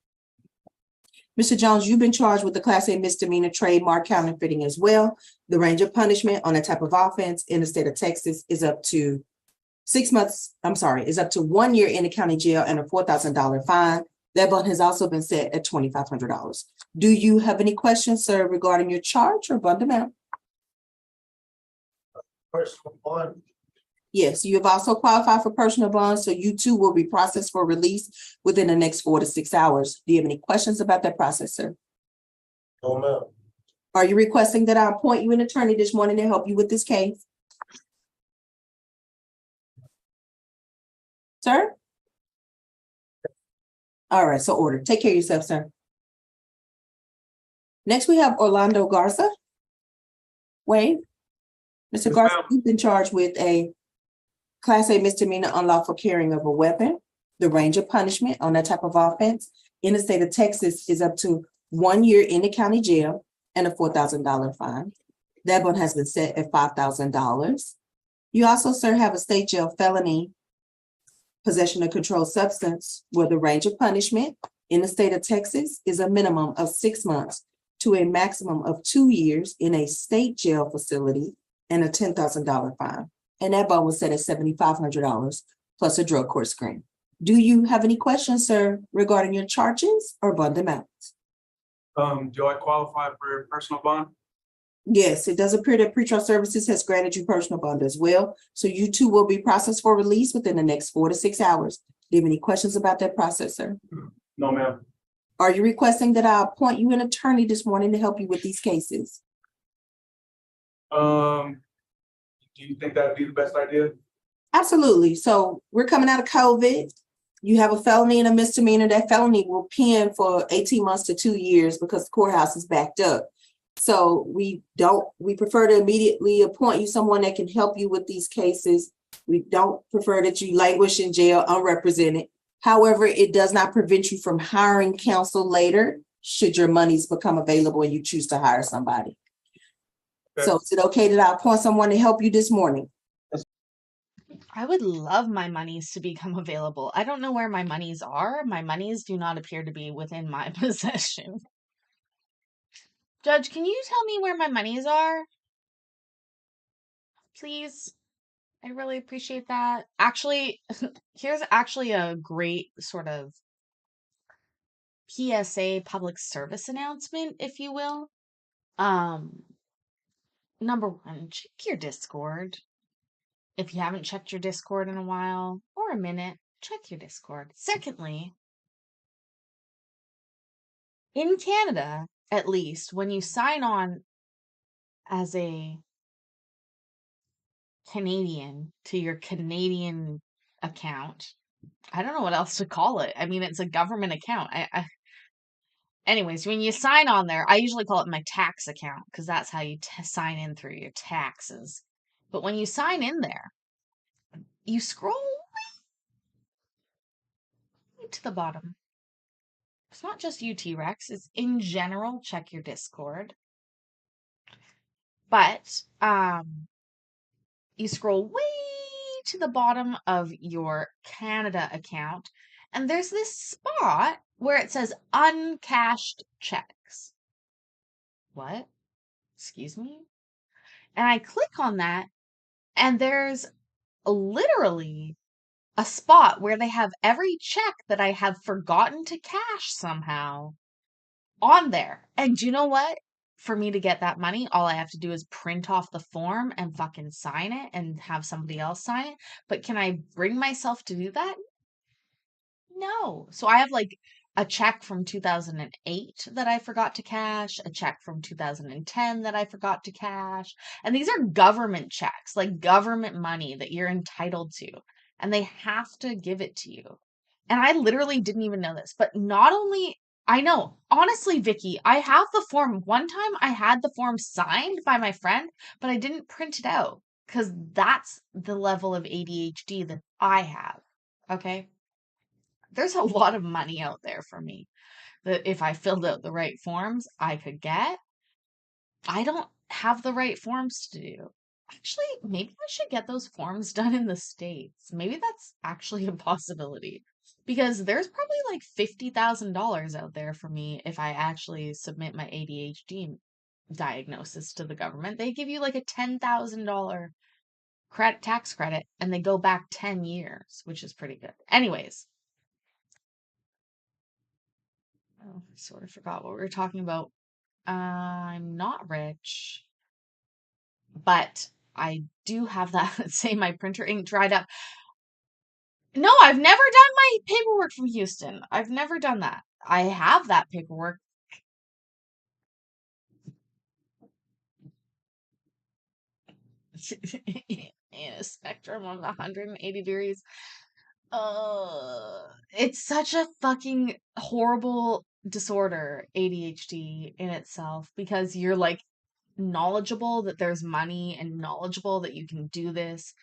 Mr. Jones, you've been charged with the Class A misdemeanor trademark counterfeiting as well. The range of punishment on that type of offense in the state of Texas is up to 6 months. Is up to 1 year in the county jail and a $4,000 fine. That bond has also been set at $2,500. Do you have any questions, sir, regarding your charge or bond amount? Personal bond. Yes, you have also qualified for personal bonds, so you too will be processed for release within the next 4 to 6 hours. Do you have any questions about that process, sir? No, ma'am. Are you requesting that I appoint you an attorney this morning to help you with this case? Sir? All right, so ordered. Take care of yourself, sir. Next, we have Orlando Garza. Wade? Mr. Yes, Garza, ma'am. you've been charged with a Class A misdemeanor unlawful carrying of a weapon. The range of punishment on that type of offense in the state of Texas is up to 1 year in the county jail and a $4,000 fine. That one has been set at $5,000. You also, sir, have a state jail felony possession of controlled substance, where the range of punishment in the state of Texas is a minimum of 6 months to a maximum of 2 years in a state jail facility and a $10,000 fine. And that bond was set at $7,500 plus a drug court screen. Do you have any questions, sir, regarding your charges or bond amounts? Do I qualify for personal bond? Yes, it does appear that pretrial services has granted you personal bond as well. So you too will be processed for release within the next 4 to 6 hours. Do you have any questions about that process, sir? No, ma'am. Are you requesting that I appoint you an attorney this morning to help you with these cases? Do you think that'd be the best idea? Absolutely. So we're coming out of COVID. You have a felony and a misdemeanor. That felony will pen for 18 months to 2 years because the courthouse is backed up. So we prefer to immediately appoint you someone that can help you with these cases. We don't prefer that you languish in jail unrepresented. However, it does not prevent you from hiring counsel later should your monies become available and you choose to hire somebody. Okay. So is it okay that I appoint someone to help you this morning? I would love my monies to become available. I don't know where my monies are. My monies do not appear to be within my possession. Judge, can you tell me where my monies are? Please. I really appreciate that. Actually, here's actually a great sort of PSA public service announcement, if you will. Number one, check your Discord. If you haven't checked your Discord in a while or a minute, check your Discord. Secondly, in Canada, at least, when you sign on as a Canadian to your Canadian account, I don't know what else to call it. I mean, it's a government account. Anyways, when you sign on there, I usually call it my tax account because that's how you sign in through your taxes. But when you sign in there, you scroll way to the bottom It's not just you, T-Rex. It's in general. Check your Discord. But you scroll way to the bottom of your Canada account, and there's this spot where it says uncashed checks. What? Excuse me? And I click on that, and there's literally a spot where they have every check that I have forgotten to cash somehow on there. And do you know what? For me to get that money, all I have to do is print off the form and fucking sign it and have somebody else sign it. But can I bring myself to do that? No. So I have like a check from 2008 that I forgot to cash, a check from 2010 that I forgot to cash. And these are government checks, like government money that you're entitled to. And they have to give it to you. And I literally didn't even know this. But not only, I know, honestly, Vicky, I have the form. One time I had the form signed by my friend, but I didn't print it out because that's the level of ADHD that I have. Okay. There's a lot of money out there for me that if I filled out the right forms, I could get. I don't have the right forms to do. Actually, maybe I should get those forms done in the States. Maybe that's actually a possibility. Because there's probably like $50,000 out there for me if I actually submit my ADHD diagnosis to the government. They give you like a $10,000 tax credit and they go back 10 years, which is pretty good. Anyways, oh, I sort of forgot what we were talking about. I'm not rich, but I do have that. Say my printer ink dried up. No, I've never done my paperwork from Houston. I've never done that. I have that paperwork. In a spectrum of 180 degrees. It's such a fucking horrible disorder, ADHD in itself, because you're like knowledgeable that there's money and knowledgeable that you can do this,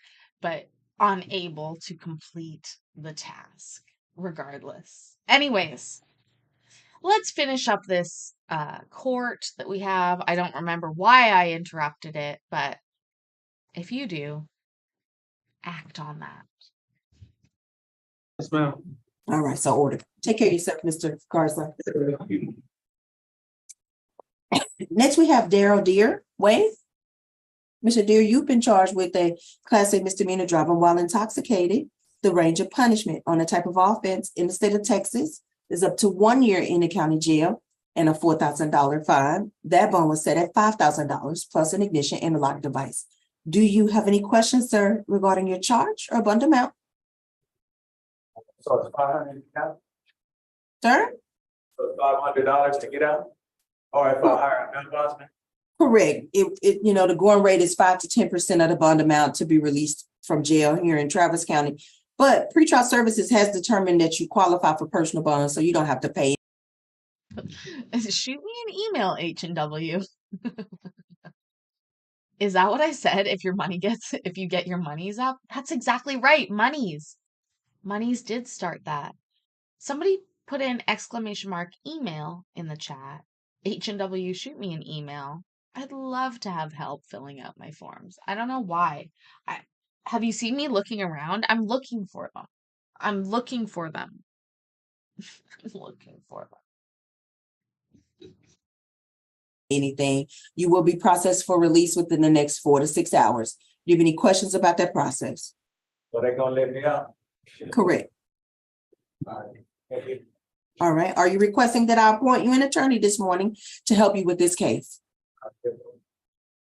but unable to complete the task regardless. Anyways, let's finish up this court that we have. I don't remember why I interrupted it, but if you do, act on that. Yes, ma'am. All right, so order. Take care of yourself, Mr. Garza. Next, we have Daryl Deere. Wayne? Mr. Deere, you've been charged with a Class A misdemeanor driving while intoxicated. The range of punishment on the type of offense in the state of Texas is up to 1 year in the county jail and a $4,000 fine. That bond was set at $5,000 plus an ignition and a lock device. Do you have any questions, sir, regarding your charge or bond amount? So it's $500, Sir? so $500 to get out? Or if I hire a gun. Correct. The going rate is 5 to 10% of the bond amount to be released from jail here in Travis County. But pretrial services has determined that you qualify for personal bond, so you don't have to pay. Shoot me an email, H&W. Is that what I said? If you get your monies up? That's exactly right. Monies did start that. Somebody put in !email in the chat. H&W, shoot me an email. I'd love to have help filling out my forms. I don't know why. Have you seen me looking around? I'm looking for them. I'm looking for them. Anything, you will be processed for release within the next 4 to 6 hours. Do you have any questions about that process? So they're gonna let me out? Correct. All right. Thank you. All right. Are you requesting that I appoint you an attorney this morning to help you with this case?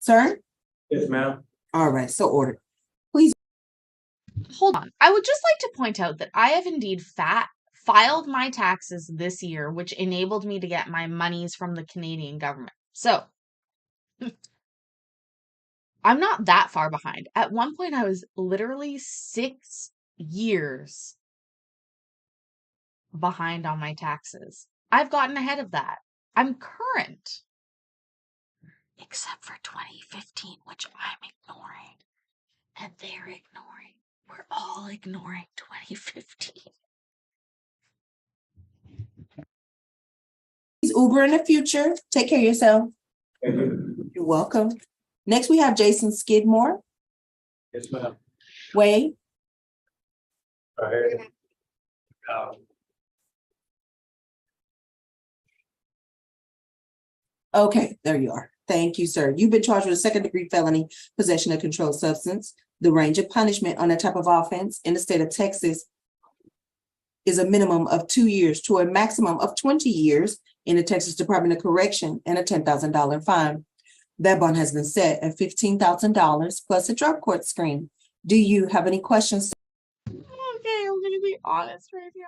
Sir? Yes, ma'am. All right. So ordered. Hold on. I would just like to point out that I have indeed filed my taxes this year, which enabled me to get my monies from the Canadian government. So I'm not that far behind. At one point, I was literally 6 years behind on my taxes. I've gotten ahead of that. I'm current. Except for 2015, which I'm ignoring. And they're ignoring. We're all ignoring 2015. Please Uber in the future. Take care of yourself. Thank you. You're welcome. Next, we have Jason Skidmore. Yes, ma'am. Wade. Right here. Okay, there you are. Thank you, sir. You've been charged with a second-degree felony, possession of controlled substance. The range of punishment on that type of offense in the state of Texas is a minimum of 2 years to a maximum of 20 years in the Texas Department of Correction and a $10,000 fine. That bond has been set at $15,000 plus a drug court screen. Do you have any questions? Okay, I'm gonna be honest right now.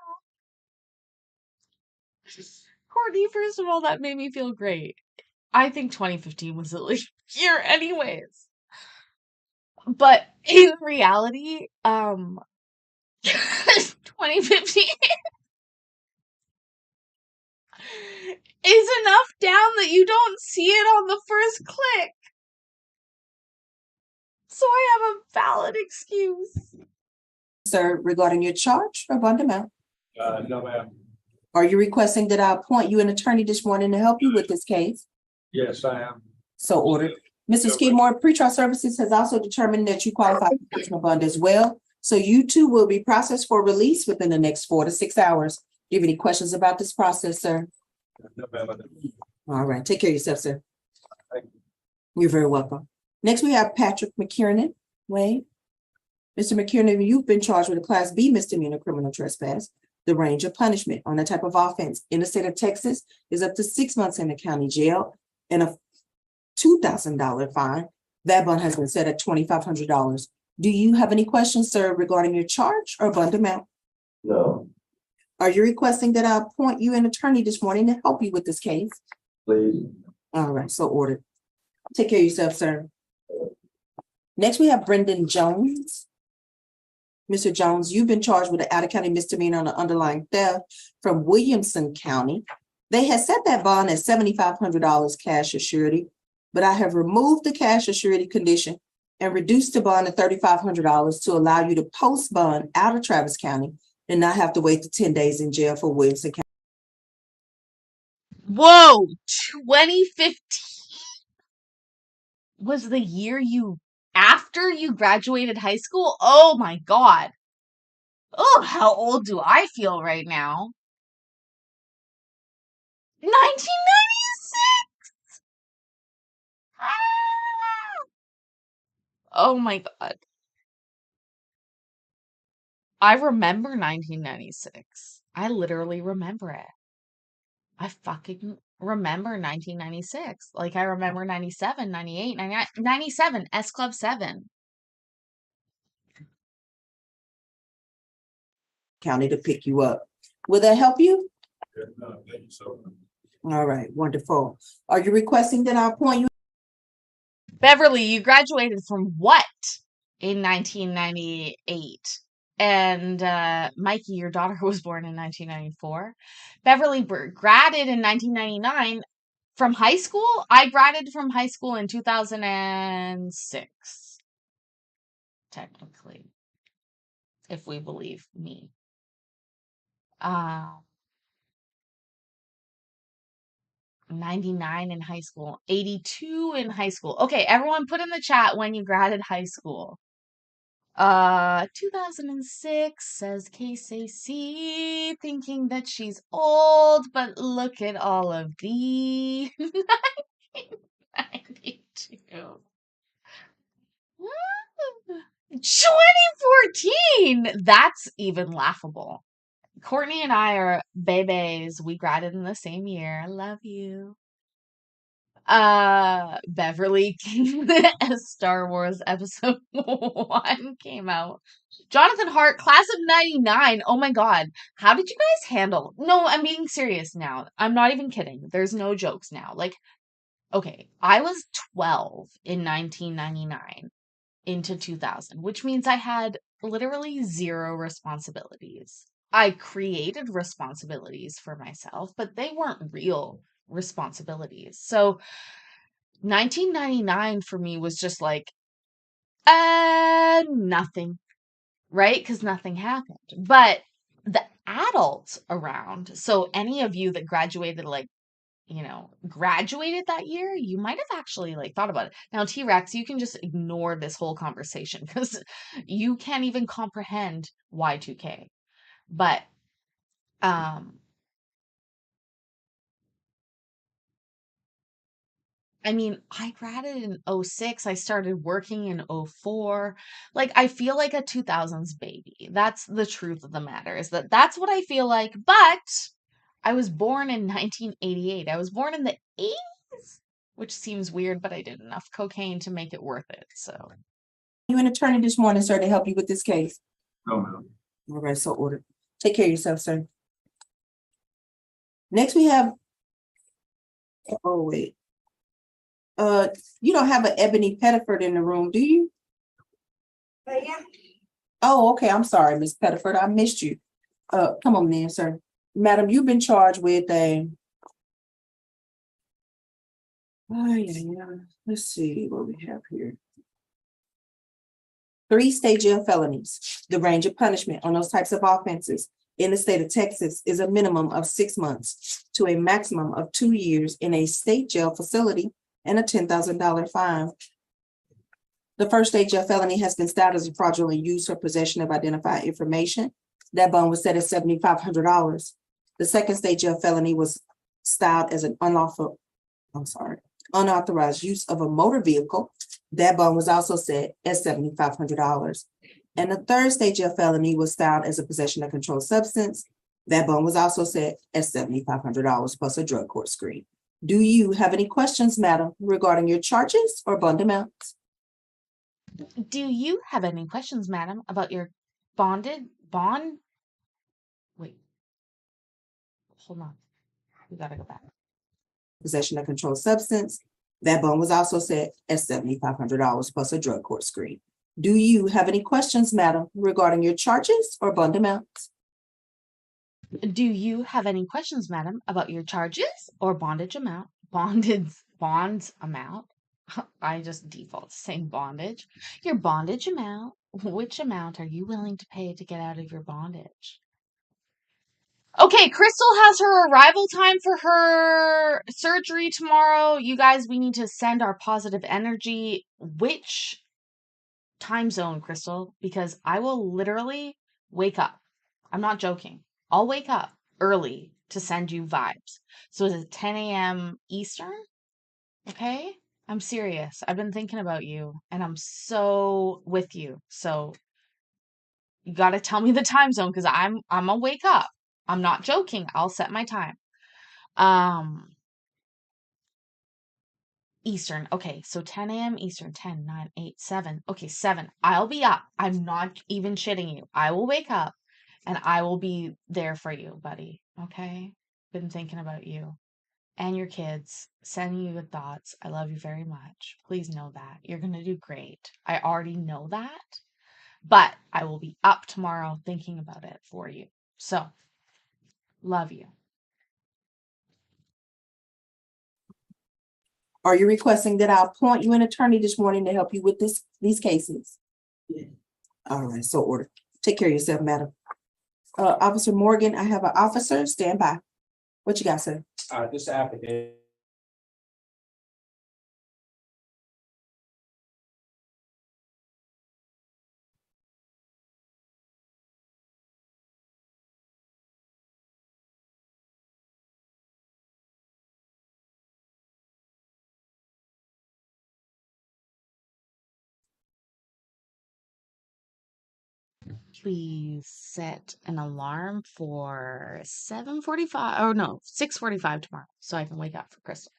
Courtney, first of all, that made me feel great. I think 2015 was a leap year anyways. But in reality, 2015 is enough down that you don't see it on the first click. So I have a valid excuse. Sir, regarding your charge or bond amount, No, ma'am. are you requesting that I appoint you an attorney this morning to help you with this case? Yes, I am. So ordered. Mr. Skidmore, pretrial services has also determined that you qualify for personal bond as well. So you too will be processed for release within the next 4 to 6 hours. Do you have any questions about this process, sir? No, ma'am. All right, take care of yourself, sir. Thank You're very welcome. Next, we have Patrick McKiernan. Wade. Mr. McKiernan, you've been charged with a Class B misdemeanor criminal trespass. The range of punishment on that type of offense in the state of Texas is up to 6 months in the county jail and a $2,000 fine. That bond has been set at $2,500. Do you have any questions, sir, regarding your charge or bond amount? No, Are you requesting that I appoint you an attorney this morning to help you with this case? please. All right, so ordered. Take care of yourself, sir. Next, we have Brendan Jones. Mr. Jones, you've been charged with an out-of-county misdemeanor on the underlying theft from Williamson County. They had set that bond at $7,500 cash or surety, but I have removed the cash or surety condition and reduced the bond to $3,500 to allow you to post bond out of Travis County and not have to wait to 10 days in jail for Williamson County. Whoa, 2015 was the year after you graduated high school? Oh my God. Oh, how old do I feel right now? 1996! Ah! Oh my God. I remember 1996. I literally remember it. I fucking remember 1996. Like I remember 97, 98, 99, 97, S Club 7. County to pick you up. Will that help you? No, thank you so much. All right, wonderful. Are you requesting that I appoint you? Beverly, you graduated from what in 1998? And Mikey, your daughter was born in 1994. Beverly graduated in 1999 from high school. I graduated from high school in 2006, technically, if we believe me. 99 in high school, 82 in high school. Okay, everyone put in the chat when you graduated high school. 2006 says KCC, thinking that she's old, but look at all of the 1992. 2014! That's even laughable. Courtney and I are babies. We graduated in the same year. I love you. Beverly as Star Wars episode 1 came out. Jonathan Hart, class of 99. Oh my God. How did you guys handle? No, I'm being serious now. I'm not even kidding. There's no jokes now. Like, okay, I was 12 in 1999 into 2000, which means I had literally zero responsibilities. I created responsibilities for myself, but they weren't real responsibilities. So 1999 for me was just like, nothing, right? Because nothing happened. But the adults around, so any of you that graduated like graduated that year, you might have actually like thought about it. Now, T-Rex, you can just ignore this whole conversation because you can't even comprehend Y2K. But I mean, I graduated in '06. I started working in '04. Like, I feel like a 2000s baby. That's the truth of the matter, is that's what I feel like. But I was born in 1988. I was born in the 80s, which seems weird, but I did enough cocaine to make it worth it. So, You an attorney this morning, sir, to help you with this case? No, ma'am. All right, so ordered. Take care of yourself, sir. Next, we have, oh, wait. You don't have an Ebony Pettiford in the room, do you? Yeah. Oh, okay, I'm sorry, Miss Pettiford, I missed you. Come on, then, sir. Madam, you've been charged with a. Oh, yeah. Let's see what we have here. 3 state jail felonies. The range of punishment on those types of offenses in the state of Texas is a minimum of 6 months to a maximum of 2 years in a state jail facility and a $10,000 fine. The first state jail felony has been styled as a fraudulent use or possession of identified information. That bond was set at $7,500. The second state jail felony was styled as an unauthorized use of a motor vehicle. That bond was also set at $7,500. And the third state jail felony was styled as a possession of controlled substance. That bond was also set at $7,500 plus a drug court screen. Do you have any questions, madam, regarding your charges or bond amounts? do you have any questions, madam, about your wait, hold on. We gotta go back. Possession of controlled substance. That bond was also set at $7,500 plus a drug court screen. Do you have any questions, madam, regarding your charges or bond amounts? Do you have any questions, madam, about your charges or bonds amount? I just default to saying bondage. Your bondage amount. Which amount are you willing to pay to get out of your bondage? Okay, Crystal has her arrival time for her surgery tomorrow. You guys, we need to send our positive energy. Which time zone, Crystal? Because I will literally wake up. I'm not joking. I'll wake up early to send you vibes. So is it 10 a.m. Eastern? Okay? I'm serious. I've been thinking about you and I'm so with you. So you got to tell me the time zone because I'm gonna wake up. I'm not joking. I'll set my time. Eastern. Okay, so 10 a.m. Eastern, 10, 9, 8, 7. Okay, 7. I'll be up. I'm not even shitting you. I will wake up and I will be there for you, buddy. Okay? Been thinking about you and your kids, sending you good thoughts. I love you very much. Please know that. You're going to do great. I already know that, but I will be up tomorrow thinking about it for you. So, love you. Are you requesting that I appoint you an attorney this morning to help you with these cases? Yeah. All right, so ordered. Take care of yourself, madam. Officer Morgan, I have an officer. Stand by. What you got, sir? This applicant. Please set an alarm for 7:45 or no, 6:45 tomorrow so I can wake up for Crystal.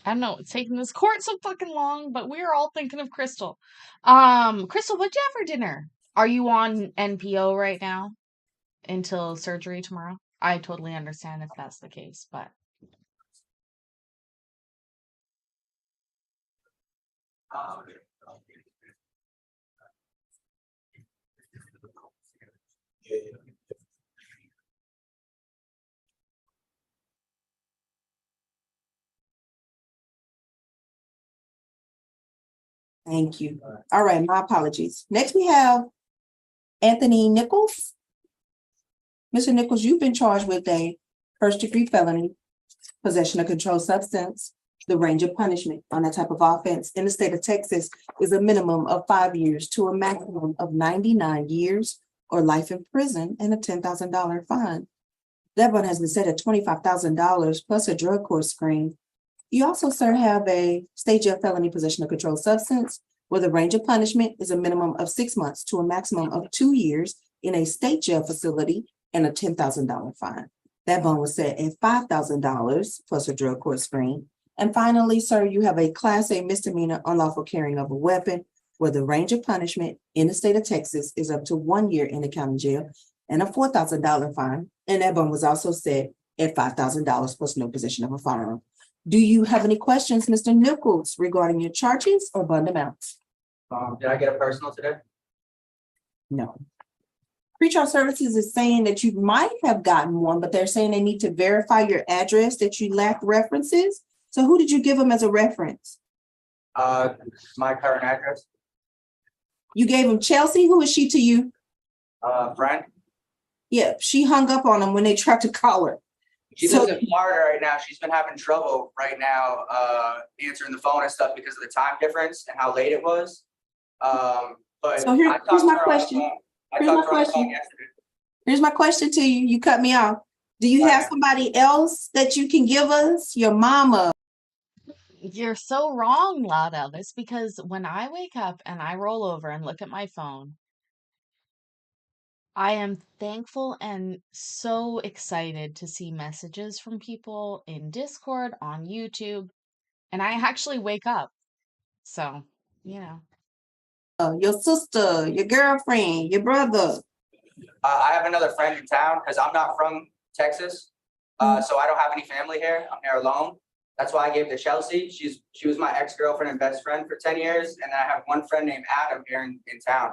I don't know, it's taking this court so fucking long, but we're all thinking of Crystal. Crystal, what'd you have for dinner? Are you on NPO right now until surgery tomorrow? I totally understand if that's the case, but Thank you. All right, my apologies. Next, we have Anthony Nichols. Mr. Nichols, you've been charged with a first-degree felony, possession of controlled substance. The range of punishment on that type of offense in the state of Texas is a minimum of 5 years to a maximum of 99 years or life in prison and a $10,000 fine. That one has been set at $25,000 plus a drug court screen. You also, sir, have a state jail felony possession of controlled substance where the range of punishment is a minimum of 6 months to a maximum of 2 years in a state jail facility and a $10,000 fine. That bond was set at $5,000 plus a drug court screen. And finally, sir, you have a Class A misdemeanor unlawful carrying of a weapon where the range of punishment in the state of Texas is up to 1 year in the county jail and a $4,000 fine. And that bond was also set at $5,000 plus no possession of a firearm. Do you have any questions, Mr. Nichols, regarding your charges or bond amounts? Did I get a personal today? No. Pretrial services is saying that you might have gotten one, but they're saying they need to verify your address, that you lack references. So who did you give them as a reference? My current address, You gave them Chelsea. Who is she to you? friend. Yeah, she hung up on them when they tried to call her. She So- lives in Florida right now. She's been having trouble right now, answering the phone and stuff because of the time difference and how late it was. But So here's I talked to my her on the question. phone. I Here's my talked to her on the phone question. yesterday. Here's my question to you. You cut me off. Do you have Okay. somebody else that you can give us? Your mama? you're so wrong, Loud Elvis, because when I wake up and I roll over and look at my phone, I am thankful and so excited to see messages from people in Discord, on YouTube, and I actually wake up. So, you know. Your sister, your girlfriend, your brother? I have another friend in town because I'm not from Texas. So I don't have any family here. I'm here alone. That's why I gave to Chelsea. She was my ex-girlfriend and best friend for 10 years. And then I have one friend named Adam here in town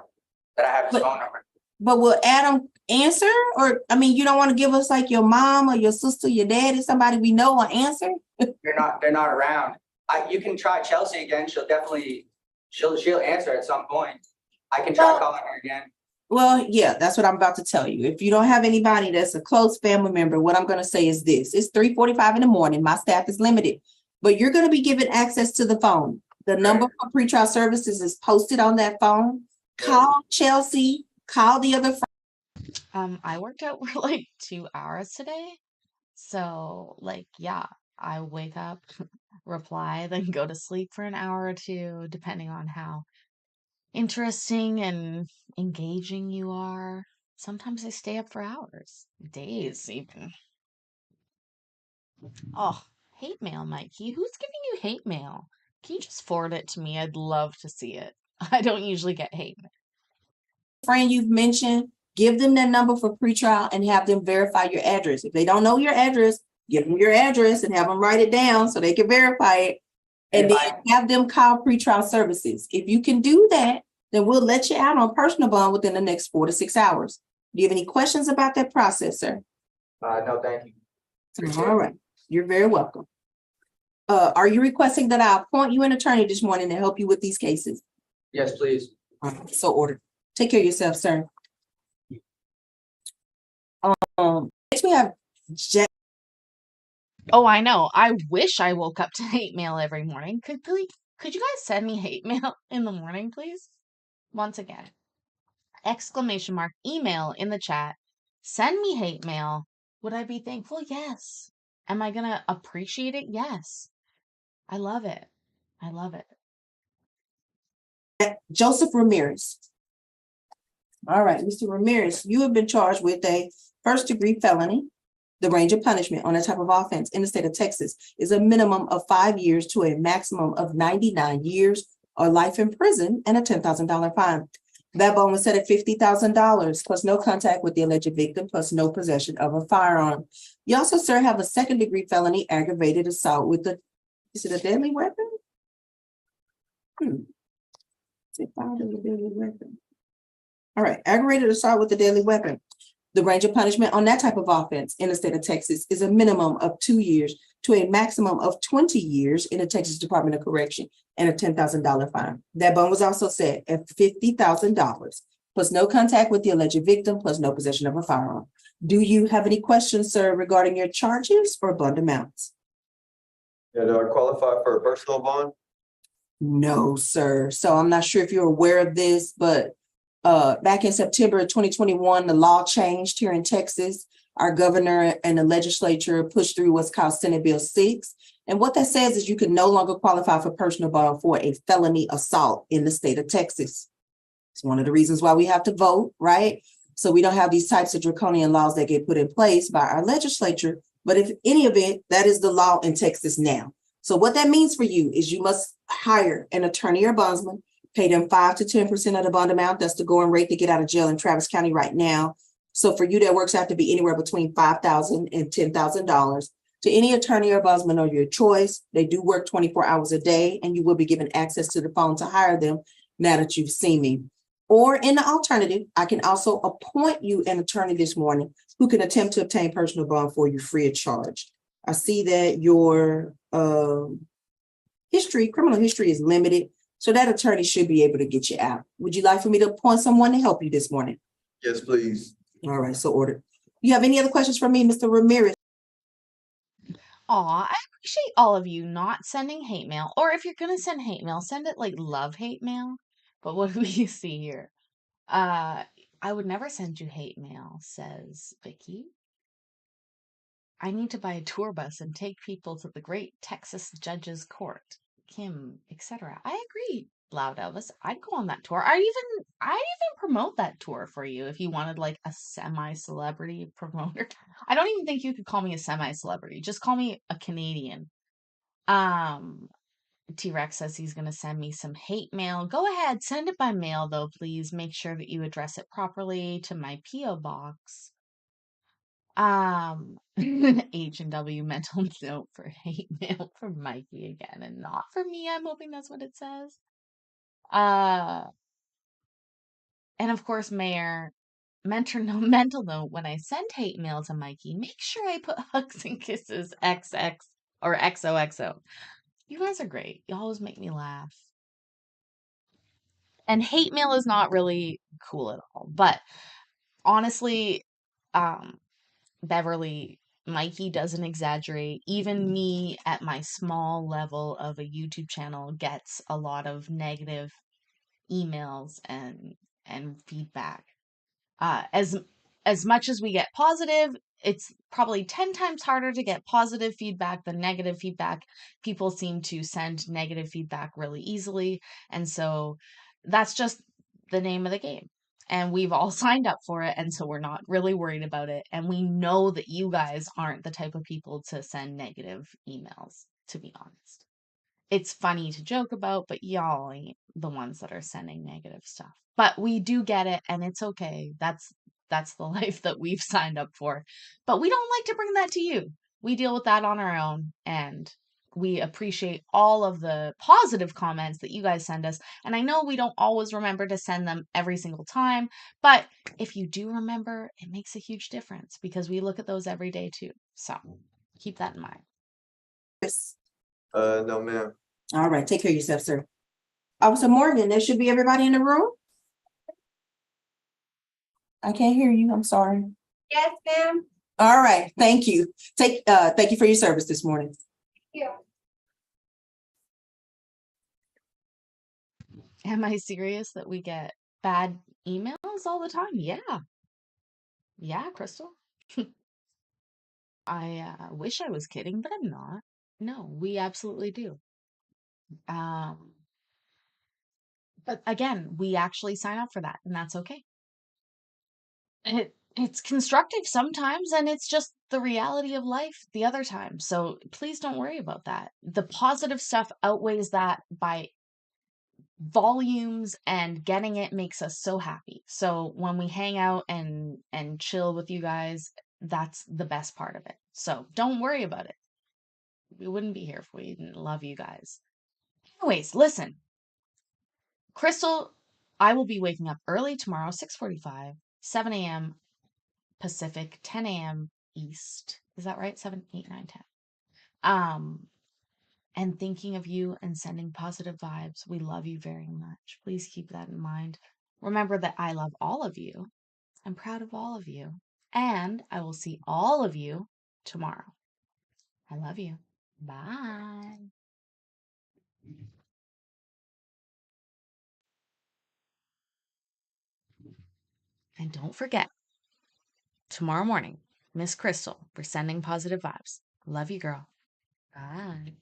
that I have his But- phone number. But will Adam answer? Or, I mean, you don't want to give us like your mom or your sister, your daddy, somebody we know will answer? They're not around. You can try Chelsea again. She'll answer at some point. I can try Well- calling her again. Well, yeah, that's what I'm about to tell you. If you don't have anybody that's a close family member, what I'm going to say is this. It's 3:45 in the morning. My staff is limited, but you're going to be given access to the phone. The number for pretrial services is posted on that phone. Call Chelsea, call the other. I worked out for like 2 hours today. So, like, yeah, I wake up, reply, then go to sleep for an hour or two, depending on how interesting and engaging you are. Sometimes I stay up for hours, days even. Oh, hate mail, Mikey. Who's giving you hate mail? Can you just forward it to me? I'd love to see it. I don't usually get hate mail. Friend you've mentioned, give them their number for pretrial and have them verify your address. If they don't know your address, give them your address and have them write it down so they can verify it. And If then have them call pretrial services. If you can do that, then we'll let you out on personal bond within the next 4 to 6 hours. Do you have any questions about that process, sir? No, thank you. Appreciate All it. right, you're very welcome. Are you requesting that I appoint you an attorney this morning to help you with these cases? Yes, please. So ordered. Take care of yourself, sir. Next we have Jack. Oh, I know. I wish I woke up to hate mail every morning. Could you guys send me hate mail in the morning, please? Once again, exclamation mark, email in the chat. Send me hate mail. Would I be thankful? Yes. Am I gonna appreciate it? Yes. I love it. I love it. Joseph Ramirez. All right, Mr. Ramirez, you have been charged with a first-degree felony, The range of punishment on that type of offense in the state of Texas is a minimum of 5 years to a maximum of 99 years or life in prison and a $10,000 fine. That bond was set at $50,000 plus no contact with the alleged victim plus no possession of a firearm. You also, sir, have a second-degree felony aggravated assault with is it a deadly weapon? Is it found in a deadly weapon? All right, aggravated assault with a deadly weapon. The range of punishment on that type of offense in the state of Texas is a minimum of 2 years to a maximum of 20 years in the Texas Department of Correction and a $10,000 fine. That bond was also set at $50,000 plus no contact with the alleged victim plus no possession of a firearm. Do you have any questions, sir, regarding your charges or bond amounts? Yeah, do I qualify for a personal bond? No, sir. So I'm not sure if you're aware of this, but back in September of 2021, the law changed here in Texas. Our governor and the legislature pushed through what's called Senate Bill 6. And what that says is you can no longer qualify for personal bond for a felony assault in the state of Texas. It's one of the reasons why we have to vote, right? So we don't have these types of draconian laws that get put in place by our legislature. But if any event, that is the law in Texas now. So what that means for you is you must hire an attorney or bondsman, pay them 5 to 10% of the bond amount. That's the going rate to get out of jail in Travis County right now. So for you, that works out to be anywhere between $5,000 and $10,000. To any attorney or bondsman of your choice, they do work 24 hours a day, and you will be given access to the phone to hire them now that you've seen me. Or in the alternative, I can also appoint you an attorney this morning who can attempt to obtain personal bond for you free of charge. I see that your criminal history is limited, so that attorney should be able to get you out. Would you like for me to appoint someone to help you this morning? Yes, please. All right, so ordered. You have any other questions for me, Mr. Ramirez? Aw, I appreciate all of you not sending hate mail. Or if you're gonna send hate mail, send it like love hate mail. But what do we see here? I would never send you hate mail, says Vicky. I need to buy a tour bus and take people to the great Texas Judges Court. Kim, etc. I agree, Loud Elvis. I'd go on that tour. I'd even promote that tour for you if you wanted like a semi-celebrity promoter. I don't even think you could call me a semi-celebrity. Just call me a Canadian. T-Rex says he's gonna send me some hate mail. Go ahead, send it by mail though, please. Make sure that you address it properly to my P.O. box. H&W mental note for hate mail from Mikey again and not for me. I'm hoping that's what it says. And of course, Mayor, mental note, when I send hate mail to Mikey, make sure I put hugs and kisses XX or XOXO. You guys are great. You always make me laugh. And hate mail is not really cool at all. But honestly, Beverly, Mikey doesn't exaggerate. Even me at my small level of a YouTube channel gets a lot of negative emails and feedback. As much as we get positive, it's probably 10 times harder to get positive feedback than negative feedback. People seem to send negative feedback really easily, and so that's just the name of the game. And we've all signed up for it, and so we're not really worried about it. And we know that you guys aren't the type of people to send negative emails, to be honest. It's funny to joke about, but y'all ain't the ones that are sending negative stuff. But we do get it, and it's okay. That's the life that we've signed up for. But we don't like to bring that to you. We deal with that on our own, and we appreciate all of the positive comments that you guys send us. And I know we don't always remember to send them every single time, but if you do remember, it makes a huge difference because we look at those every day too. So keep that in mind. Yes. No, ma'am. All right, take care of yourself, sir. Officer Morgan, there should be everybody in the room. I can't hear you. I'm sorry. Yes, ma'am. All right, thank you. Thank you for your service this morning. Thank you. Am I serious that we get bad emails all the time? Yeah. Yeah, Crystal. I wish I was kidding, but I'm not. No, we absolutely do. But again, we actually sign up for that, and that's okay. it's constructive sometimes and it's just the reality of life the other time. So please don't worry about that. The positive stuff outweighs that by volumes, and getting it makes us so happy. So when we hang out and chill with you guys, that's the best part of it. So don't worry about it. We wouldn't be here if we didn't love you guys. Anyways, listen. Crystal, I will be waking up early tomorrow, 6:45, 7 a.m. Pacific, 10 a.m. East. Is that right? 7, 8, 9, 10. And thinking of you and sending positive vibes. We love you very much. Please keep that in mind. Remember that I love all of you. I'm proud of all of you. And I will see all of you tomorrow. I love you. Bye. And don't forget, tomorrow morning, Miss Crystal for sending positive vibes. Love you, girl. Bye.